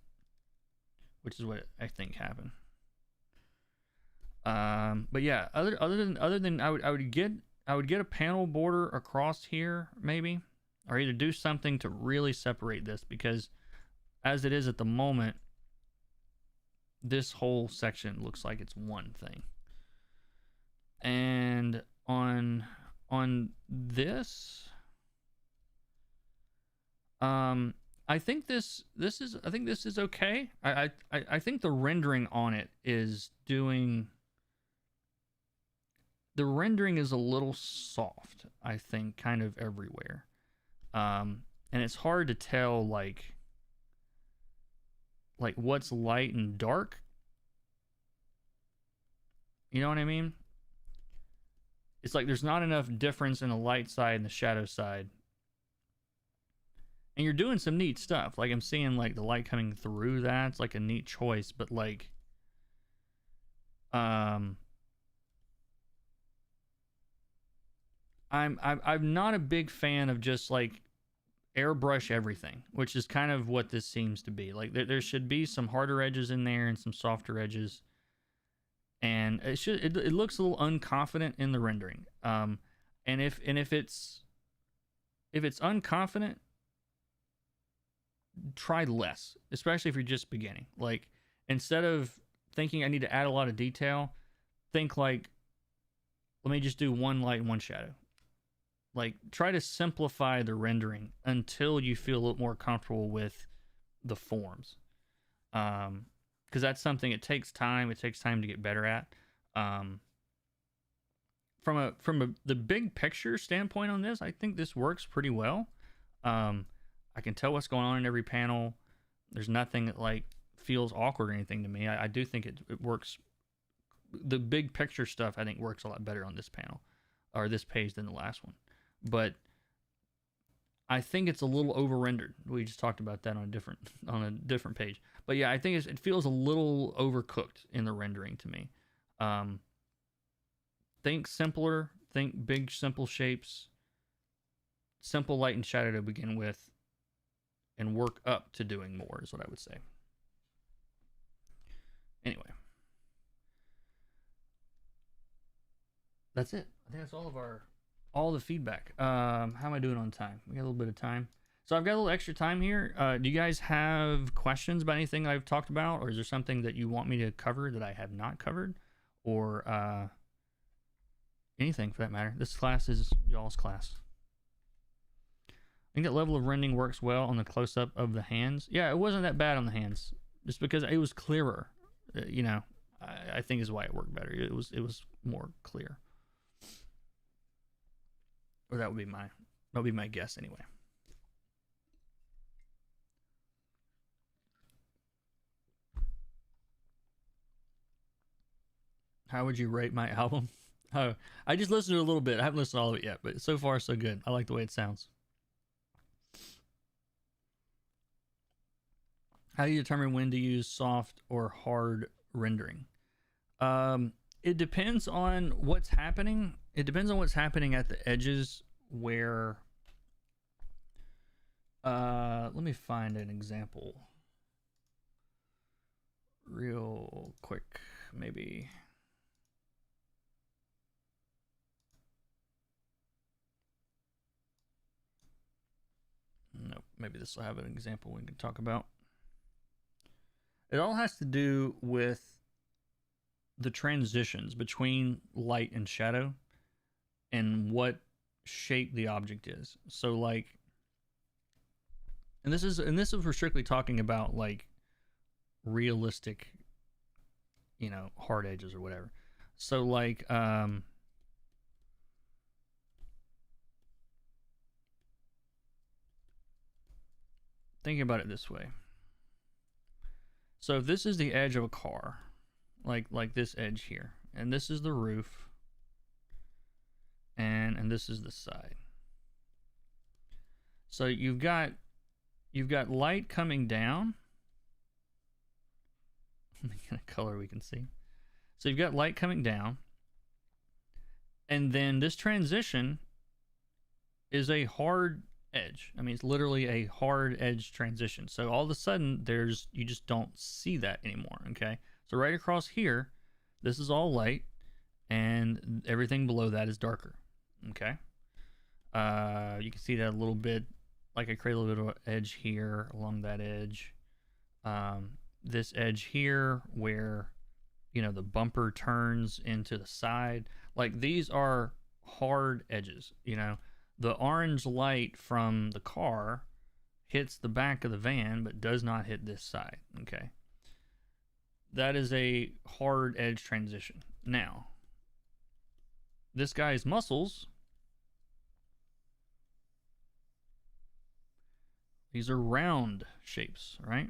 which is what I think happened. But yeah, other than I would get a panel border across here maybe, or either do something to really separate this, because as it is at the moment, this whole section looks like it's one thing. And on this, I think this is okay. I think the rendering on it is doing, the rendering is a little soft, I think, kind of everywhere. And it's hard to tell like what's light and dark. You know what I mean? It's like there's not enough difference in the light side and the shadow side. And you're doing some neat stuff. Like I'm seeing like the light coming through that. It's like a neat choice, but like I'm not a big fan of just like airbrush everything, which is kind of what this seems to be. Like there should be some harder edges in there and some softer edges, and it looks a little unconfident in the rendering. And if it's unconfident, try less, especially if you're just beginning. Like instead of thinking I need to add a lot of detail, think like, let me just do one light and one shadow. Like try to simplify the rendering until you feel a little more comfortable with the forms. Because that's something, it takes time to get better at. From the big picture standpoint on this, I think this works pretty well. I can tell what's going on in every panel. There's nothing that like feels awkward or anything to me. I do think it works. The big picture stuff I think works a lot better on this panel or this page than the last one. But I think it's a little over rendered. We just talked about that on a different page. But yeah, I think it feels a little overcooked in the rendering to me. Think simpler. Think big, simple shapes. Simple light and shadow to begin with, and work up to doing more is what I would say. Anyway, that's it. I think that's all the feedback. How am I doing on time? We got a little bit of time. So I've got a little extra time here. Do you guys have questions about anything I've talked about, or is there something that you want me to cover that I have not covered, or anything for that matter? This class is y'all's class. I think that level of rendering works well on the close-up of the hands. Yeah, it wasn't that bad on the hands, just because it was clearer. I think is why it worked better. It was more clear. Or that would be my guess anyway. How would you rate my album? Oh, I just listened to a little bit. I haven't listened to all of it yet, but so far so good. I like the way it sounds. How do you determine when to use soft or hard rendering? It depends on what's happening. It depends on what's happening at the edges where... let me find an example real quick, maybe. Nope, maybe this will have an example we can talk about. It all has to do with the transitions between light and shadow and what shape the object is. So like, and this is we're strictly talking about like realistic, hard edges or whatever. So like, thinking about it this way. So if this is the edge of a car, like this edge here, and this is the roof, and this is the side. So you've got light coming down. Let me get a color we can see. So you've got light coming down, and then this transition is a hard edge. I mean, it's literally a hard edge transition. So all of a sudden, you just don't see that anymore. Okay, so right across here, this is all light, and everything below that is darker. Okay, you can see that a little bit. Like I create a little bit of an edge here along that edge. This edge here where the bumper turns into the side. Like these are hard edges. The orange light from the car hits the back of the van but does not hit this side. Okay, that is a hard edge transition. Now this guy's muscles, these are round shapes, right?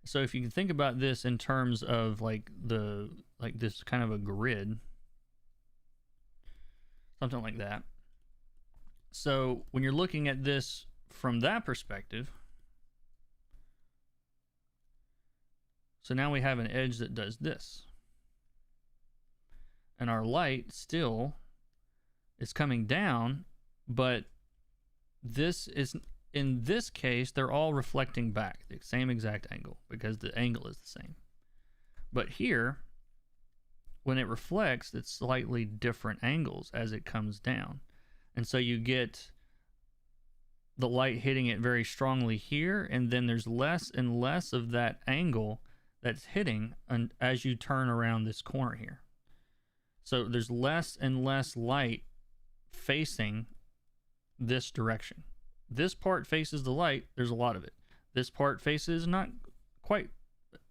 So if you can think about this in terms of like this kind of a grid, something like that. So when you're looking at this from that perspective, So now we have an edge that does this. And our light still is coming down, but this is, in this case, they're all reflecting back the same exact angle because the angle is the same. But here, when it reflects, it's slightly different angles as it comes down. And so you get the light hitting it very strongly here, and then there's less and less of that angle that's hitting as you turn around this corner here. So there's less and less light facing this direction. This part faces the light, there's a lot of it. This part faces not quite,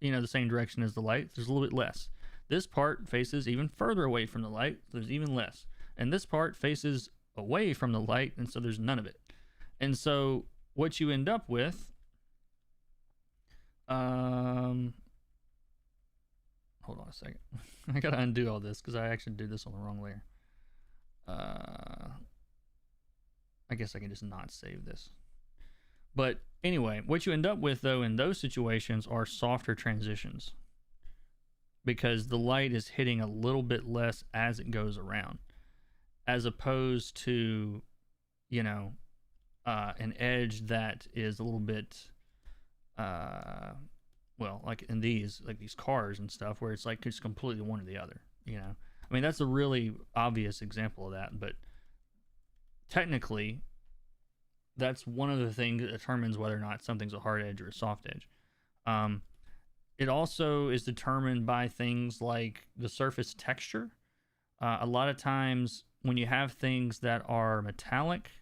the same direction as the light, there's a little bit less. This part faces even further away from the light, there's even less. And this part faces away from the light, and so there's none of it. And so what you end up with, hold on a second. I gotta undo all this because I actually did this on the wrong layer. I guess I can just not save this. But anyway, what you end up with though in those situations are softer transitions because the light is hitting a little bit less as it goes around, as opposed to, an edge that is a little bit, well, like in these cars and stuff where it's like it's completely one or the other, I mean, that's a really obvious example of that, but technically that's one of the things that determines whether or not something's a hard edge or a soft edge. It also is determined by things like the surface texture. A lot of times when you have things that are metallic,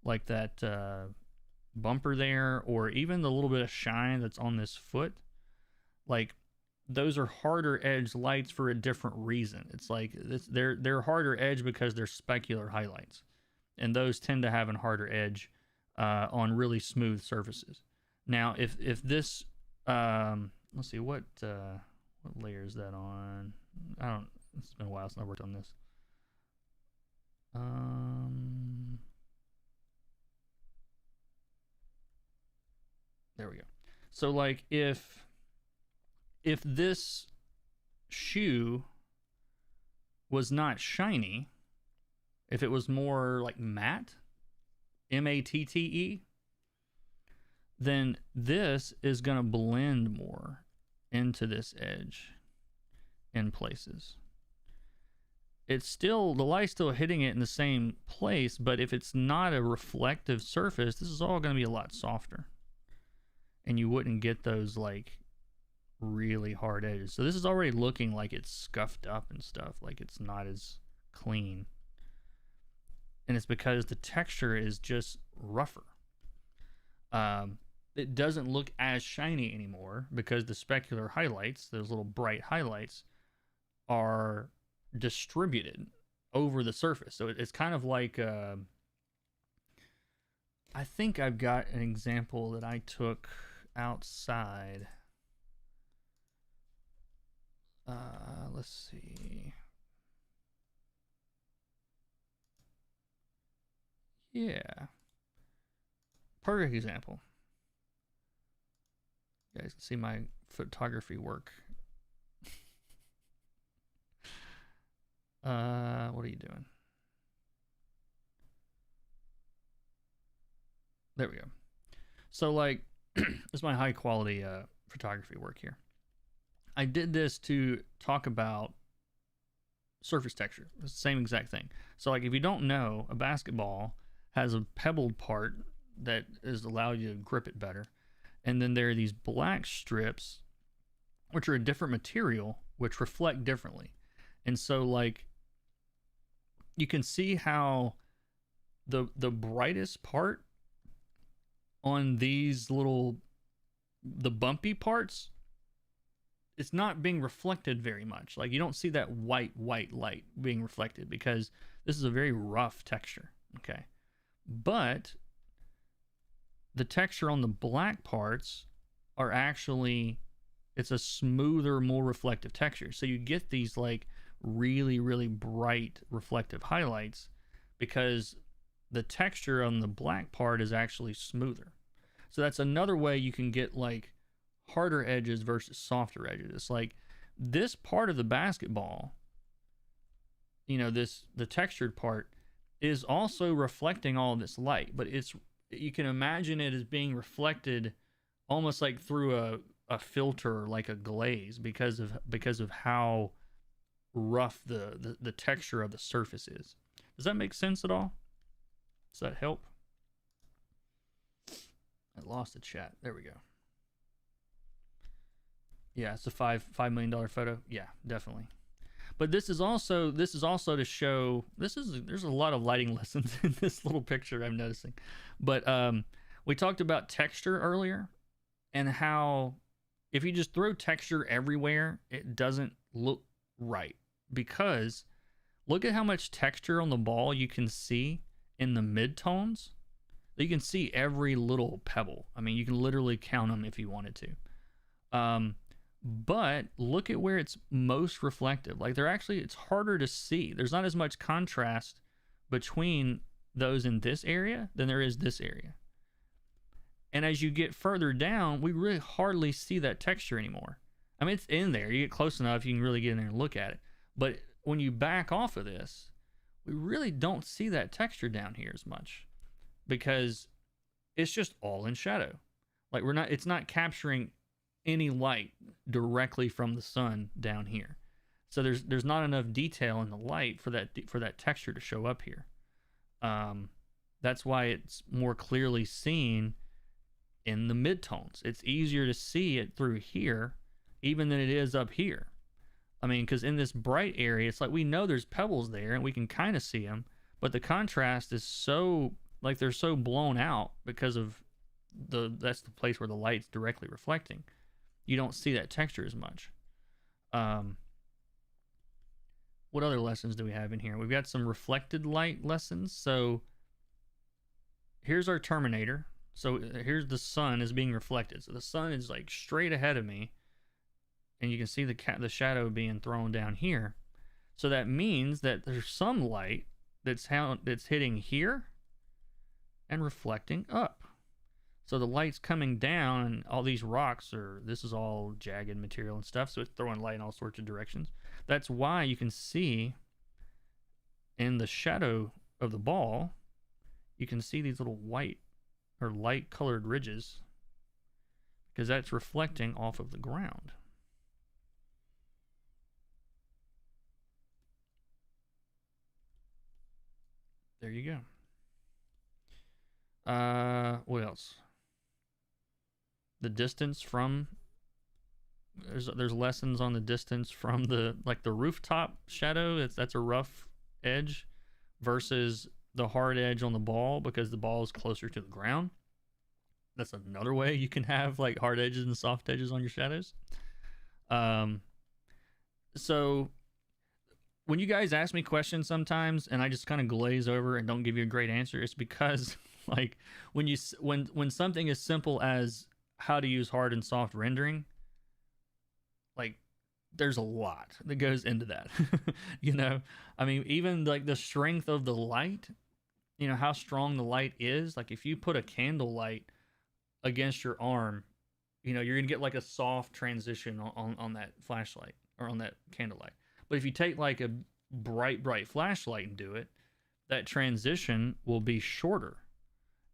like that bumper there, or even the little bit of shine that's on this foot, like those are harder edge lights for a different reason. It's like they're harder edge because they're specular highlights, and those tend to have a harder edge on really smooth surfaces. Now, if this, let's see, what layer is that on? It's been a while since I worked on this. There we go. So like if this shoe was not shiny, if it was more like matte, M-A-T-T-E, then this is going to blend more into this edge in places. It's still, the light's still hitting it in the same place, but if it's not a reflective surface, this is all going to be a lot softer. And you wouldn't get those like really hard edges. So this is already looking like it's scuffed up and stuff, like it's not as clean. And it's because the texture is just rougher. It doesn't look as shiny anymore because the specular highlights, those little bright highlights, are distributed over the surface. So it's kind of like, I think I've got an example that I took outside. Let's see. Yeah. Perfect example. You guys can see my photography work. What are you doing? There we go. So like, this is my high quality photography work here. I did this to talk about surface texture. It's the same exact thing. So like if you don't know, a basketball has a pebbled part that is allowed you to grip it better. And then there are these black strips, which are a different material, which reflect differently. And so like, you can see how the brightest part on these the bumpy parts, it's not being reflected very much. Like you don't see that white light being reflected because this is a very rough texture. Okay. But the texture on the black parts are actually, it's a smoother, more reflective texture. So you get these like really, really bright reflective highlights because the texture on the black part is actually smoother. So that's another way you can get like harder edges versus softer edges. It's like this part of the basketball, the textured part is also reflecting all this light, but you can imagine it as being reflected almost like through a filter, like a glaze, because of how rough the texture of the surface is. Does that make sense at all? Does that help? I lost the chat. There we go. Yeah, it's a $5 million photo. Yeah, definitely. But this is also to show there's a lot of lighting lessons in this little picture I'm noticing. But we talked about texture earlier and how if you just throw texture everywhere, it doesn't look right, because look at how much texture on the ball you can see in the midtones. You can see every little pebble. I mean, you can literally count them if you wanted to. But look at where it's most reflective. Like it's harder to see. There's not as much contrast between those in this area than there is this area. And as you get further down, we really hardly see that texture anymore. I mean, it's in there. You get close enough, you can really get in there and look at it. But when you back off of this, we really don't see that texture down here as much, because it's just all in shadow. Like it's not capturing any light directly from the sun down here. So there's not enough detail in the light for that texture to show up here. That's why it's more clearly seen in the midtones. It's easier to see it through here even than it is up here. I mean, because in this bright area, it's like we know there's pebbles there and we can kind of see them, but the contrast is so, like, they're so blown out because of that's the place where the light's directly reflecting. You don't see that texture as much. What other lessons do we have in here? We've got some reflected light lessons. So here's our Terminator. So here's the sun is being reflected. So the sun is like straight ahead of me, and you can see the shadow being thrown down here. So that means that there's some light that's hitting here and reflecting up. So the light's coming down, and all these rocks this is all jagged material and stuff, so it's throwing light in all sorts of directions. That's why you can see in the shadow of the ball, you can see these little white or light colored ridges, because that's reflecting off of the ground. There you go. What else? The distance from, there's lessons on the distance from the rooftop shadow. That's a rough edge versus the hard edge on the ball, because the ball is closer to the ground. That's another way you can have like hard edges and soft edges on your shadows. So when you guys ask me questions sometimes and I just kind of glaze over and don't give you a great answer, it's because like when something as simple as how to use hard and soft rendering, like there's a lot that goes into that. I mean, even like the strength of the light, how strong the light is. Like if you put a candle light against your arm, you're gonna get like a soft transition on that flashlight or on that candlelight. But if you take like a bright flashlight and do it, that transition will be shorter,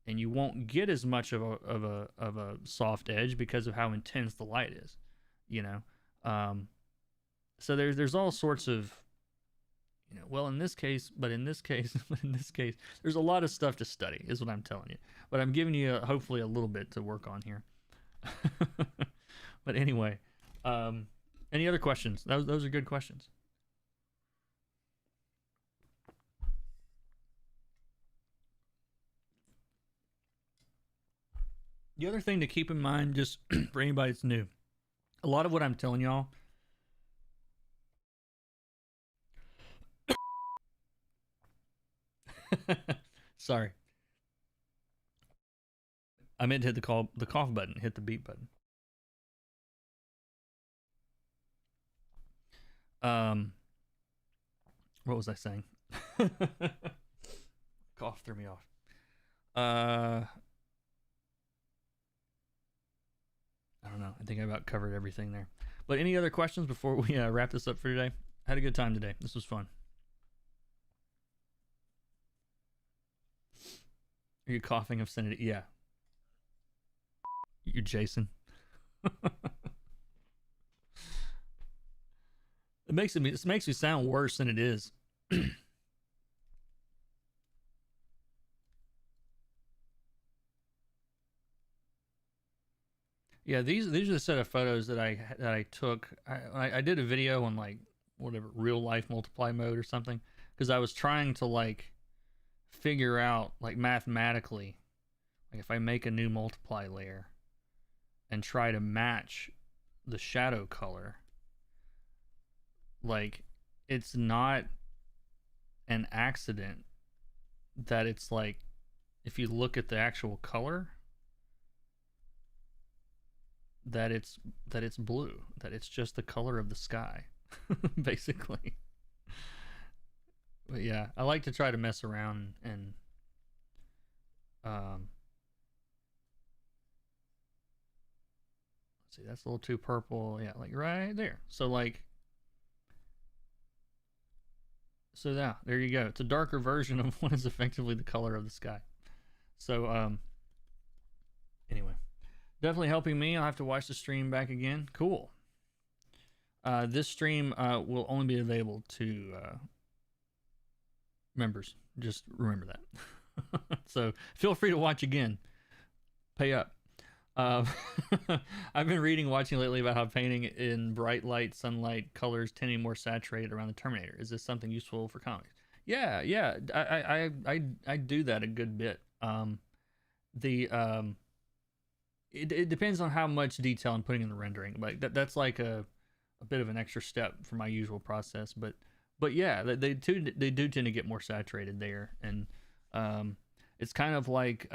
and you won't get as much of a soft edge because of how intense the light is. So there's all sorts of, in this case, there's a lot of stuff to study, is what I'm telling you. But I'm giving you hopefully a little bit to work on here. But anyway, any other questions? Those are good questions. The other thing to keep in mind, just for anybody that's new, a lot of what I'm telling y'all, sorry, I meant to hit the cough button, hit the beep button. What was I saying? Cough threw me off. I don't know. I think I about covered everything there. But any other questions before we wrap this up for today? I had a good time today. This was fun. Are you coughing obscenity? Yeah. You Jason. This makes me sound worse than it is. Yeah, these are the set of photos that I took. I did a video on like whatever real life multiply mode or something because I was trying to like figure out like mathematically like if I make a new multiply layer and try to match the shadow color, like it's not an accident that it's like if you look at the actual color that it's blue, that it's just the color of the sky basically. But yeah, I like to try to mess around and let's see, that's a little too purple. Yeah, like right there. So like, so yeah, there you go. It's a darker version of what is effectively the color of the sky. So anyway, definitely helping me. I'll have to watch the stream back again. Cool. This stream will only be available to members. Just remember that. So feel free to watch again. Pay up. I've been reading, watching lately about how painting in bright light, sunlight colors tending more saturated around the Terminator. Is this something useful for comics? Yeah. I do that a good bit. It depends on how much detail I'm putting in the rendering. Like that's like a bit of an extra step for my usual process. But yeah, they do tend to get more saturated there, and it's kind of like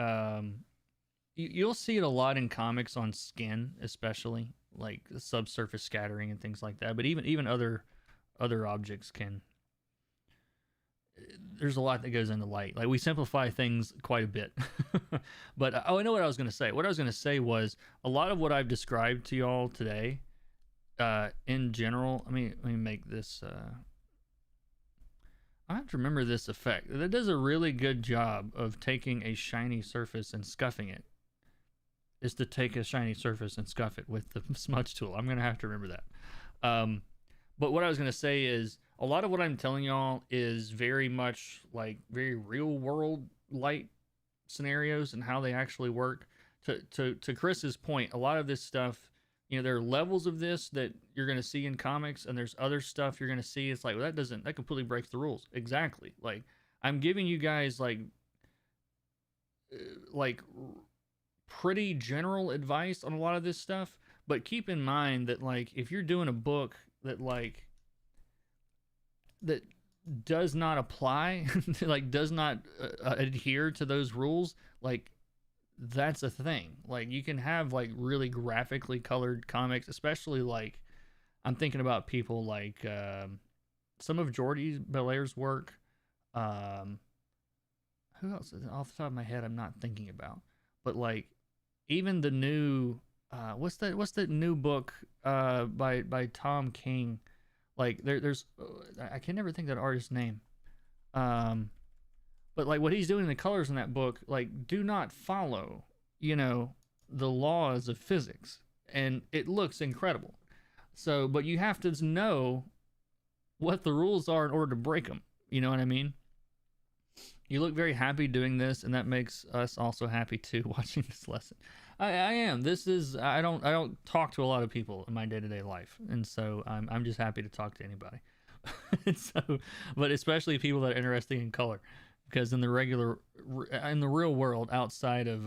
you'll see it a lot in comics on skin, especially like subsurface scattering and things like that. But even other objects can. There's a lot that goes into light. Like we simplify things quite a bit. But I know what I was going to say. What I was going to say was a lot of what I've described to y'all today, in general. Let me make this. I have to remember this effect. That does a really good job of taking a shiny surface and scuffing it. Is to take a shiny surface and scuff it with the smudge tool. I'm going to have to remember that. But what I was going to say is a lot of what I'm telling y'all is very much like very real world light scenarios and how they actually work. To Chris's point, a lot of this stuff, you know, there are levels of this that you're going to see in comics, and there's other stuff you're going to see. It's like, well, that completely breaks the rules. Exactly. Like I'm giving you guys like pretty general advice on a lot of this stuff, but keep in mind that like if you're doing a book that like that does not apply like does not adhere to those rules, like that's a thing. Like you can have like really graphically colored comics, especially like I'm thinking about people like some of Jordi Belaire's work. Who else is off the top of my head I'm not thinking about, but like even the new what's that new book by Tom King? Like there's I can never think that artist's name. But like what he's doing in the colors in that book, like do not follow, you know, the laws of physics, and it looks incredible. So, but you have to know what the rules are in order to break them. You know what I mean? You look very happy doing this, and that makes us also happy too watching this lesson. I am. This is I don't talk to a lot of people in my day-to-day life, and so I'm just happy to talk to anybody. And so, but especially people that are interested in color, because in the real world outside of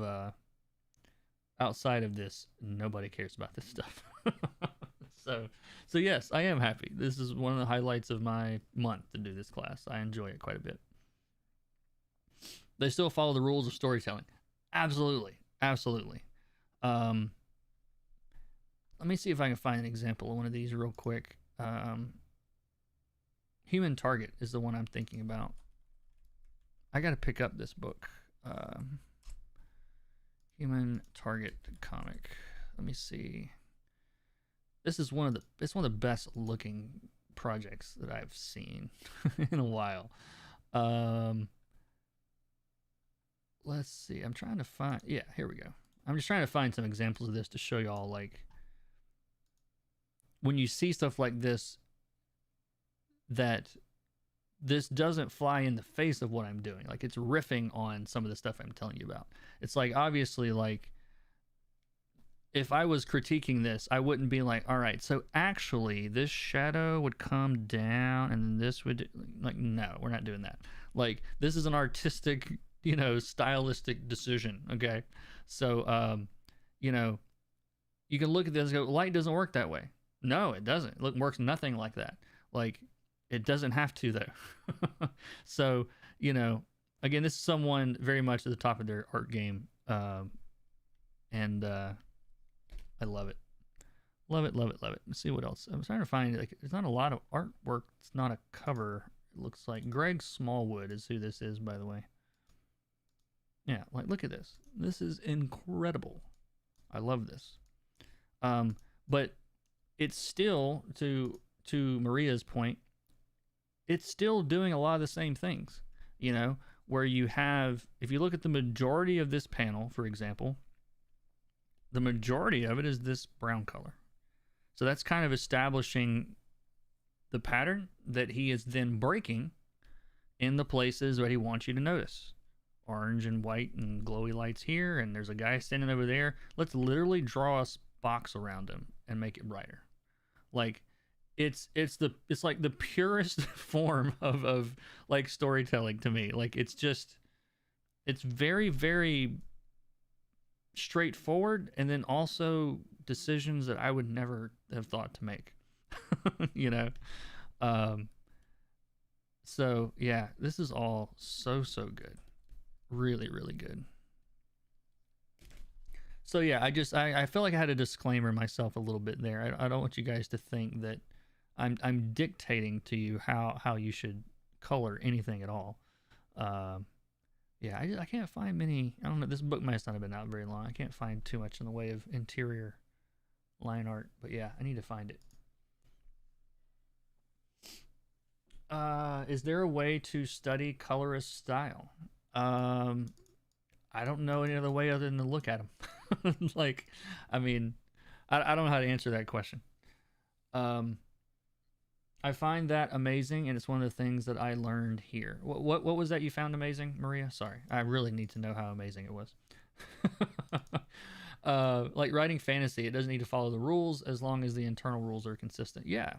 this, nobody cares about this stuff. So yes, I am happy. This is one of the highlights of my month to do this class. I enjoy it quite a bit. They still follow the rules of storytelling. Absolutely. Let me see if I can find an example of one of these real quick. Human Target is the one I'm thinking about. I got to pick up this book. Human Target comic. let me see. This is one of the best looking projects that I've seen in a while. Let's see. I'm trying to find. Yeah, here we go. I'm just trying to find some examples of this to show y'all, like, when you see stuff like this, that this doesn't fly in the face of what I'm doing. Like, it's riffing on some of the stuff I'm telling you about. It's like, obviously, like, if I was critiquing this, I wouldn't be like, all right, so actually this shadow would come down and then this would, like, no, we're not doing that. Like, this is an artistic, stylistic decision. Okay. So, you can look at this and go, light doesn't work that way. No, it doesn't. Look, works nothing like that. Like, it doesn't have to, though. So, again, this is someone very much at the top of their art game. And I love it. Love it, love it, love it. Let's see what else. I'm trying to find, like, there's not a lot of artwork. It's not a cover. It looks like Greg Smallwood is who this is, by the way. Yeah, like, look at this. This is incredible. I love this. But it's still, to Maria's point, it's still doing a lot of the same things, where you have, if you look at the majority of this panel, for example, the majority of it is this brown color. So that's kind of establishing the pattern that he is then breaking in the places that he wants you to notice. Orange and white and glowy lights here, and there's a guy standing over there. Let's literally draw a box around him and make it brighter. Like, it's like the purest form of like storytelling to me. Like, it's very, very straightforward, and then also decisions that I would never have thought to make. So yeah, this is all so good. Really, really good. So yeah, I feel like I had a disclaimer myself a little bit there. I don't want you guys to think that I'm dictating to you how you should color anything at all. Yeah, I can't find many. I don't know. This book might not have been out very long. I can't find too much in the way of interior line art, but yeah, I need to find it. Is there a way to study colorist style? I don't know any other way other than to look at them. Like, I mean, I don't know how to answer that question. I find that amazing, and it's one of the things that I learned here. What was that you found amazing, Maria? Sorry, I really need to know how amazing it was. Like writing fantasy, it doesn't need to follow the rules as long as the internal rules are consistent. Yeah.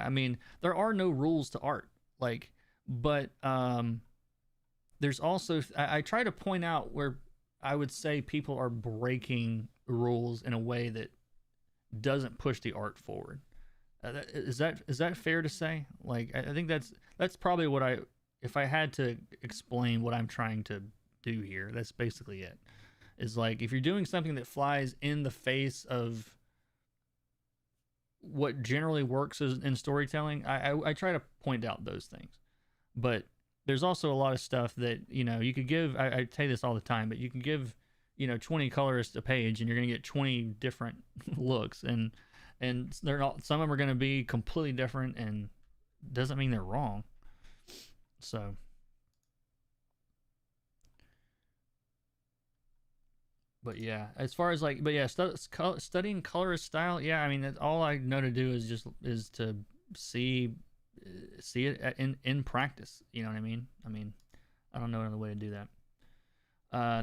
I mean, there are no rules to art. Like, but there's also, I try to point out where I would say people are breaking rules in a way that doesn't push the art forward. Is that fair to say? Like, I think that's probably what if I had to explain what I'm trying to do here, that's basically it. Is like, if you're doing something that flies in the face of what generally works in storytelling, I try to point out those things. But there's also a lot of stuff that, you could give, I say this all the time, but you can give, 20 colorists a page and you're going to get 20 different looks, and they're not, some of them are going to be completely different, and doesn't mean they're wrong. So but yeah, as far as like, but yeah, studying colorist style, yeah, I mean, all I know to do is to see it in practice. You know what I mean? I don't know another way to do that.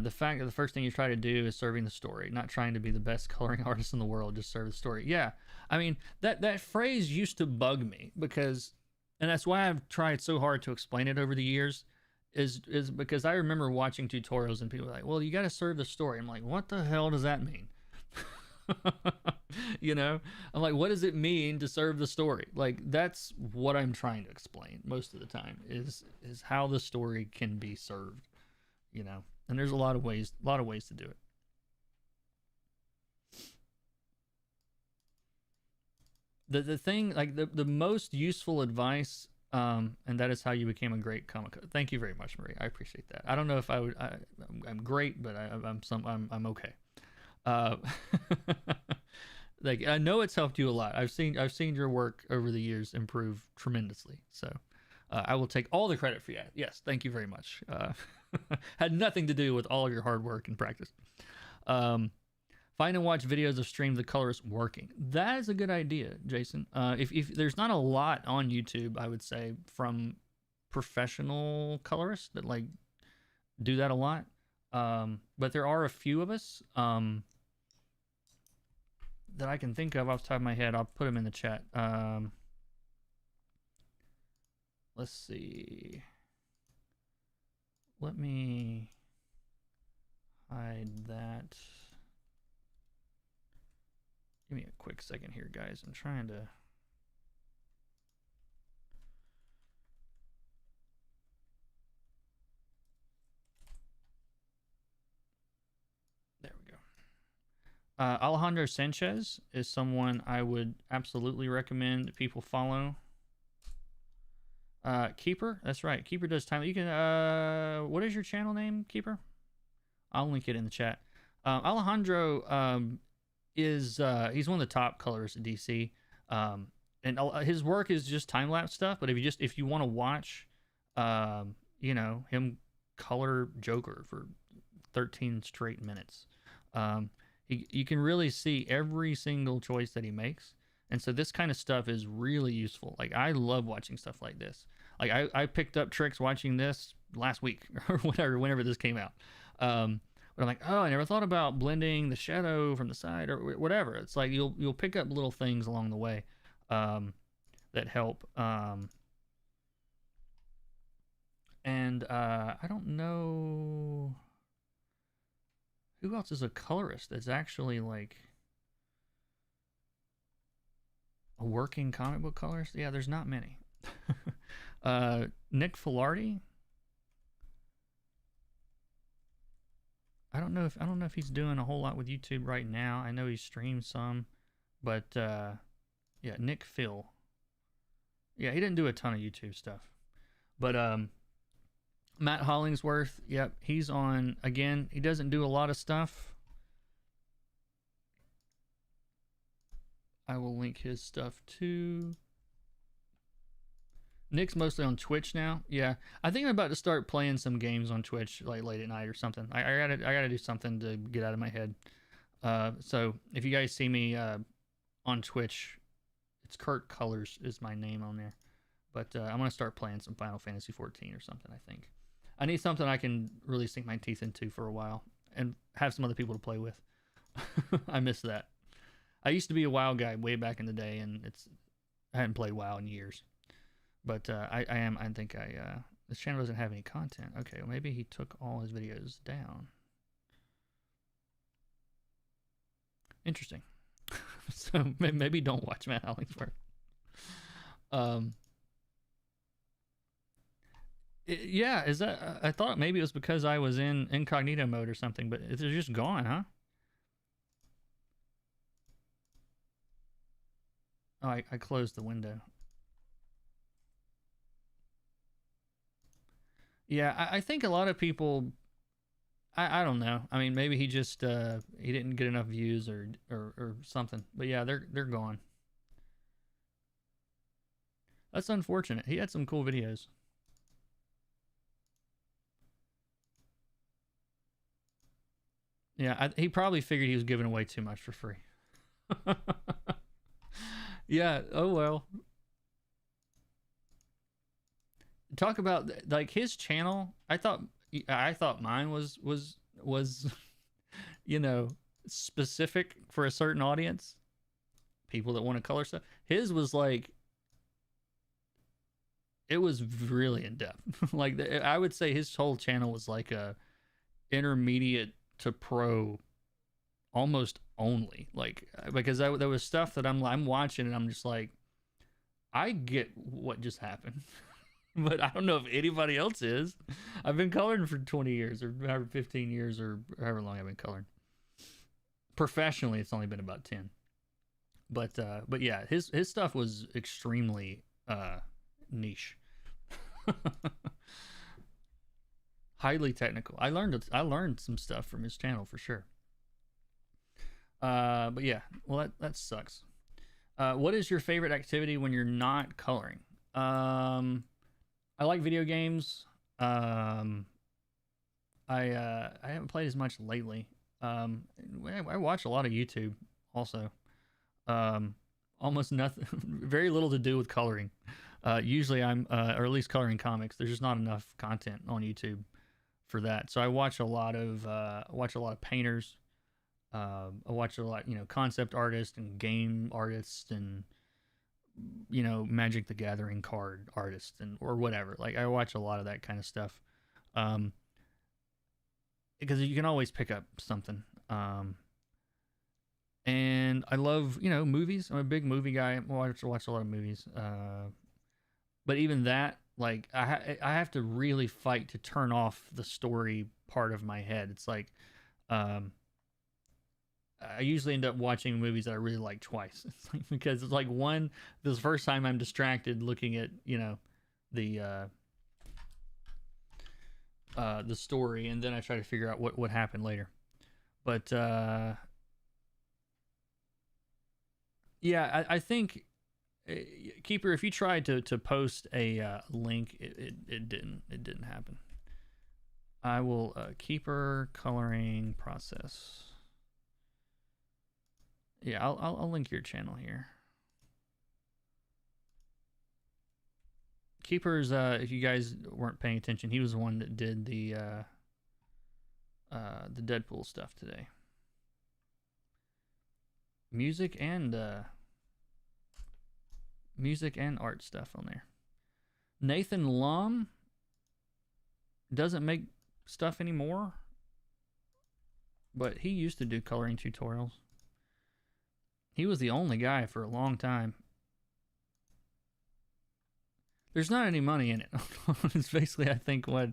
The fact that the first thing you try to do is serving the story, not trying to be the best coloring artist in the world, just serve the story. Yeah, I mean, that phrase used to bug me because, and that's why I've tried so hard to explain it over the years, is because I remember watching tutorials and people were like, well, you got to serve the story. I'm like, what the hell does that mean? I'm like, what does it mean to serve the story? Like, that's what I'm trying to explain most of the time, is how the story can be served, and there's a lot of ways to do it. The thing, like, the most useful advice, and that is how you became a great comic. Thank you very much, Marie. I appreciate that. I don't know if I'm great, but I'm okay. Like, I know it's helped you a lot. I've seen your work over the years improve tremendously. So I will take all the credit for that. Yes, thank you very much. Had nothing to do with all of your hard work and practice. Find and watch videos of stream the colorist working. That is a good idea, Jason. If there's not a lot on YouTube, I would say, from professional colorists that like do that a lot. But there are a few of us that I can think of off the top of my head. I'll put them in the chat. Let's see. Let me hide that. Give me a quick second here, guys. I'm trying to... There we go. Alejandro Sanchez is someone I would absolutely recommend people follow. Keeper, that's right. Keeper does time. You can, what is your channel name, Keeper? I'll link it in the chat. Alejandro is he's one of the top colorists at DC, and his work is just time lapse stuff. But if you want to watch, you know, him color Joker for 13 straight minutes, you can really see every single choice that he makes. And so this kind of stuff is really useful. Like, I love watching stuff like this. Like, I picked up tricks watching this last week or whatever, whenever this came out. But I'm like, oh, I never thought about blending the shadow from the side or whatever. It's like you'll pick up little things along the way that help. And I don't know who else is a colorist that's actually like a working comic book colorist. Yeah, there's not many. Nick Filardi. I don't know if he's doing a whole lot with YouTube right now. I know he streams some, but yeah, Nick Phil. Yeah, he didn't do a ton of YouTube stuff. But Matt Hollingsworth, yep, he's on again. He doesn't do a lot of stuff. I will link his stuff too. Nick's mostly on Twitch now. Yeah, I think I'm about to start playing some games on Twitch like late at night or something. I gotta do something to get out of my head. So if you guys see me on Twitch, it's Kurt Colors is my name on there. But I'm gonna start playing some Final Fantasy 14 or something. I think I need something I can really sink my teeth into for a while and have some other people to play with. I miss that. I used to be a WoW guy way back in the day, and I hadn't played WoW in years. But I think this channel doesn't have any content. Okay, well, maybe he took all his videos down. Interesting. So maybe don't watch Matt Hollingsworth. Yeah, is that? I thought maybe it was because I was in incognito mode or something, but they're just gone, huh? Oh, I closed the window. Yeah, I think a lot of people, I don't know. I mean, maybe he just he didn't get enough views or something. But yeah, they're gone. That's unfortunate. He had some cool videos. Yeah, he probably figured he was giving away too much for free. Yeah, oh well. Talk about like his channel. I thought mine was you know, specific for a certain audience, people that want to color stuff. His was like, it was really in depth. Like I would say his whole channel was like a intermediate to pro almost only, like, because there was stuff that I'm watching and I'm just like, I get what just happened. But I don't know if anybody else is. I've been coloring for 20 years or 15 years or however long I've been coloring. Professionally, it's only been about 10. But yeah, his stuff was extremely niche. Highly technical. I learned some stuff from his channel for sure. But yeah, well that sucks. What is your favorite activity when you're not coloring? I like video games. Um, I haven't played as much lately. Um, I watch a lot of YouTube also. Um, almost nothing, very little to do with coloring. Usually I'm, or at least coloring comics. There's just not enough content on YouTube for that. So I watch a lot of painters. I watch a lot, concept artists and game artists and Magic the Gathering card artists and or whatever. Like I watch a lot of that kind of stuff. Um, because you can always pick up something. And I love movies. I'm a big movie guy. I watch a lot of movies. But even that, like I have to really fight to turn off the story part of my head. It's like um, I usually end up watching movies that I really like twice. It's like, because it's like one, this first time I'm distracted looking at the the story, and then I try to figure out what happened later. But yeah, I think Keeper, if you tried to post a link, it didn't happen. I will Keeper coloring process. Yeah, I'll link your channel here. Keeper's if you guys weren't paying attention, he was the one that did the Deadpool stuff today. Music and art stuff on there. Nathan Lum doesn't make stuff anymore, but he used to do coloring tutorials. He was the only guy for a long time. There's not any money in it. It's basically, I think, what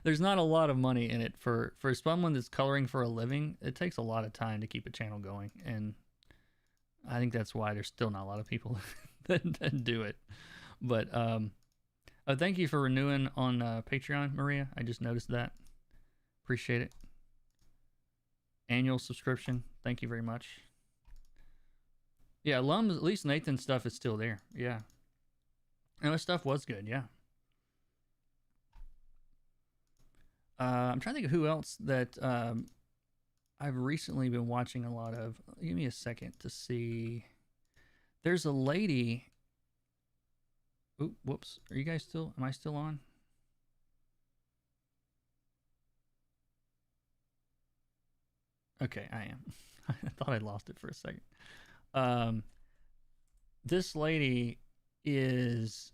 there's not a lot of money in it for someone that's coloring for a living. It takes a lot of time to keep a channel going, and I think that's why there's still not a lot of people that do it. But thank you for renewing on Patreon, Maria. I just noticed that. Appreciate it. Annual subscription. Thank you very much. Yeah, Lum's, at least Nathan's stuff is still there. Yeah. And his stuff was good, yeah. I'm trying to think of who else that I've recently been watching a lot of. Give me a second to see. There's a lady. Oop, whoops. Are you guys still? Am I still on? Okay, I am. I thought I lost it for a second. This lady is.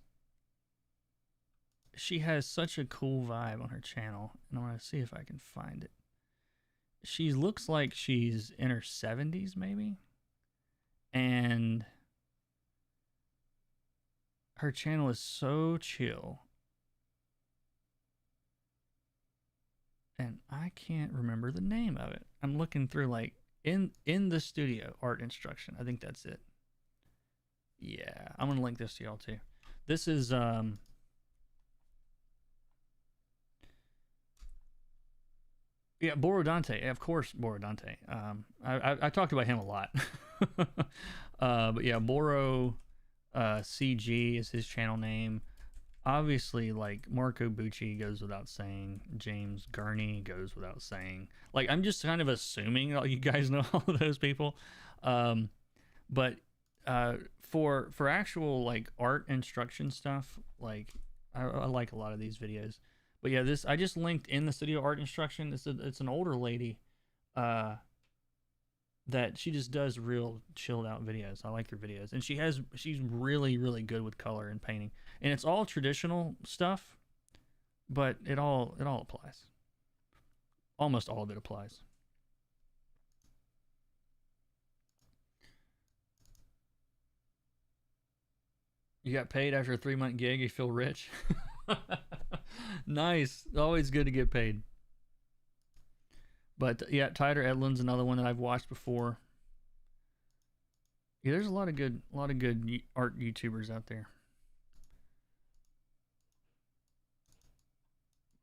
She has such a cool vibe on her channel, and I want to see if I can find it. She looks like she's in her 70s, maybe, and her channel is so chill, and I can't remember the name of it. I'm looking through like in the studio art instruction. I think that's it. Yeah, I'm gonna link this to y'all too. This is yeah, Borodante, of course, Borodante. I talked about him a lot. But yeah, Boro CG is his channel name. Obviously, like Marco Bucci goes without saying. James Gurney goes without saying. Like I'm just kind of assuming you guys know all of those people. But for actual like art instruction stuff, like I like a lot of these videos. But yeah, this I just linked in the studio art instruction. It's an older lady, that she just does real chilled out videos. I like her videos, and she's really good with color and painting, and it's all traditional stuff, but it all applies. Almost all of it applies. You got paid after a 3-month gig. You feel rich. Nice. Always good to get paid. But yeah, Tyler Edlund's another one that I've watched before. Yeah, there's a lot of good art YouTubers out there.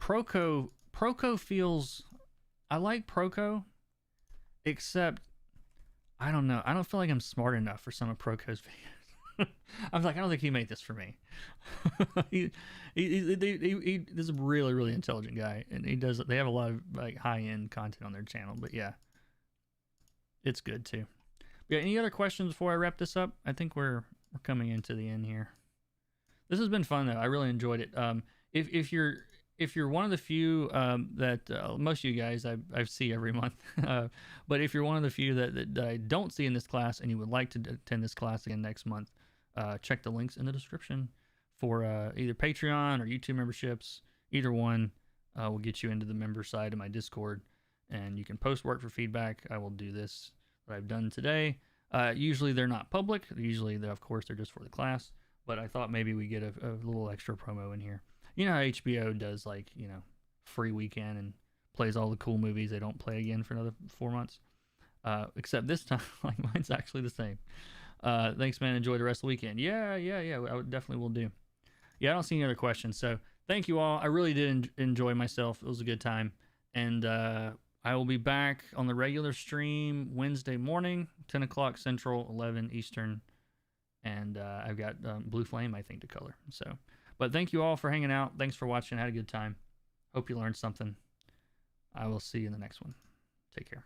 Proco feels. I like Proco, except I don't know. I don't feel like I'm smart enough for some of Proco's videos. I was like, I don't think he made this for me. This is a really, really intelligent guy, and they have a lot of like high end content on their channel. But yeah, it's good too. Yeah. Any other questions before I wrap this up? I think we're coming into the end here. This has been fun though. I really enjoyed it. If you're one of the few that most of you guys I see every month, but if you're one of the few that I don't see in this class and you would like to attend this class again next month, check the links in the description for either Patreon or YouTube memberships. Either one will get you into the member side of my Discord, and you can post work for feedback. I will do this that I've done today. Usually they're not public. Usually, of course, they're just for the class. But I thought maybe we get a little extra promo in here. You know how HBO does, like, you know, free weekend and plays all the cool movies they don't play again for another 4 months. Except this time, like, mine's actually the same. Thanks, man. Enjoy the rest of the weekend. Yeah. I definitely will do. Yeah, I don't see any other questions. So thank you all. I really did enjoy myself. It was a good time. And I will be back on the regular stream Wednesday morning, 10 o'clock Central, 11 Eastern. And I've got Blue Flame, I think, to color. So, but thank you all for hanging out. Thanks for watching. I had a good time. Hope you learned something. I will see you in the next one. Take care.